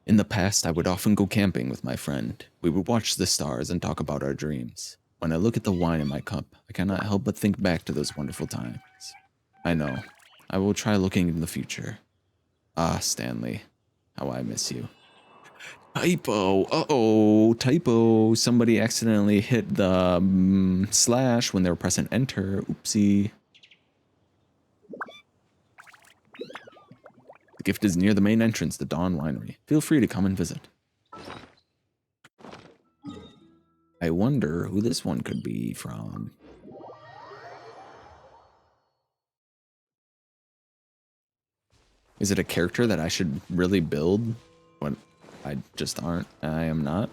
In the past, I would often go camping with my friend. We would watch the stars and talk about our dreams. When I look at the wine in my cup, I cannot help but think back to those wonderful times. I know. I will try looking in the future. Ah, Stanley. How I miss you. Typo. Uh-oh. Typo. Somebody accidentally hit the slash when they were pressing enter. Oopsie. The gift is near the main entrance to Dawn Winery. Feel free to come and visit. I wonder who this one could be from. Is it a character that I should really build? But I just aren't. I am not.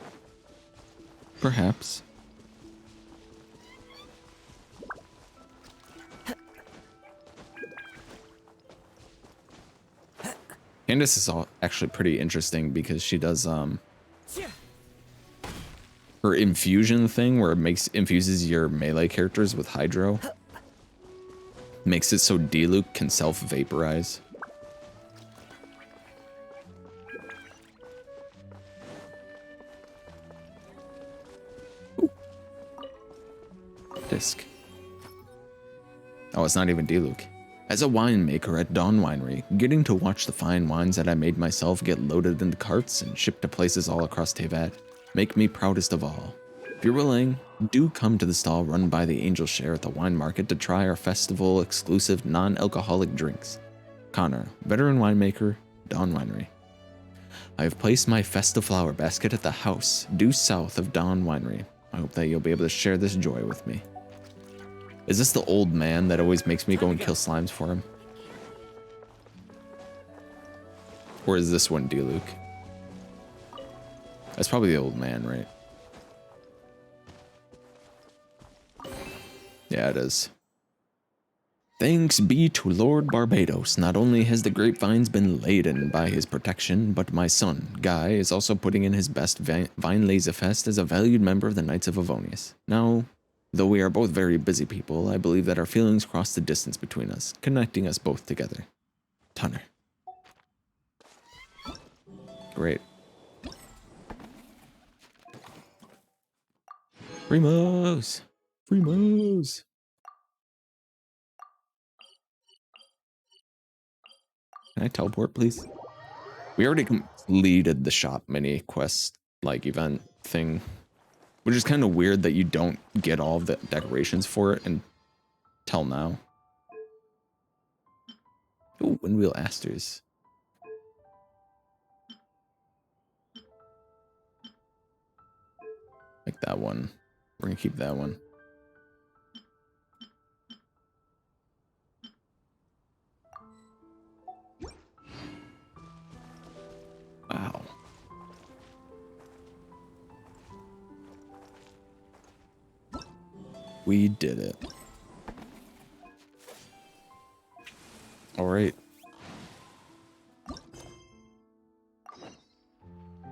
Perhaps. Candace is actually pretty interesting because she does her infusion thing where it infuses your melee characters with hydro. Makes it so Diluc can self-vaporize. Disc. Oh, it's not even Diluc. As a winemaker at Dawn Winery, getting to watch the fine wines that I made myself get loaded into carts and shipped to places all across Tevat make me proudest of all. If you're willing, do come to the stall run by the Angel Share at the wine market to try our festival exclusive non-alcoholic drinks. Connor, veteran winemaker, Dawn Winery. I have placed my festive flower basket at the house due south of Dawn Winery. I hope that you'll be able to share this joy with me. Is this the old man that always makes me go and kill slimes for him? Or is this one Diluc? That's probably the old man, right? Yeah, it is. Thanks be to Lord Barbados. Not only has the grapevines been laden by his protection, but my son, Guy, is also putting in his best Vine Laserfest as a valued member of the Knights of Avonius. Now, though we are both very busy people, I believe that our feelings cross the distance between us, connecting us both together. Tunner. Great. Primos! Primos! Can I teleport, please? We already completed the shop mini quest, like, event thing. Which is kind of weird that you don't get all of the decorations for it until now. Ooh, Windwheel Asters. Like that one. We're gonna keep that one. Wow. We did it. All right.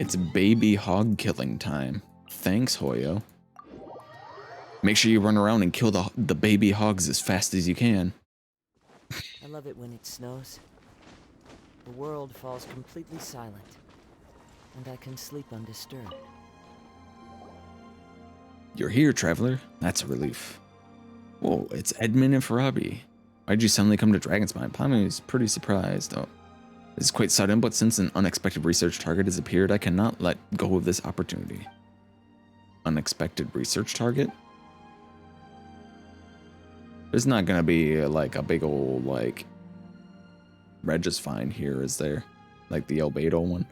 It's baby hog killing time. Thanks, Hoyo. Make sure you run around and kill the baby hogs as fast as you can. I love it when it snows. The world falls completely silent, and I can sleep undisturbed. You're here, traveler. That's a relief. Whoa, it's Edmund and Farabi. Why'd you suddenly come to Dragonspine? Palmy is pretty surprised. Oh, this is quite sudden, but since an unexpected research target has appeared, I cannot let go of this opportunity. Unexpected research target? There's not gonna be like a big old like Regis find here, is there? Like the Albedo one.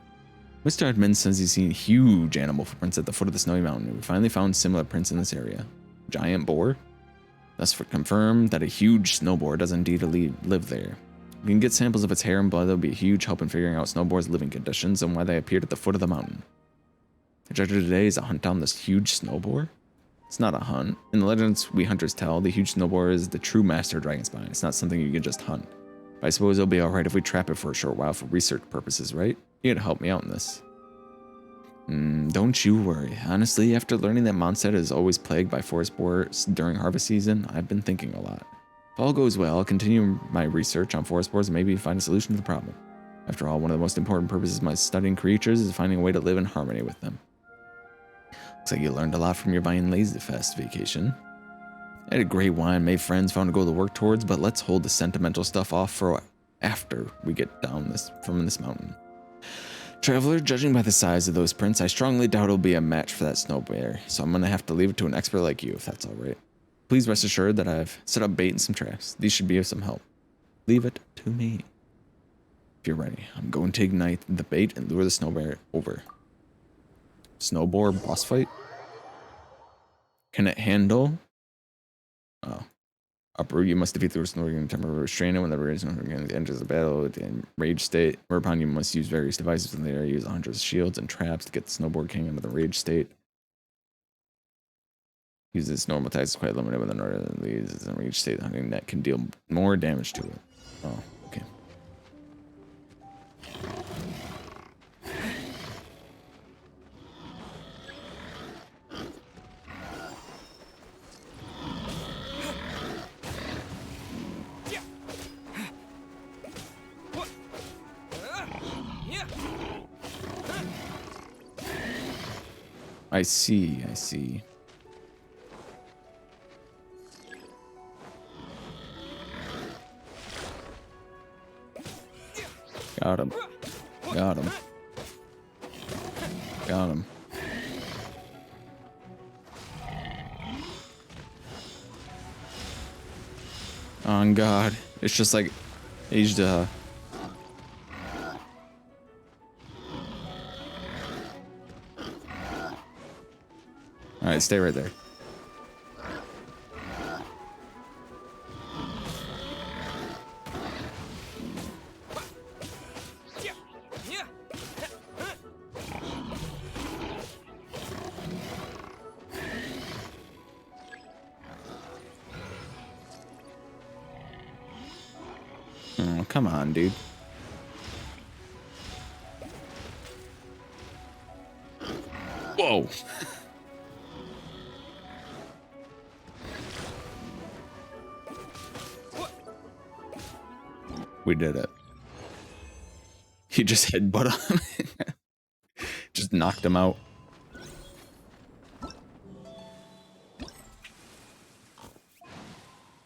Mr. Edmund says he's seen huge animal footprints at the foot of the snowy mountain. We finally found similar prints in this area. Giant boar? Thus confirmed that a huge snow boar does indeed live there. We can get samples of its hair and blood that would be a huge help in figuring out snow boar's living conditions and why they appeared at the foot of the mountain. The objective today is a hunt down this huge snow boar? It's not a hunt. In the legends we hunters tell, the huge snow boar is the true master of Dragonspine. It's not something you can just hunt. But I suppose it'll be alright if we trap it for a short while for research purposes, right? You gotta help me out in this. Don't you worry. Honestly, after learning that Mondstadt is always plagued by forest boars during harvest season, I've been thinking a lot. If all goes well, I'll continue my research on forest boars and maybe find a solution to the problem. After all, one of the most important purposes of my studying creatures is finding a way to live in harmony with them. Looks like you learned a lot from your Vine Laserfest vacation. I had a great wine, made friends, found a goal to work towards, but let's hold the sentimental stuff off for after we get down from this mountain. Traveler, judging by the size of those prints, I strongly doubt it'll be a match for that snow bear, so I'm gonna have to leave it to an expert like you, if that's alright. Please rest assured that I've set up bait and some traps. These should be of some help. Leave it to me. If you're ready, I'm going to ignite the bait and lure the snow bear over. Snowboard boss fight? Can it handle? Oh. Uproot, you must defeat the snow and temporarily restrain it when the rage enters the battle in rage state, whereupon you must use various devices in the area, use hundreds of shields and traps to get the snowboard king into the rage state. Use its normal attacks quite limited when the northern leads is in rage state. Hunting net can deal more damage to it. Oh, okay. I see, I see. Got him. Got him. Got him. Oh God, it's just like aged Alright, stay right there. Oh, come on, dude. Whoa. We did it. He just headbutt him. Just knocked him out.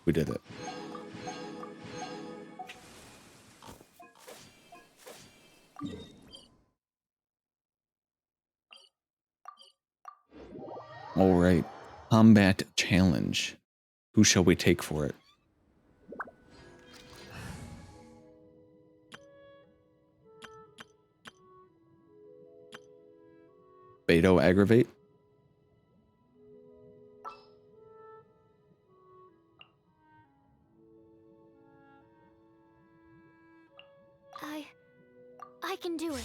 We did it. All right. Combat challenge. Who shall we take for it? Beto aggravate? I can do it.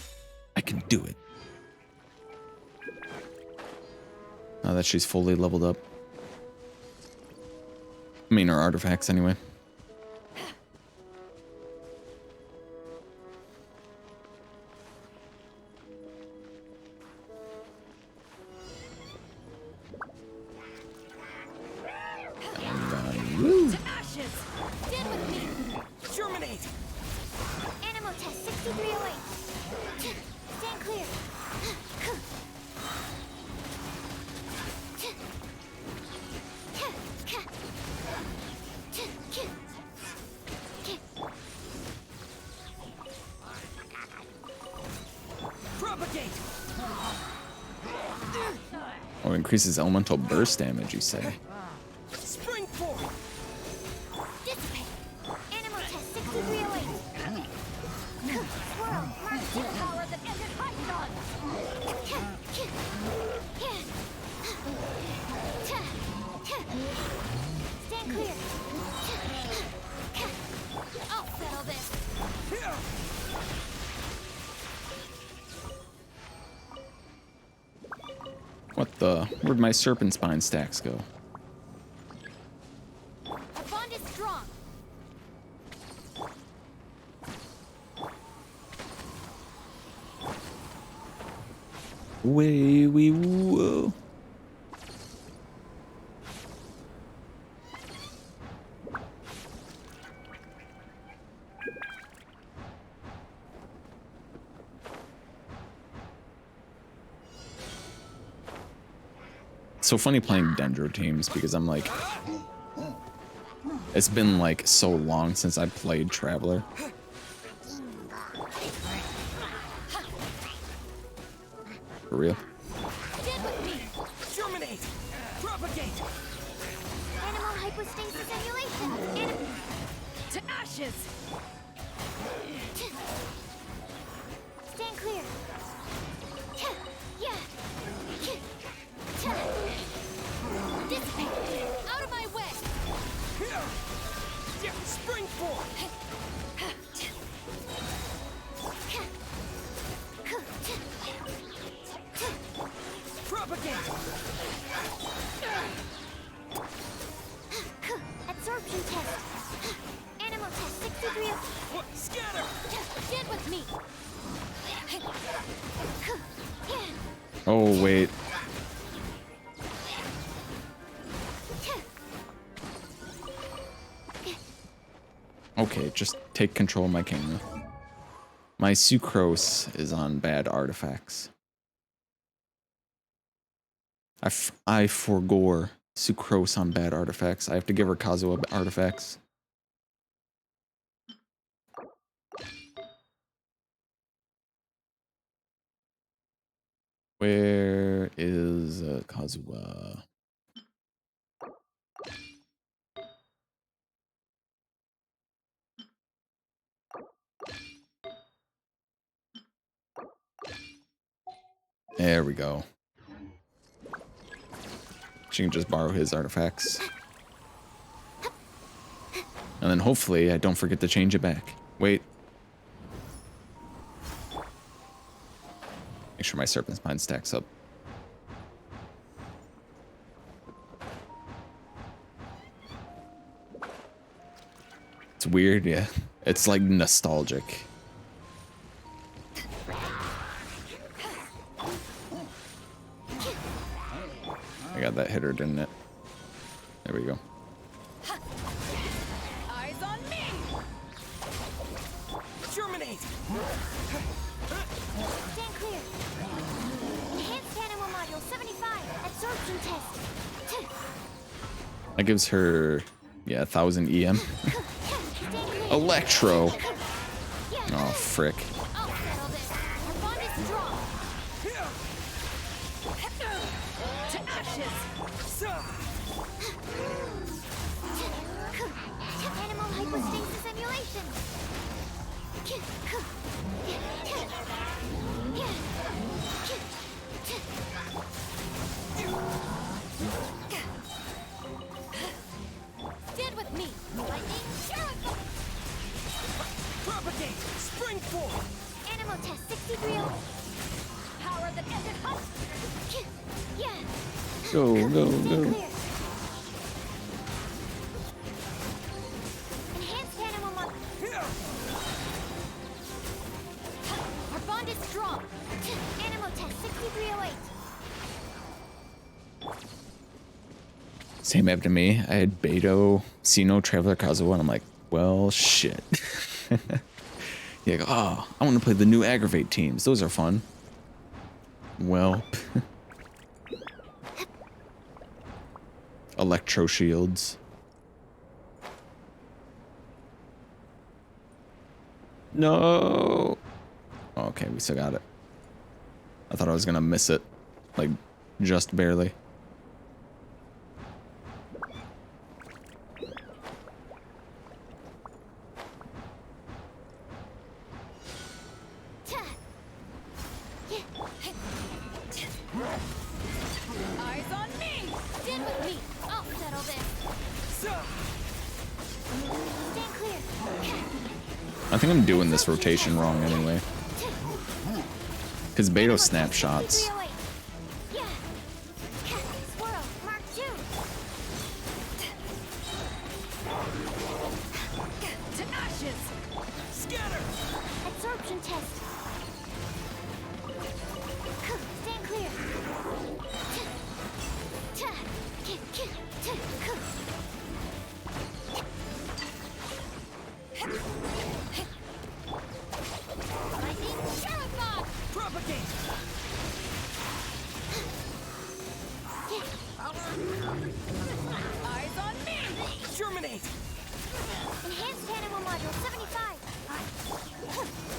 I can do it. Now that she's fully leveled up. I mean, her artifacts anyway. Woo. To ashes! Stand with me! Germinate! Animal test 6308. Stand clear. Propagate! Oh, increases elemental burst damage, you say? Spring forth! Dissipate! Animal test 6308. Swirl! March power that ended Python! Stand clear! I'll settle this! What the? Where'd my serpent spine stacks go? Our bond is strong! Whoa. It's so funny playing Dendro teams because I'm like, it's been like so long since I played Traveler. For real. Get with me! Germinate! Propagate! Animal hypostasis emulation! To ashes! Stand clear! Yeah! Dissipate! Out of my way! Spring form! Propagate! Absorption test! Animal test 63. Scatter! Stand with me! Oh, wait. Okay, just take control of my camera. My sucrose is on bad artifacts. I forgore sucrose on bad artifacts. I have to give her Kazuha artifacts. Where is Kazuha? There we go. She can just borrow his artifacts. And then hopefully I don't forget to change it back. Wait. Make sure my Serpent's Spine stacks up. It's weird, yeah. It's like nostalgic. I got that hitter, didn't it? There we go. Eyes on me! Germinate! Stand clear! Enhanced animal module 75. Absorption test. That gives her, yeah, 1,000 EM. Electro! Oh, frick. I'll settle this. Our bond is strong. To ashes! Animal hypostasis emulation. Stand with me! Lightning Shuriken! Propagate! Spring form! Animal test 63. Power that ended hunt! Yeah. Go, go, Stand go. clear. Enhanced animal module. Our bond is strong. Animal test 6308. Same happened to me. I had Beto, Sino, Traveler, Kazuha, and I'm like, well, shit. Yeah, oh, I want to play the new Aggravate teams. Those are fun. Well. Electro shields. No. Okay, we still got it. I thought I was gonna miss it. Like, just barely. Eyes on me! Stand with me. I'll settle this. Stand clear. I think I'm doing this rotation wrong anyway. Because Beto snapshots. 6308. Yeah. Swirl. Mark 2. To ashes! Scatter! Absorption test. Stand clear. Lightning Shuriken! Propagate! Eyes on me! Germinate! Enhanced animal module 75.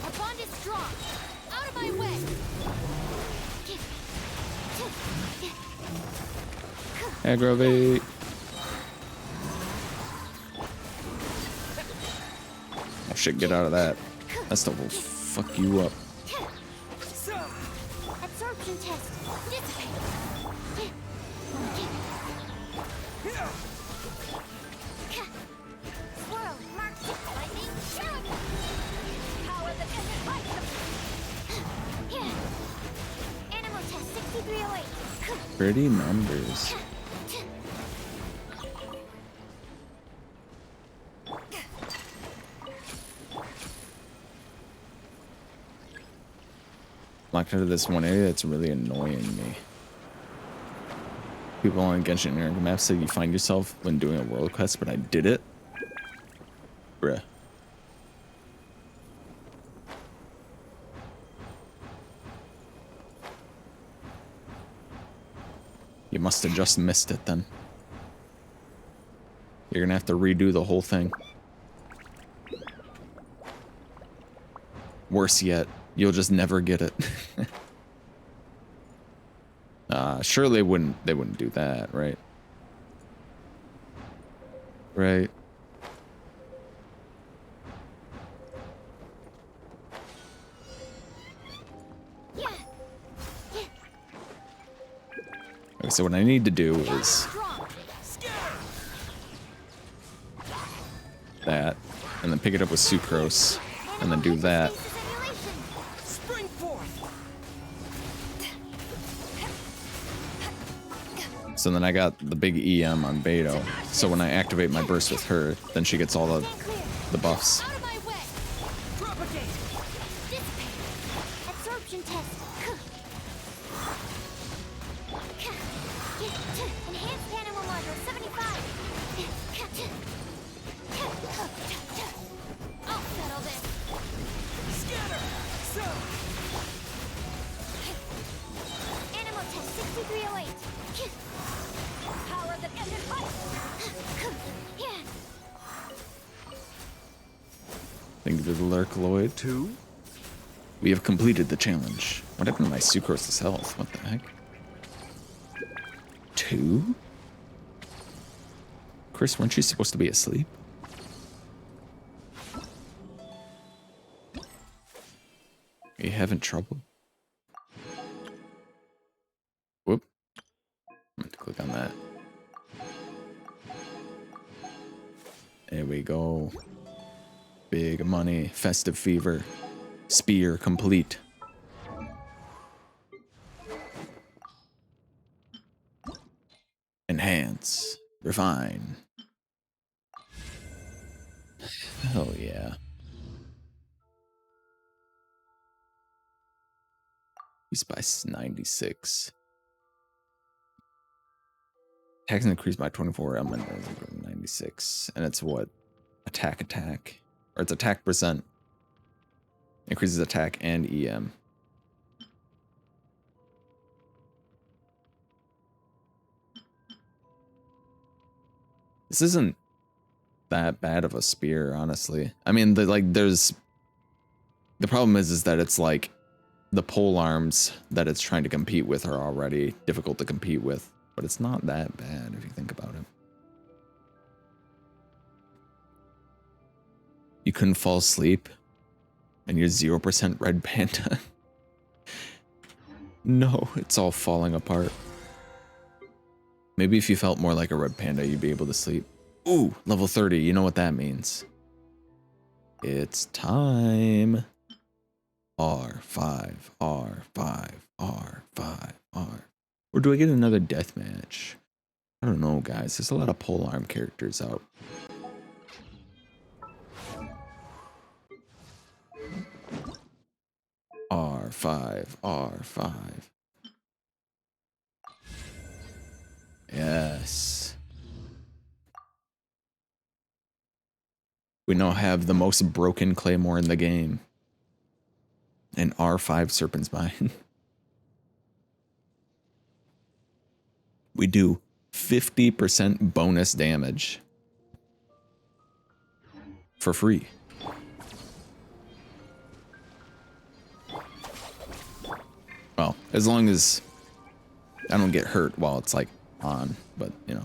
Our bond is strong! Out of my way! Aggravate. Oh shit, get out of that. That stuff will fuck you up. Absorption test. Dissipate. Swirl. Mark. Lightning. Shout. Power that ended fight. Animal test 6308. Pretty numbers. Locked into this one area that's really annoying me. People on Genshin Impact maps say you find yourself when doing a world quest, but I did it. Bruh. You must have just missed it then. You're gonna have to redo the whole thing. Worse yet, you'll just never get it. Sure they wouldn't do that, right? Right. Okay, so what I need to do is that, and then pick it up with sucrose, and then do that. So then I got the big EM on Beto. So when I activate my burst with her, then she gets all the buffs. Out of my way. Propagate. Dissipate. Absorption test. Enhanced animal module 75. I'll settle this. Scatter! Animal test 6308. Power that ended fight. Thank you to the Lurkloid. 2. We have completed the challenge. What happened to my sucrose's health? What the heck? 2? Chris, weren't you supposed to be asleep? Are you having trouble? Whoop. I'm going to click on that. There we go. Big money, festive fever, spear complete. Enhance, refine. Hell yeah. Increased by 96. Attacks increased by 24, element 96. And it's what? Attack. Or it's attack percent. Increases attack and EM. This isn't that bad of a spear, honestly. I mean, there's... The problem is that it's like... The pole arms that it's trying to compete with are already difficult to compete with. But it's not that bad if you think about it. You couldn't fall asleep? And you're 0% red panda? No, it's all falling apart. Maybe if you felt more like a red panda, you'd be able to sleep. Ooh, level 30. You know what that means. It's time. R5, R5, R5, R. Or do I get another deathmatch? I don't know, guys. There's a lot of polearm characters out. R5, R5. Yes. We now have the most broken claymore in the game. An R5 Serpent's Mine. We do 50% bonus damage. For free. Well, as long as I don't get hurt while it's like on, but you know.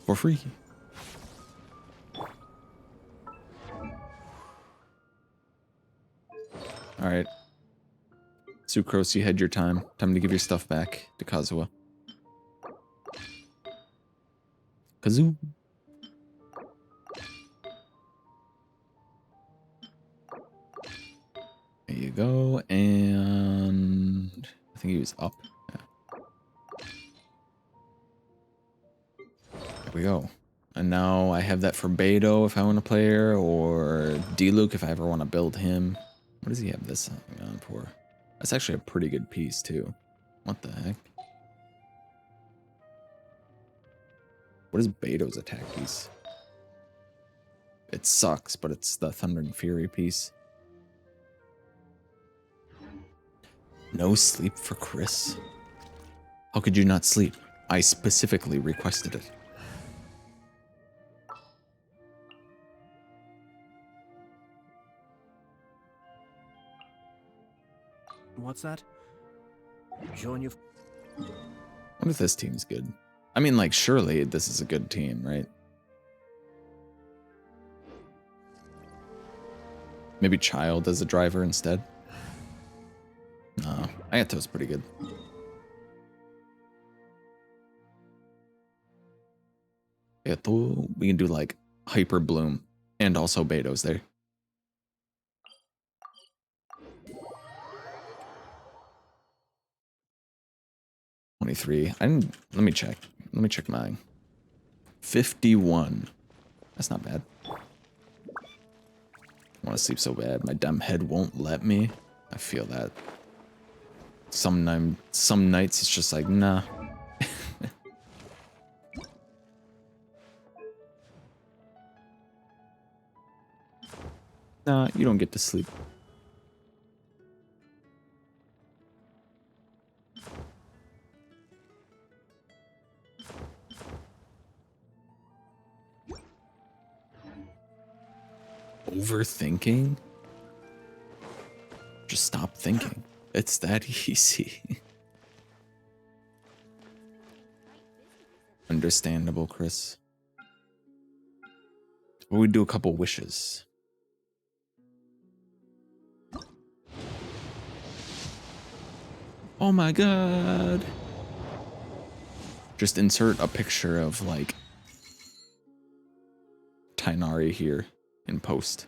For free. Alright. Sucrose, you had your time. Time to give your stuff back to Kazuha. Kazoo. There you go, and I think he was up. Yeah. There we go. And now I have that for Beto if I want to play her, or D-Luke if I ever want to build him. What does he have this on for? That's actually a pretty good piece, too. What the heck? What is Beto's attack piece? It sucks, but it's the Thunder and Fury piece. No sleep for Chris? How could you not sleep? I specifically requested it. What's that? Showing you. What if this team's good? I mean, like, surely this is a good team, right? Maybe Child as a driver instead? No, Ayato's pretty good. Ayato, we can do like Hyper Bloom and also Beto's there. I didn't, let me check. Let me check mine. 51. That's not bad. I want to sleep so bad. My dumb head won't let me. I feel that. Some nights it's just like, nah. Nah, you don't get to sleep. Overthinking? Just stop thinking. It's that easy. Understandable, Chris. We do a couple wishes. Oh my god. Just insert a picture of like Tainari here in post.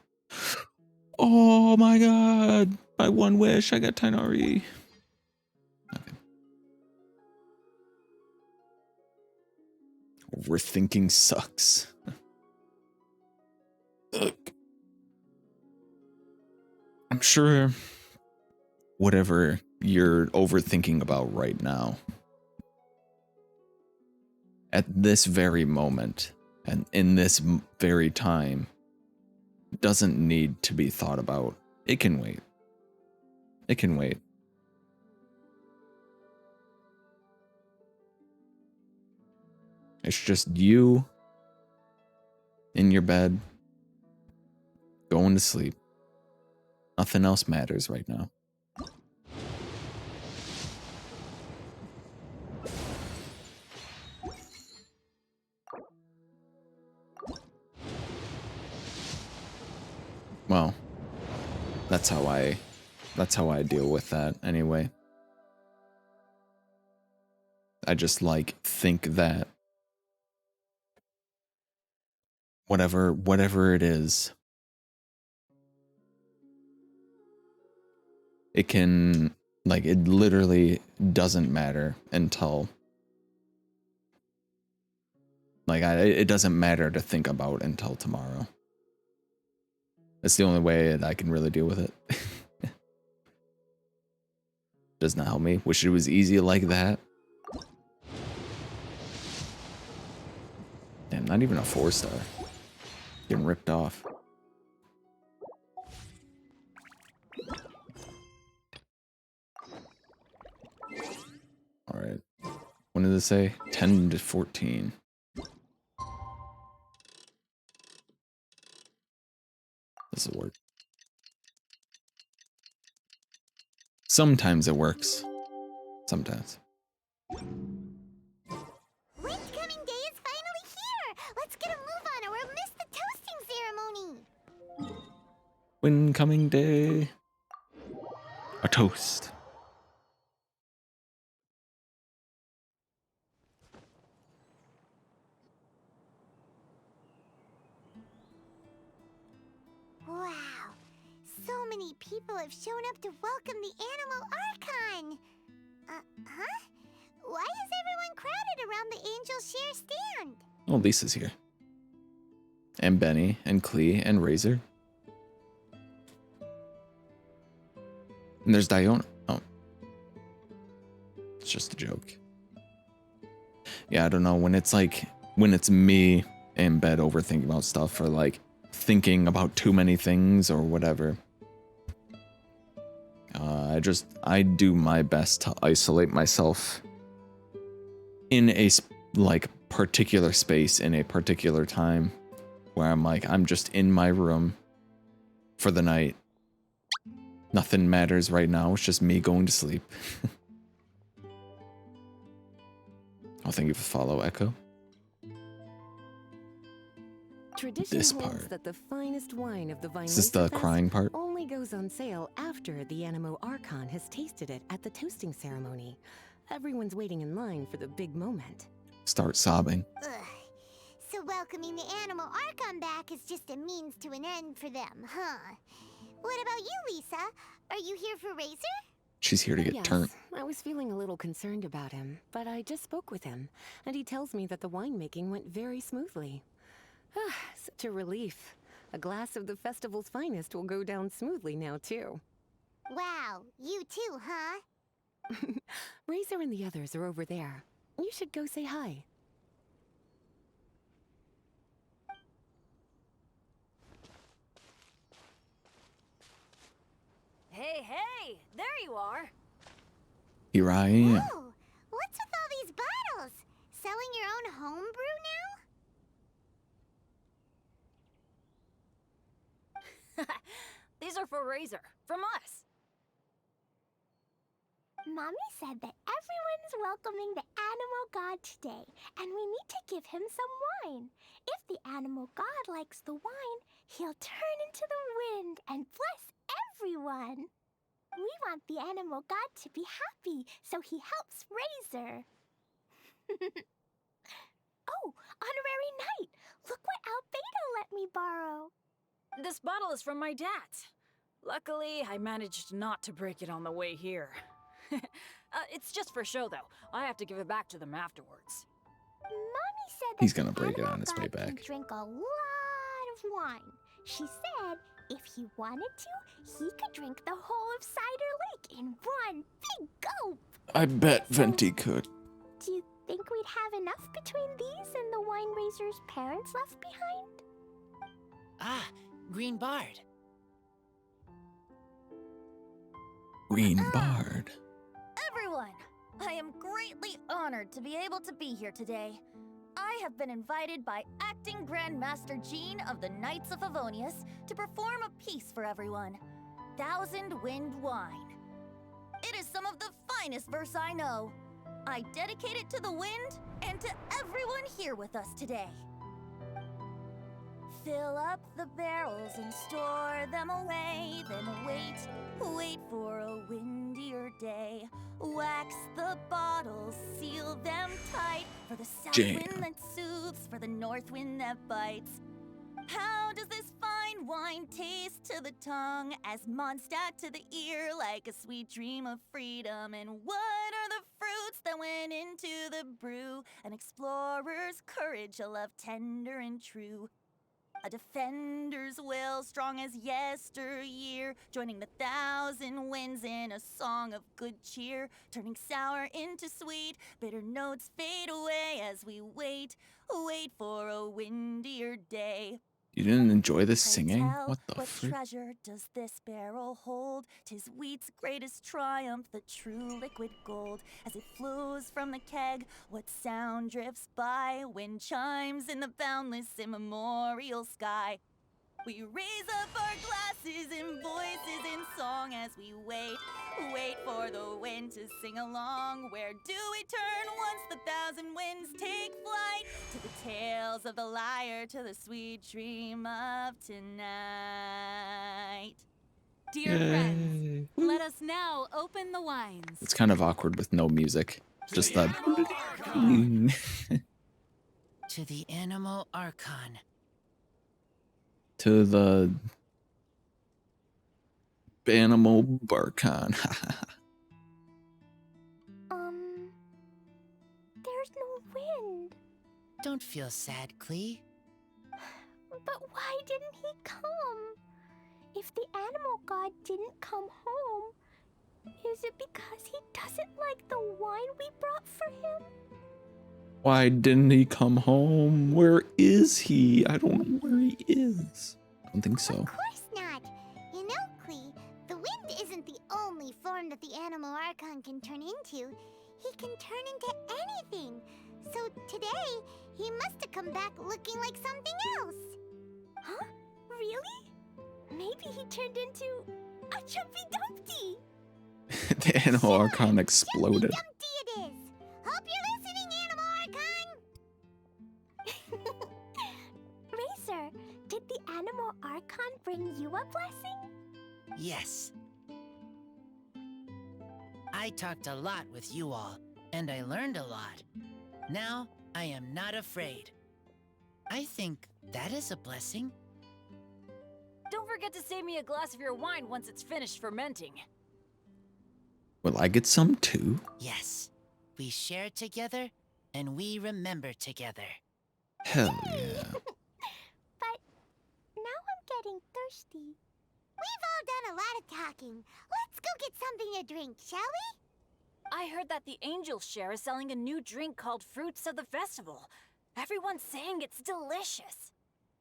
Oh my god. By one wish, I got Tainari. Okay. Overthinking sucks. Ugh. I'm sure whatever you're overthinking about right now, at this very moment and in this very time, doesn't need to be thought about. It can wait. It can wait. It's just you in your bed, going to sleep. Nothing else matters right now. Well, that's how I deal with that anyway. I just like think that whatever it is, it can, like, it literally doesn't matter until, like, it doesn't matter to think about until tomorrow. That's the only way that I can really deal with it. Does not help me. Wish it was easy like that. Damn, not even a 4-star. Getting ripped off. Alright. When did it say? 10 to 14. this will work. Sometimes it works. Sometimes. Windcoming Day is finally here! Let's get a move on or we'll miss the toasting ceremony! Windcoming Day. A toast. Wow. So many people have shown up to welcome the Animal Archon! Huh? Why is everyone crowded around the Angel Share stand? Oh, Lisa's here. And Benny, and Klee, and Razor. And there's Diona. Oh. It's just a joke. Yeah, I don't know. When it's me in bed overthinking about stuff or like thinking about too many things or whatever. I do my best to isolate myself in a particular space in a particular time where I'm just in my room for the night. Nothing matters right now. It's just me going to sleep. Oh, thank you for follow, Echo. Tradition This holds part. that the finest wine of the Vine Is this the Fest crying part? only goes on sale after the Animo Archon has tasted it at the toasting ceremony. Everyone's waiting in line for the big moment. Start sobbing. Ugh. So welcoming the Animal Archon back is just a means to an end for them, huh? What about you, Lisa? Are you here for Razor? She's here to get turned. I was feeling a little concerned about him, but I just spoke with him, and he tells me that the winemaking went very smoothly. Such a relief. A glass of the festival's finest will go down smoothly now, too. Wow, you too, huh? Razor and the others are over there. You should go say hi. Hey, hey! There you are! Here I am. Whoa! What's with all these bottles? Selling your own homebrew now? These are for Razor, from us. Mommy said that everyone's welcoming the Animal God today, and we need to give him some wine. If the Animal God likes the wine, he'll turn into the wind and bless everyone. We want the Animal God to be happy, so he helps Razor. Oh, honorary knight! Look what Albedo let me borrow. This bottle is from my dad. Luckily, I managed not to break it on the way here. It's just for show, though. I have to give it back to them afterwards. Mommy said that He's gonna the break it Animal on his way God can back. drink a lot of wine. She said if he wanted to, he could drink the whole of Cider Lake in one big gulp. I bet Venti could. Do you think we'd have enough between these and the wine raiser's parents left behind? Ah, Green Bard. Green Bard. Everyone, I am greatly honored to be able to be here today. I have been invited by Acting Grandmaster Jean of the Knights of Favonius to perform a piece for everyone. Thousand Wind Wine. It is some of the finest verse I know. I dedicate it to the wind and to everyone here with us today. Fill up the barrels and store them away, then wait for a windier day. Wax the bottles, seal them tight, for the south wind that soothes, for the north wind that bites. How does this fine wine taste to the tongue, as Mondstadt to the ear, like a sweet dream of freedom? And what are the fruits that went into the brew? An explorer's courage, a love tender and true. A defender's will, strong as yesteryear, joining the thousand winds in a song of good cheer, turning sour into sweet, bitter notes fade away as we wait for a windier day. You didn't enjoy this singing? Tell, What the what frick? treasure does this barrel hold? 'Tis wheat's greatest triumph, the true liquid gold. As it flows from the keg, what sound drifts by? Wind chimes in the boundless immemorial sky. We raise up our glasses and voices in song as we wait. Wait for the wind to sing along. Where do we turn once the thousand winds take flight? To the tales of the lyre, to the sweet dream of tonight. Dear friends, let us now open the wines. It's kind of awkward with no music. Just that. To the Animal Archon. To the Animal Barcon. There's no wind. Don't feel sad, Klee. But why didn't he come? If the animal god didn't come home, is it because he doesn't like the wine we brought for him? Why didn't he come home? Where is he? I don't know where he is. I don't think so. Of course not. You know, Klee, the wind isn't the only form that the Animal Archon can turn into. He can turn into anything. So today, he must have come back looking like something else. Huh? Really? Maybe he turned into a Jumpy Dumpty. The Animal Archon exploded. Dumpty it is. Hope you're listening, Animal Archon. Racer, did the Animal Archon bring you a blessing? Yes. I talked a lot with you all, and I learned a lot. Now, I am not afraid. I think that is a blessing. Don't forget to save me a glass of your wine once it's finished fermenting. Will I get some too? Yes. We share together, and we remember together. Hell yeah. But now I'm getting thirsty. We've all done a lot of talking. Let's go get something to drink, shall we? I heard that the Angel Share is selling a new drink called Fruits of the Festival. Everyone's saying it's delicious.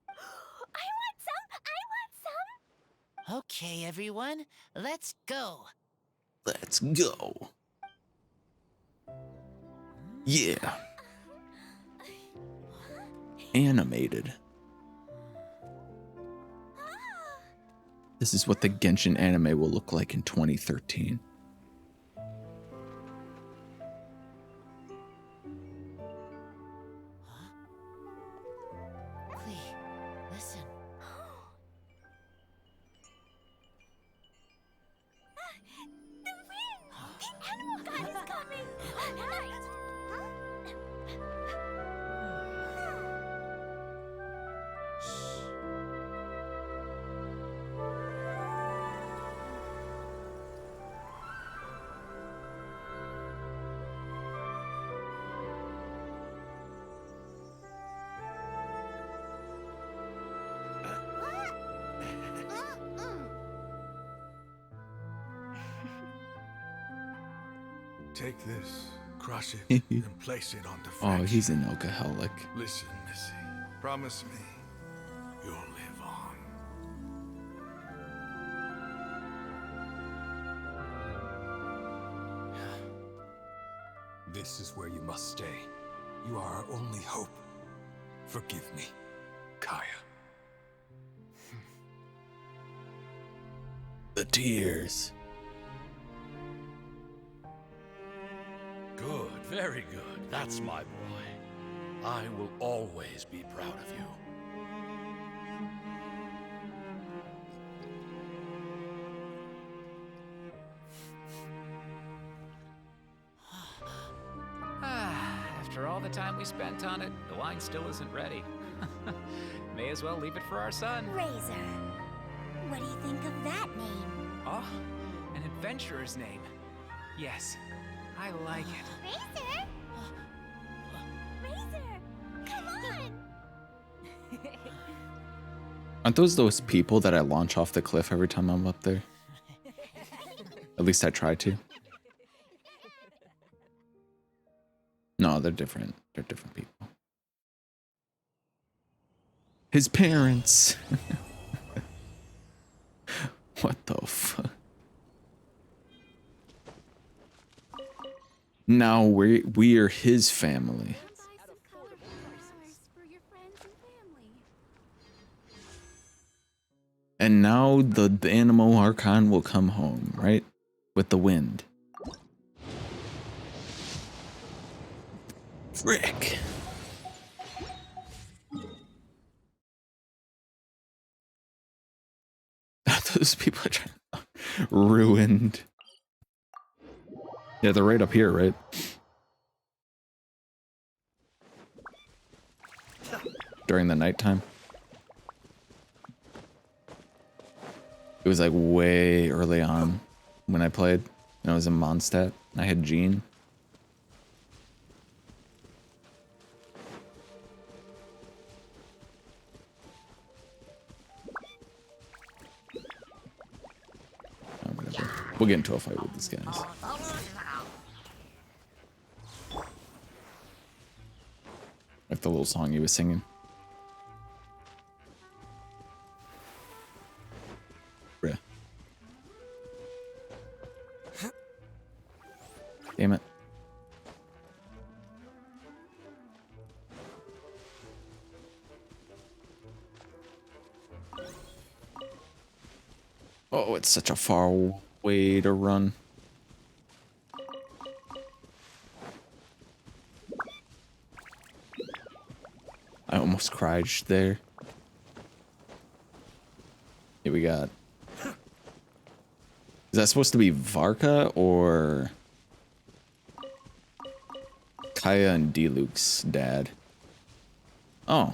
I want some! I want some! Okay, everyone, let's go. Let's go. Yeah. Animated. This is what the Genshin anime will look like in 2013. Take this, crush it, and place it on the Oh, he's an alcoholic. Listen, Missy. Promise me you'll live on. This is where you must stay. You are our only hope. Forgive me, Kaya. The tears. Good, very good. That's my boy. I will always be proud of you. After all the time we spent on it, the wine still isn't ready. May as well leave it for our son. Razor. What do you think of that name? Oh, an adventurer's name. Yes, I like it. Razor? Razor, come on! Aren't those people that I launch off the cliff every time I'm up there? At least I try to. No, they're different. They're different people. His parents. What the fuck? Now we are his family. And now the Animo Archon will come home, right? With the wind. Frick. Those people are trying ruined. Yeah, they're right up here, right? During the nighttime. It was like way early on when I played. And I was in Mondstadt. I had Jean. Oh, whatever. We'll get into a fight with these guys. Like the little song he was singing. Bruh. Damn it. Oh, it's such a far way to run. I almost cried there. Here we got. Is that supposed to be Varka or Kaya and Diluc's dad? Oh,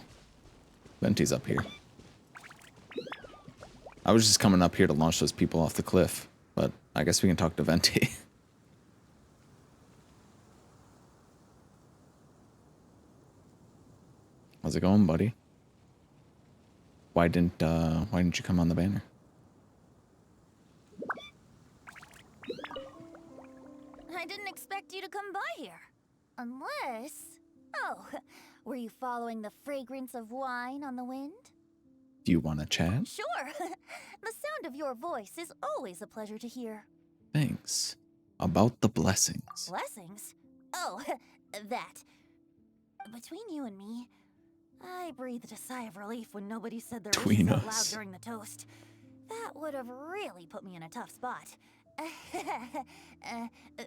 Venti's up here. I was just coming up here to launch those people off the cliff, but I guess we can talk to Venti. How's it going, buddy? Why didn't you come on the banner? I didn't expect you to come by here. Unless... Oh, were you following the fragrance of wine on the wind? Do you want to chat? Sure. The sound of your voice is always a pleasure to hear. Thanks. About the blessings. Blessings? Oh, that. Between you and me, I breathed a sigh of relief when nobody said their wishes out loud during the toast. That would have really put me in a tough spot.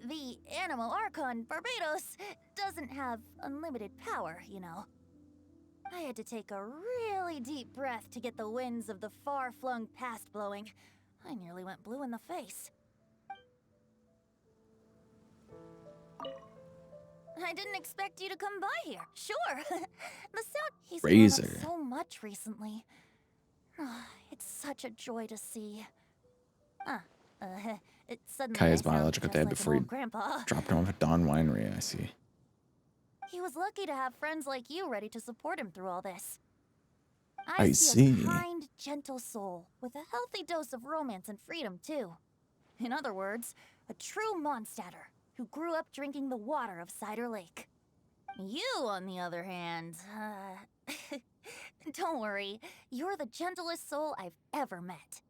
The Animo Archon Barbados doesn't have unlimited power, you know. I had to take a really deep breath to get the winds of the far-flung past blowing. I nearly went blue in the face. I didn't expect you to come by here. Sure. The sound he's grown up so much recently. It's such a joy to see. Kaya's biological dad before he dropped him off at Dawn Winery, I see. He was lucky to have friends like you ready to support him through all this. I see. A kind, gentle soul with a healthy dose of romance and freedom, too. In other words, a true Mondstadter who grew up drinking the water of Cider Lake. You, on the other hand, don't worry, you're the gentlest soul I've ever met.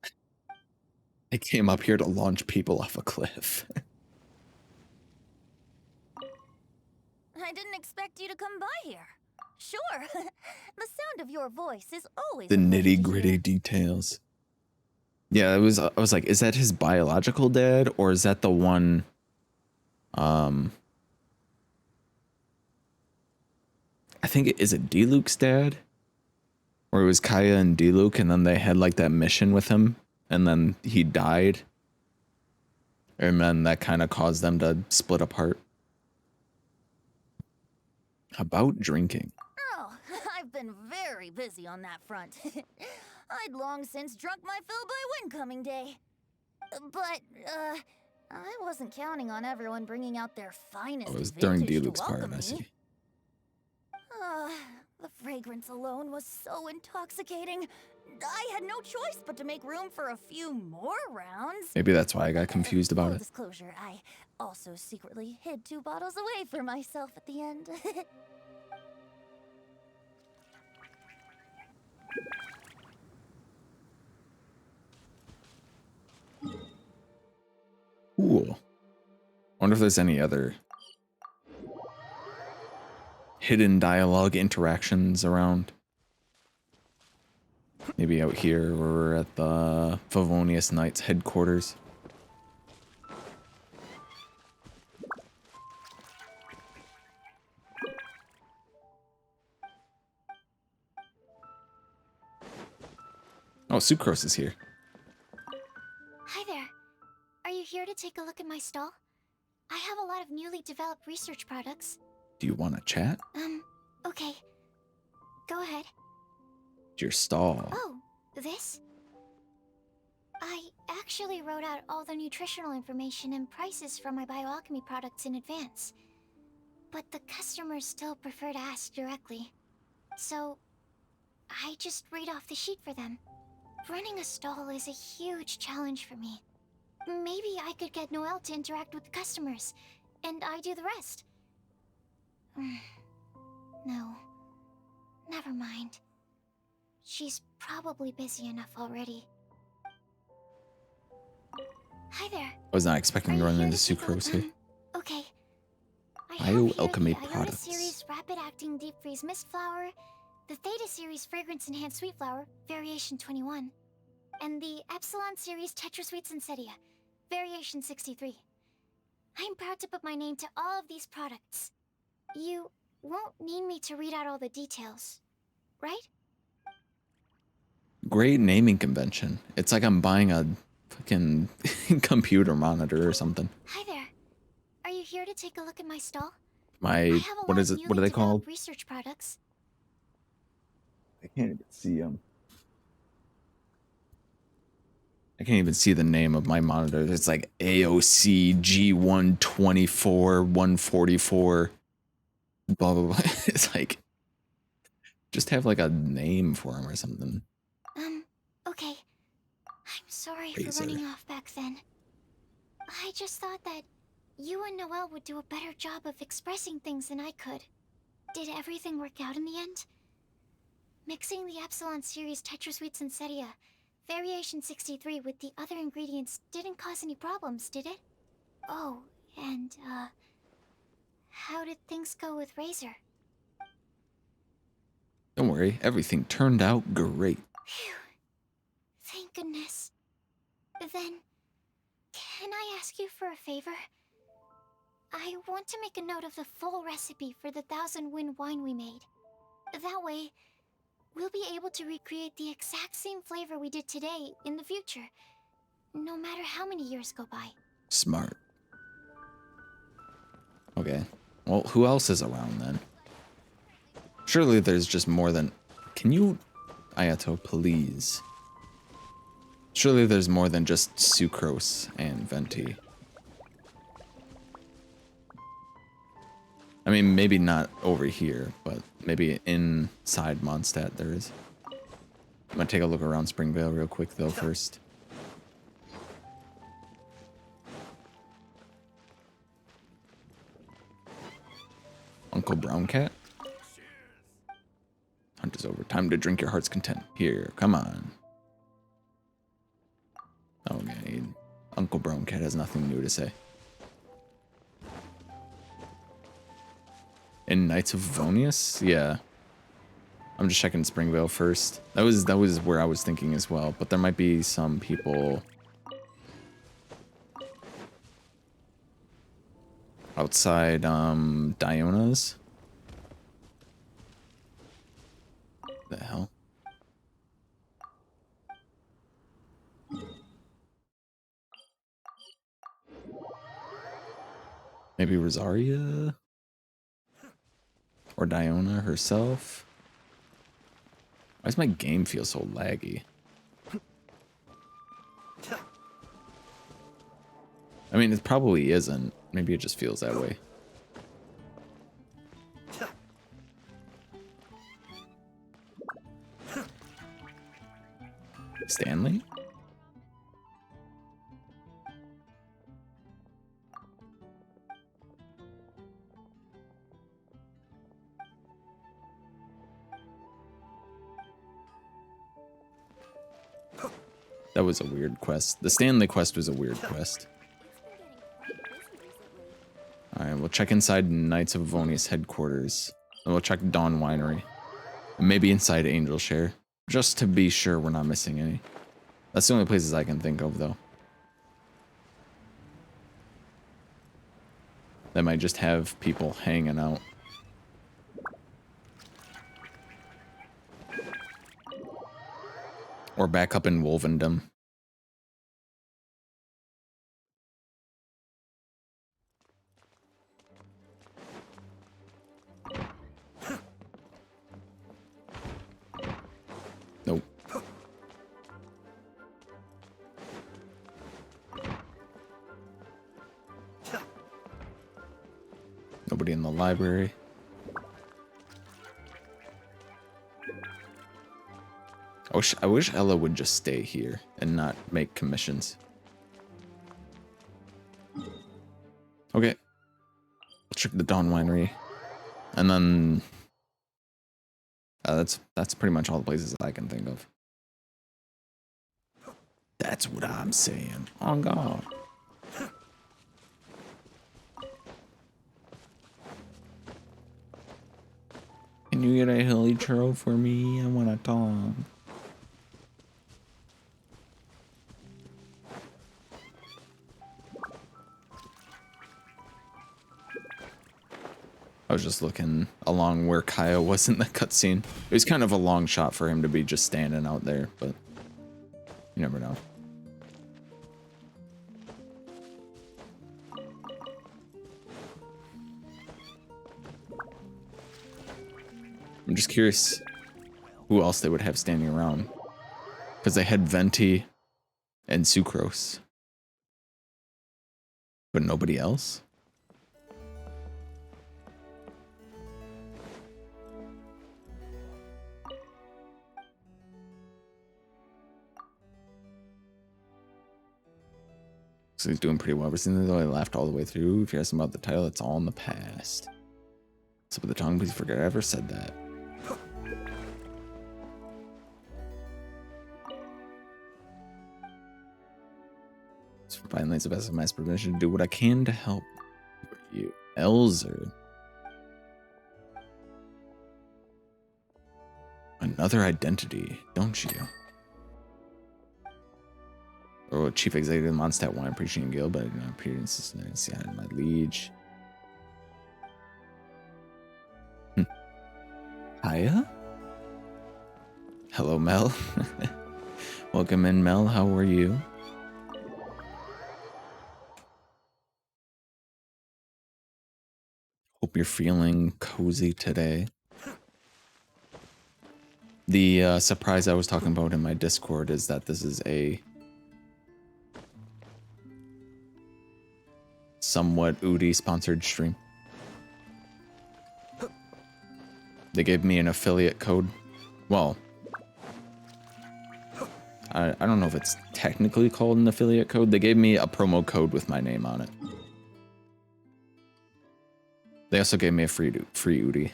I came up here to launch people off a cliff. I didn't expect you to come by here. Sure. The sound of your voice is always The nitty-gritty details. Yeah, I was like, is that his biological dad or is that the one I think is it Diluc's dad? Or it was Kaya and Diluc and then they had like that mission with him and then he died. And then that kind of caused them to split apart. About drinking. Oh, I've been very busy on that front. I'd long since drunk my fill by Windcoming Day. But, I wasn't counting on everyone bringing out their finest It was during vintage to Diluc's part, welcome I me. see. The fragrance alone was so intoxicating. I had no choice but to make room for a few more rounds. Maybe that's why I got confused about Full it. disclosure, I also secretly hid 2 bottles away for myself at the end. Cool. Wonder if there's any other hidden dialogue interactions around. Maybe out here where we're at the Favonius Knights headquarters. Oh, Sucrose is here. Hi there. Are you here to take a look at my stall? I have a lot of newly developed research products. Do you want to chat? Okay. Go ahead. Your stall. Oh, this? I actually wrote out all the nutritional information and prices for my bioalchemy products in advance. But the customers still prefer to ask directly. So, I just read off the sheet for them. Running a stall is a huge challenge for me. Maybe I could get Noelle to interact with the customers, and I do the rest. No. Never mind. She's probably busy enough already. Hi there. I was not expecting to run into Sucrose here. Okay. Bioalchemy Iota products. Series Rapid Acting Deep Freeze Mist Flower, the Theta Series Fragrance Enhanced Sweet Flower, Variation 21, and the Epsilon Series Tetra Sweet Sensetia, Variation 63. I'm proud to put my name to all of these products. You won't need me to read out all the details, right? Great naming convention. It's like I'm buying a fucking computer monitor or something. Hi there. Are you here to take a look at my stall? What is it? What are they called? Research products. I can't even see them. I can't even see the name of my monitor. It's like AOC G124 144. Blah blah blah. It's like just have like a name for him or something. Okay. I'm sorry Razor. for running off back then. I just thought that you and Noelle would do a better job of expressing things than I could. Did everything work out in the end? Mixing the Epsilon Series Tetra Sweet Sensetia, Variation 63 with the other ingredients didn't cause any problems, did it? Oh, and, how did things go with Razor? Don't worry, everything turned out great. Phew. Thank goodness. Then, can I ask you for a favor? I want to make a note of the full recipe for the 1000 Wind wine we made. That way, we'll be able to recreate the exact same flavor we did today in the future, no matter how many years go by. Smart. Okay. Well, who else is around then? Surely there's just more than... Can you... Ayato, please. Surely there's more than just Sucrose and Venti. I mean, maybe not over here, but maybe inside Mondstadt there is. I'm gonna take a look around Springvale real quick though first. Uncle Brown Cat? Hunt is over. Time to drink your heart's content. Here, come on. Okay, Uncle Brown Cat has nothing new to say. In Knights of Favonius? Yeah. I'm just checking Springvale first. That was where I was thinking as well, but there might be some people outside Diona's. The hell? Maybe Rosaria? Or Diona herself? Why does my game feel so laggy? I mean, it probably isn't. Maybe it just feels that way. Stanley? That was a weird quest. The Stanley quest was a weird quest. Alright, we'll check inside Knights of Favonius headquarters. And we'll check Dawn Winery. And maybe inside Angel Share. Just to be sure we're not missing any. That's the only places I can think of, though. That might just have people hanging out. Or back up in Wolvendom. Nope. Nobody in the library. I wish Ella would just stay here and not make commissions. Okay. We'll check the Dawn Winery. And then that's pretty much all the places I can think of. That's what I'm saying. Oh God. Can you get a hilly churro for me? I want a dog. I was just looking along where Kaya was in the cutscene. It was kind of a long shot for him to be just standing out there, but you never know. I'm just curious who else they would have standing around. Because they had Venti and Sucrose. But nobody else? So he's doing pretty well. Ever since though I laughed all the way through. If you ask him about the title, it's all in the past. So with the tongue, please forget I ever said that. So finally, it's the best of my permission to do what I can to help you. Elzer. Another identity, don't you? Or Chief Executive of Mondstadt Wine Appreciating Guild, but I do not appear in Cincinnati. Yeah, my liege. Hiya? Hello, Mel. Welcome in, Mel. How are you? Hope you're feeling cozy today. The surprise I was talking about in my Discord is that this is a somewhat Udi sponsored stream. They gave me an affiliate code. Well, I don't know if it's technically called an affiliate code. They gave me a promo code with my name on it. They also gave me a free Udi.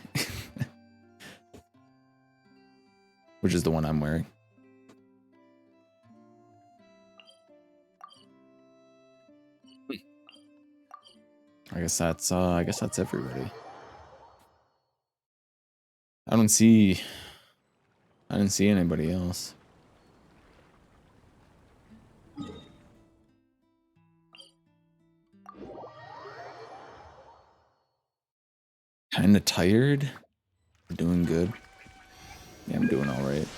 Which is the one I'm wearing. I guess that's everybody. I didn't see anybody else. Kinda tired. We're doing good. Yeah, I'm doing all right.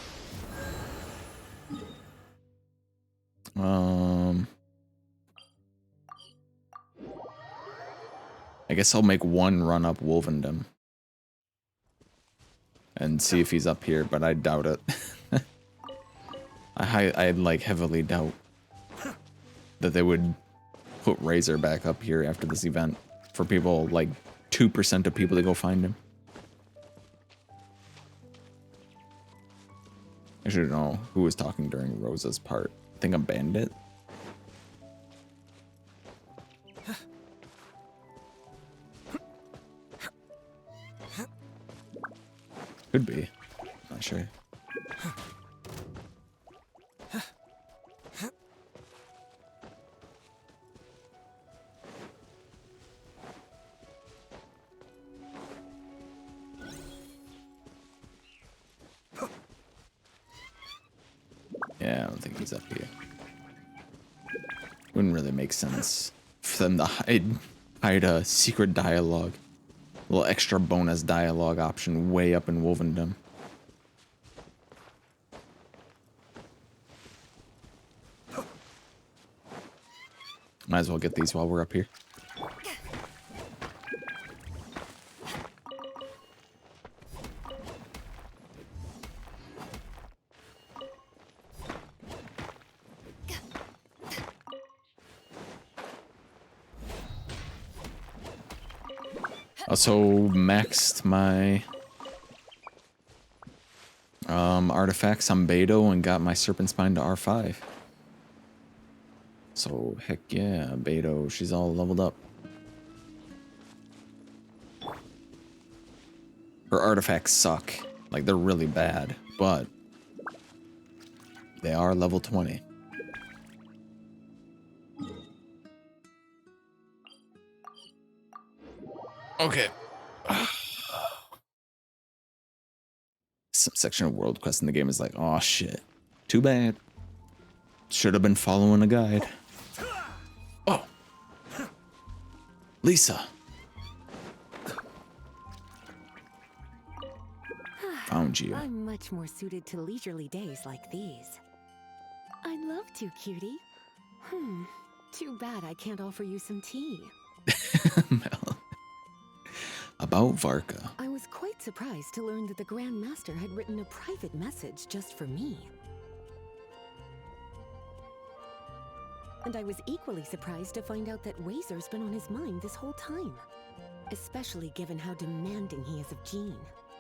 I guess I'll make one run up Wolvendom and see if he's up here, but I doubt it. I like heavily doubt that they would put Razor back up here after this event for people, like 2% of people to go find him. I should know who was talking during Rosa's part. I think a bandit. Could be. Not sure. Yeah, I don't think he's up here. Wouldn't really make sense for them to hide a secret dialogue. A little extra bonus dialogue option way up in Wolvendom. Might as well get these while we're up here. Also maxed my artifacts on Beto and got my Serpent Spine to R5. So heck yeah, Beto, she's all leveled up. Her artifacts suck. Like, they're really bad, but they are level 20. Okay. Some section of World Quest in the game is like, oh shit. Too bad. Should have been following a guide. Oh. Lisa. Found you. I'm much more suited to leisurely days like these. I'd love to, cutie. Too bad I can't offer you some tea. Mel. About Varka. I was quite surprised to learn that the Grand Master had written a private message just for me. And I was equally surprised to find out that Razor's been on his mind this whole time. Especially given how demanding he is of Jean.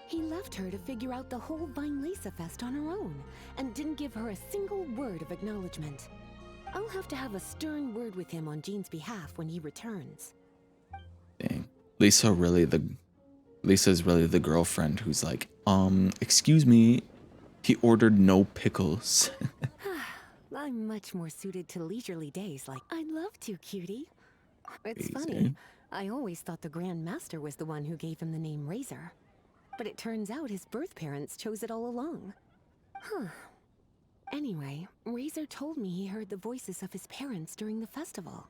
He left her to figure out the whole Vine-Lisa Fest on her own, and didn't give her a single word of acknowledgement. I'll have to have a stern word with him on Jean's behalf when he returns. Dang. Lisa's really the girlfriend who's like, excuse me, he ordered no pickles. I'm much more suited to leisurely days like I'd love to, cutie. It's funny, I always thought the Grand Master was the one who gave him the name Razor. But it turns out his birth parents chose it all along. Huh. Anyway, Razor told me he heard the voices of his parents during the festival.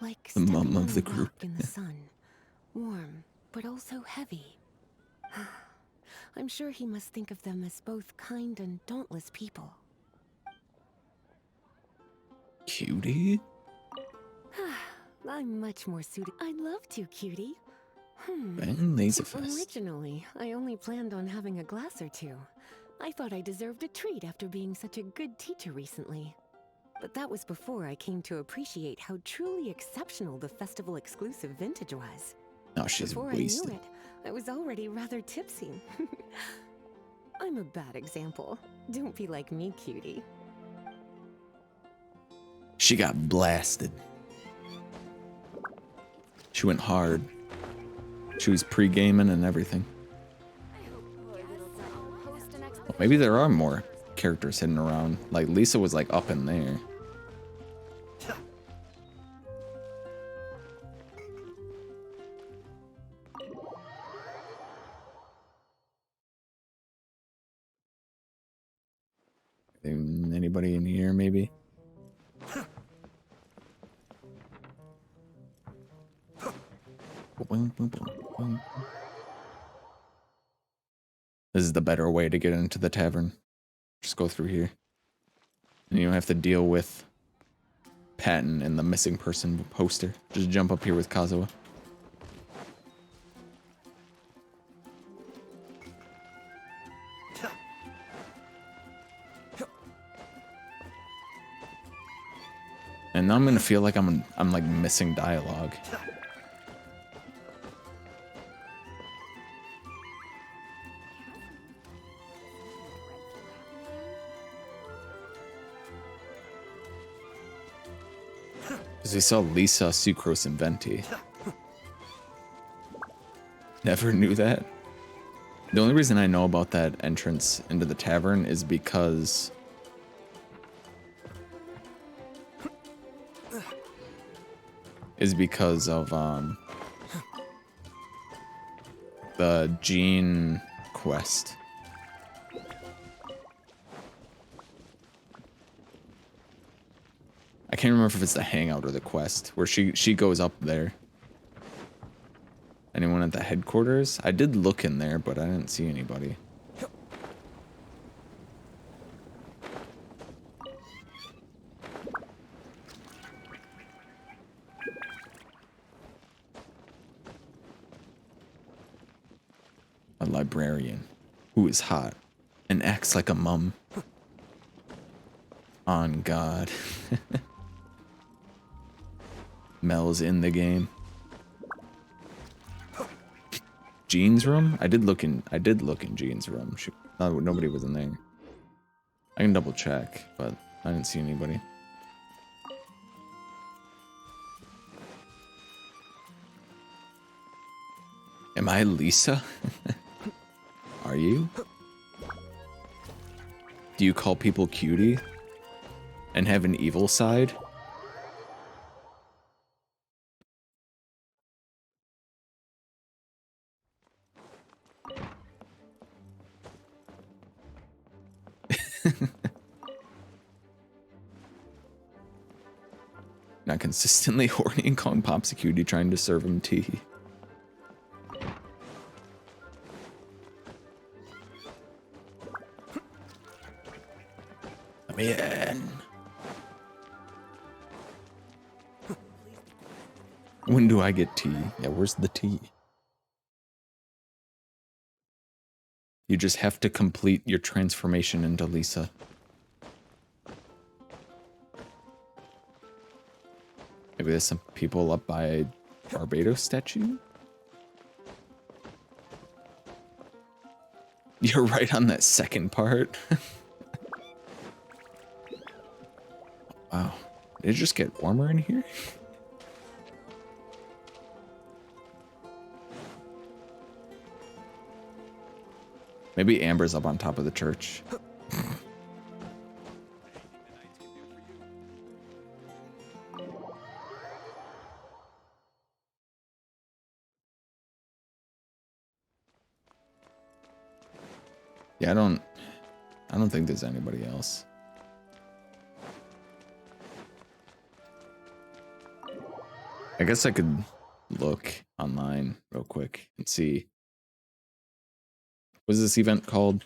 Like The mum stepping of on the a group. rock in the sun. Warm, but also heavy. I'm sure he must think of them as both kind and dauntless people. Cutie? I'm much more suited. I'd love to, cutie. Ben Laserfest. Originally, I only planned on having a glass or two. I thought I deserved a treat after being such a good teacher recently. But that was before I came to appreciate how truly exceptional the festival exclusive vintage was. No, she's Before wasted. I knew it, I was already rather tipsy. I'm a bad example. Don't be like me, cutie. She got blasted. She went hard. She was pre-gaming and everything. Well, maybe there are more characters hidden around. Like, Lisa was like up in there. Anybody in here, maybe? This is the better way to get into the tavern. Just go through here. And you don't have to deal with Patton and the missing person poster. Just jump up here with Kazuha. And now I'm gonna feel like I'm like missing dialogue. Because we saw Lisa, Sucrose, and Venti. Never knew that. The only reason I know about that entrance into the tavern is because of the Jean quest. can't remember if it's the hangout or the quest where she goes up there. Anyone at the headquarters? I did look in there, but I didn't see anybody. A librarian who is hot and acts like a mum. On God. Mel's in the game. Jean's room? I did look in Jean's room. Nobody was in there. I can double check, but I didn't see anybody. Am I Lisa? Are you? Do you call people cutie? And have an evil side? Not consistently horny and calling Pops a cutie, trying to serve him tea. Let me in. When do I get tea? Yeah, where's the tea? You just have to complete your transformation into Lisa. Maybe there's some people up by Barbados statue? You're right on that second part. Wow. Did it just get warmer in here? Maybe Amber's up on top of the church. Yeah, I don't think there's anybody else. I guess I could look online real quick and see. What is this event called?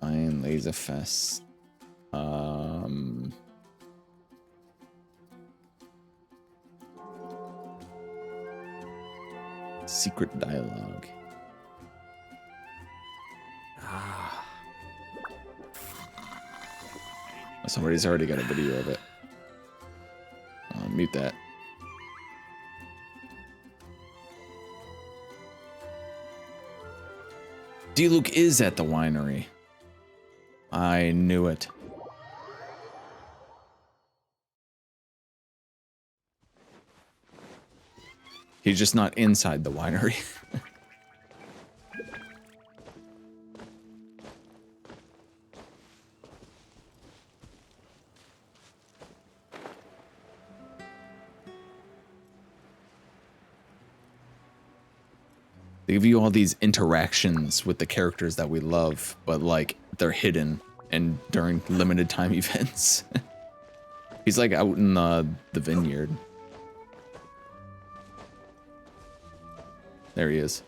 Iron Laser Fest. Secret dialogue. Somebody's already got a video of it. Mute that. D-Luke is at the winery. I knew it. He's just not inside the winery. They give you all these interactions with the characters that we love, but like they're hidden and during limited time events. He's like out in the vineyard. There he is.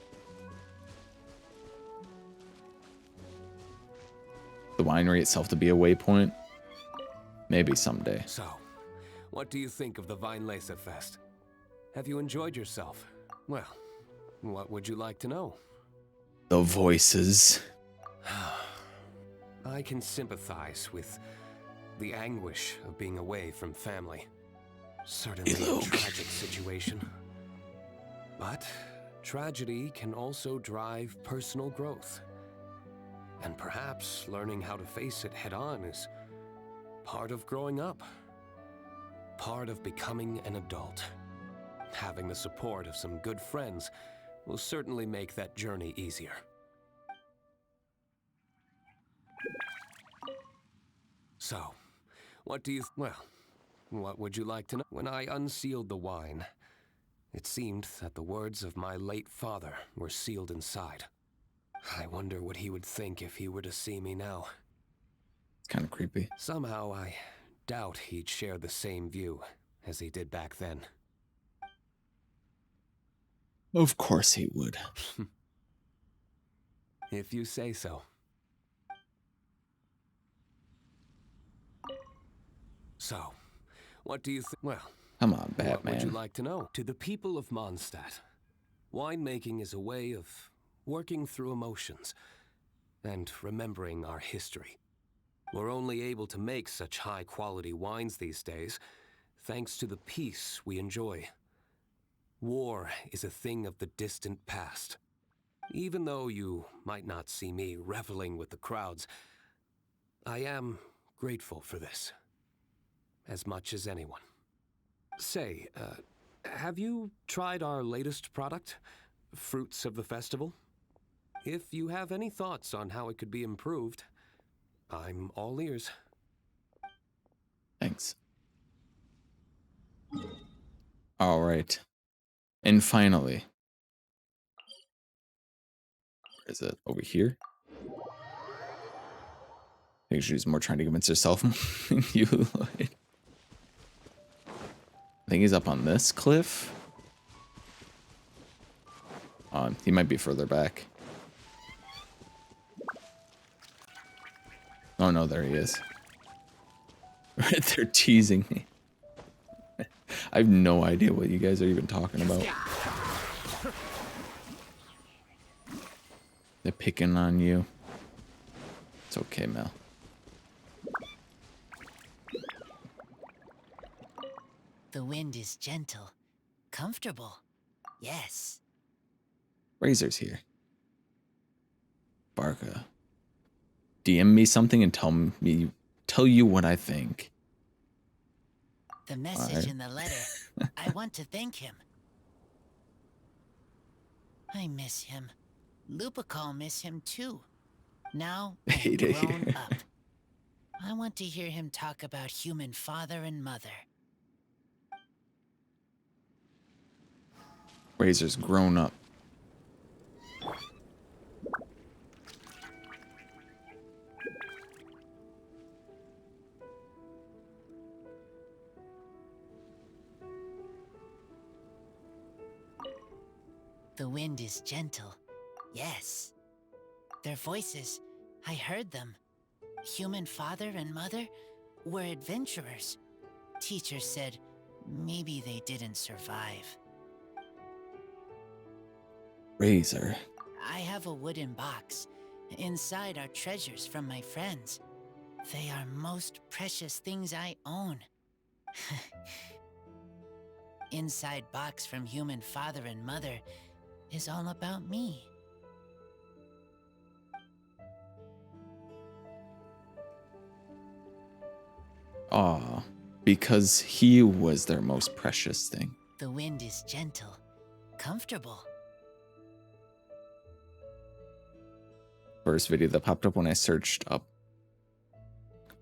The winery itself to be a waypoint? Maybe someday. So, what do you think of the Vine Laser Fest? Have you enjoyed yourself? Well, what would you like to know? The voices. I can sympathize with the anguish of being away from family. Certainly a tragic situation. But tragedy can also drive personal growth. And perhaps learning how to face it head-on is part of growing up. Part of becoming an adult. Having the support of some good friends will certainly make that journey easier. So, what do you... Well, what would you like to know? When I unsealed the wine, it seemed that the words of my late father were sealed inside. I wonder what he would think if he were to see me now. It's kind of creepy. Somehow I doubt he'd share the same view as he did back then. Of course he would. If you say so. So, what do you think? Well, come on, Batman. What would you like to know? To the people of Mondstadt, winemaking is a way of working through emotions and remembering our history. We're only able to make such high-quality wines these days thanks to the peace we enjoy. War is a thing of the distant past. Even though you might not see me reveling with the crowds, I am grateful for this. As much as anyone. Say, have you tried our latest product, Fruits of the Festival? If you have any thoughts on how it could be improved, I'm all ears. Thanks. All right. And finally, where is it? Over here? I think she's more trying to convince herself than you, Lloyd. I think he's up on this cliff. He might be further back. Oh no, there he is. They're teasing me. I have no idea what you guys are even talking about. They're picking on you. It's okay, Mel. The wind is gentle, comfortable. Yes. Razor's here. Barca. DM me something and tell you what I think. The message in the letter. I want to thank him. I miss him. Lupical miss him too. Now I'm grown up. I want to hear him talk about human father and mother. Razor's grown up. The wind is gentle. Yes. Their voices, I heard them. Human father and mother were adventurers. Teacher said maybe they didn't survive. Razor. I have a wooden box. Inside are treasures from my friends. They are most precious things I own. Inside box from human father and mother is all about me. Aw, because he was their most precious thing. The wind is gentle, comfortable. First video that popped up when I searched up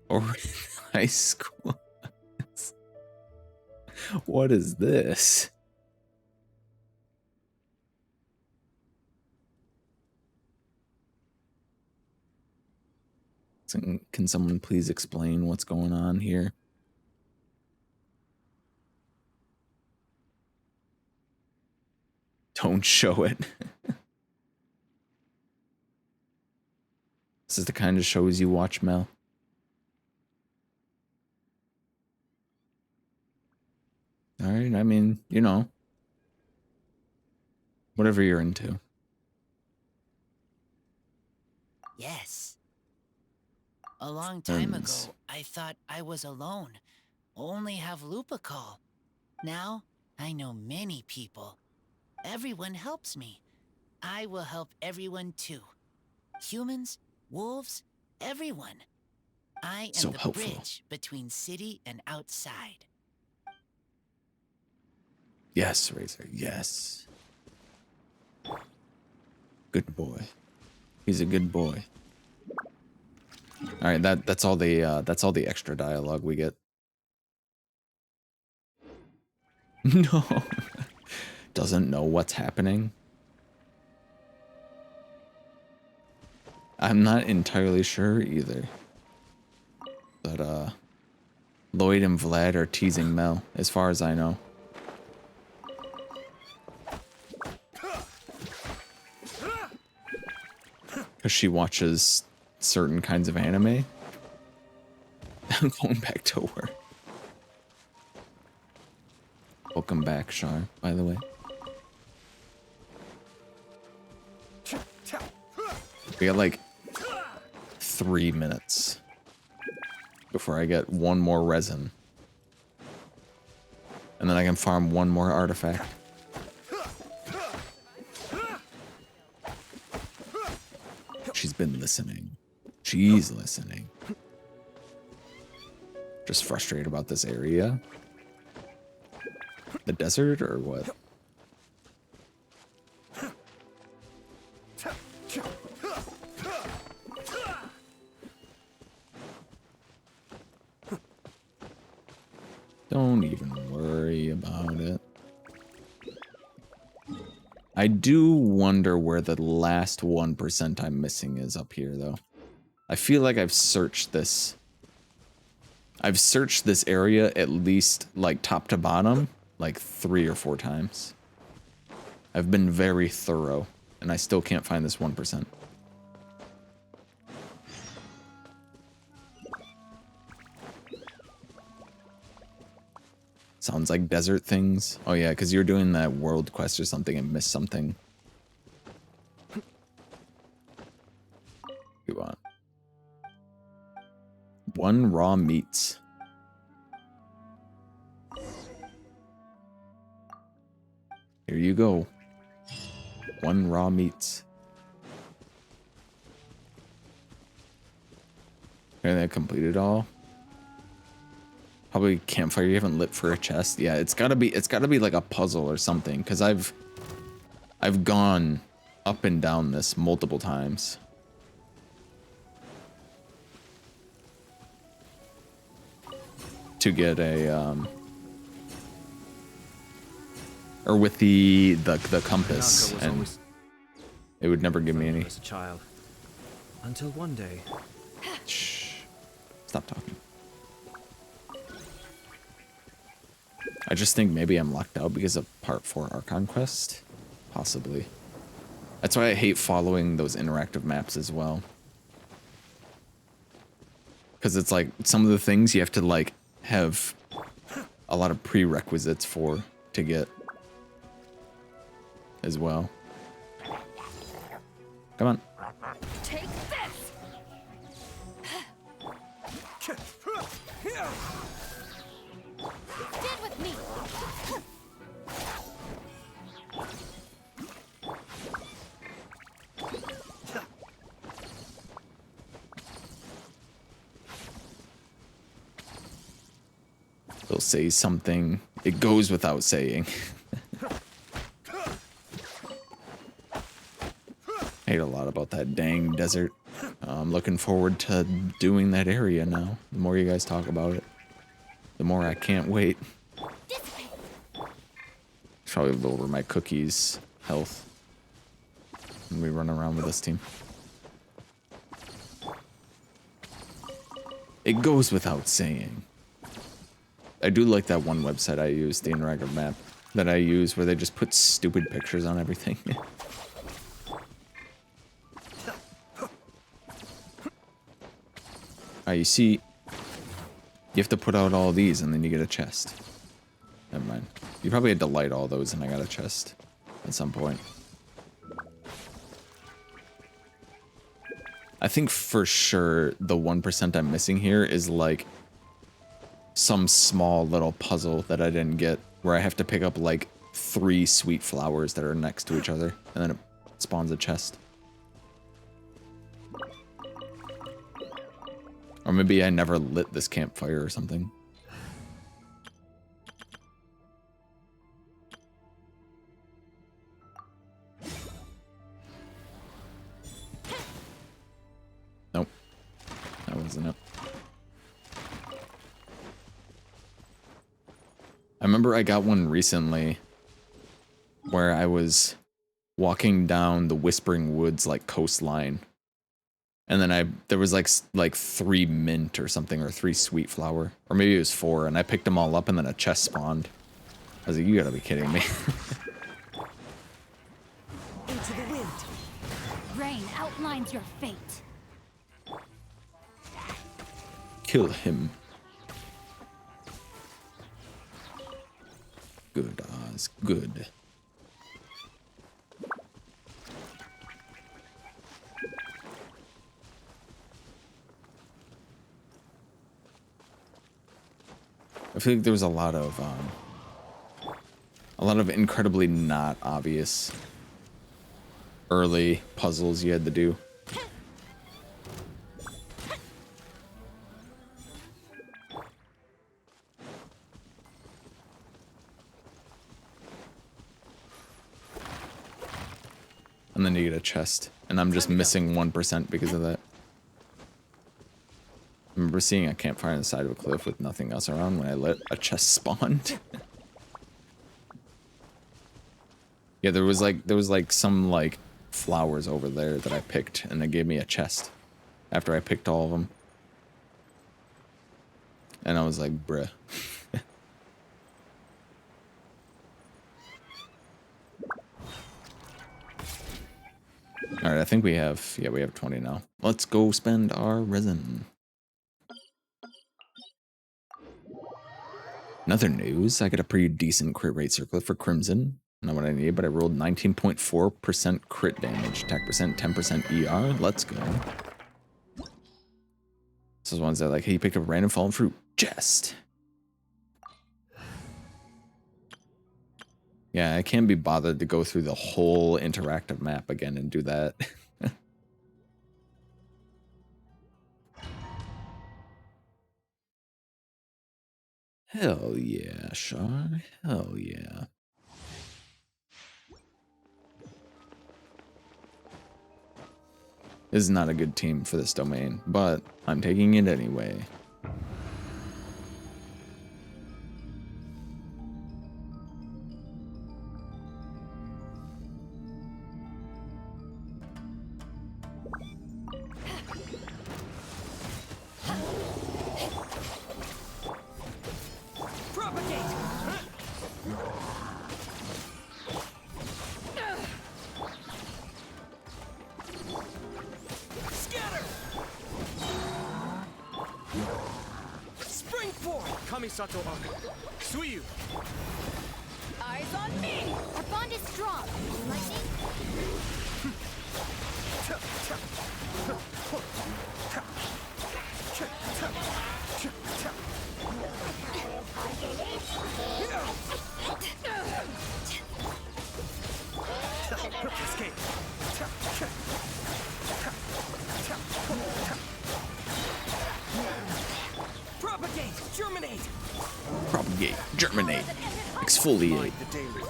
over high school. What is this? Can someone please explain what's going on here? Don't show it. This is the kind of shows you watch, Mel. Alright, I mean, you know. Whatever you're into. Yes. A long time ago, I thought I was alone. Only have Lupical. Now, I know many people. Everyone helps me. I will help everyone too. Humans, wolves, everyone. I am the bridge between city and outside. Yes, Razor, yes. Good boy. He's a good boy. All right, that's all the extra dialogue we get. No. Doesn't know what's happening. I'm not entirely sure either. But Lloyd and Vlad are teasing Mel, as far as I know. Because she watches certain kinds of anime. I'm going back to work. Welcome back, Shar, by the way. We got like 3 minutes before I get one more resin. And then I can farm one more artifact. She's been listening. She's listening. Just frustrated about this area. The desert or what? Don't even worry about it. I do wonder where the last 1% I'm missing is up here, though. I feel like I've searched this. I've searched this area at least, like, top to bottom, like 3 or 4 times. I've been very thorough, and I still can't find this 1%. Sounds like desert things. Oh yeah, because you're doing that world quest or something and missed something. You want 1 raw meats. Here you go. 1 raw meats. And that completed all. Probably campfire you haven't lit for a chest. Yeah, it's gotta be like a puzzle or something, because I've gone up and down this multiple times. To get a or with the compass, and it would never give me any. As a child, until one day. Shh. Stop talking. I just think maybe I'm locked out because of Part 4 Archon Quest. Possibly. That's why I hate following those interactive maps as well. Because it's like, some of the things you have to, like, have a lot of prerequisites for to get as well. Come on. Take this! Stand with me! They'll say something. It goes without saying. I hate a lot about that dang desert. I'm looking forward to doing that area now. The more you guys talk about it, the more I can't wait. Probably lower my cookies' health when we run around with this team. It goes without saying. I do like that one website I use, the interactive map that I use, where they just put stupid pictures on everything. You see, you have to put out all these and then you get a chest. Never mind. You probably had to light all those and I got a chest at some point. I think for sure the 1% I'm missing here is like some small little puzzle that I didn't get, where I have to pick up like 3 sweet flowers that are next to each other and then it spawns a chest. Or maybe I never lit this campfire or something. Nope. That wasn't it. I remember I got one recently where I was walking down the Whispering Woods like coastline. And then there was like 3 mint or something, or 3 sweet flower, or maybe it was 4, and I picked them all up, and then a chest spawned. I was like, you gotta be kidding me. Into the wind. Rain outlines your fate. Kill him. Good, Oz. Good. I feel like there was a lot of incredibly not obvious early puzzles you had to do. And then you get a chest, and I'm just missing 1% because of that. I remember seeing a campfire on the side of a cliff with nothing else around when I lit a chest spawned. Yeah, there was like some like flowers over there that I picked, and it gave me a chest after I picked all of them. And I was like, bruh. All right, I think we have 20 now. Let's go spend our resin. Another news, I got a pretty decent crit rate circlet for Crimson. Not what I need, but I rolled 19.4% crit damage, attack percent, 10% ER. Let's go. This is ones that like, hey, you picked up a random fallen fruit. Chest. Yeah, I can't be bothered to go through the whole interactive map again and do that. Hell yeah, Sean. Hell yeah. This is not a good team for this domain, but I'm taking it anyway. Suiyu. Eyes on me! Our bond is strong. Lightning? Escape. Propagate! Germinate! Propagate, germinate, exfoliate. Dissipate.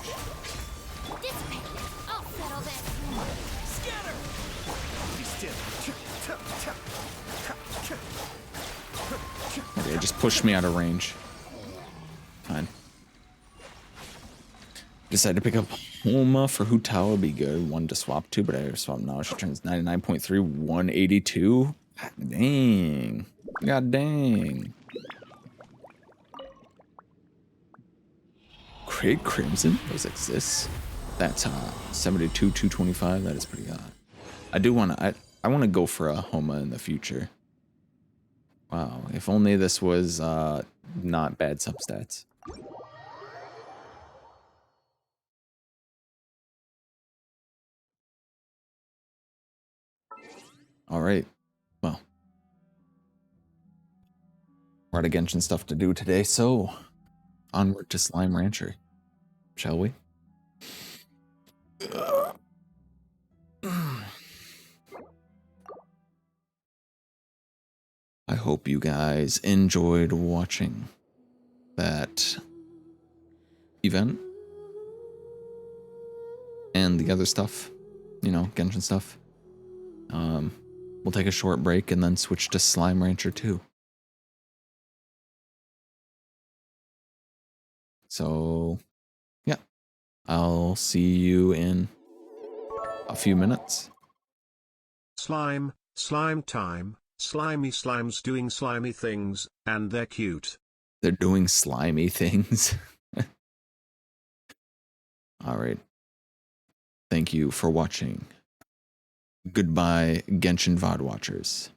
I'll settle this. Scatter! Be still. Okay, just push me out of range. Fine. Decided to pick up Homa for Hutao would be good. One to swap to, but I swap now. She turns 99.3, 182. God dang. God dang. Craig Crimson? Those exist? That's hot. 72, 225. That is pretty hot. I do want to... I want to go for a Homa in the future. Wow. If only this was not bad substats. All right. Well. We're out of Genshin stuff to do today, so onward to Slime Rancher. Shall we? I hope you guys enjoyed watching that event and the other stuff, you know, Genshin stuff. We'll take a short break and then switch to Slime Rancher 2. So, yeah, I'll see you in a few minutes. Slime Slime time, slimy slimes doing slimy things, and they're cute. They're doing slimy things. Alright. Thank you for watching. Goodbye, Genshin VOD watchers.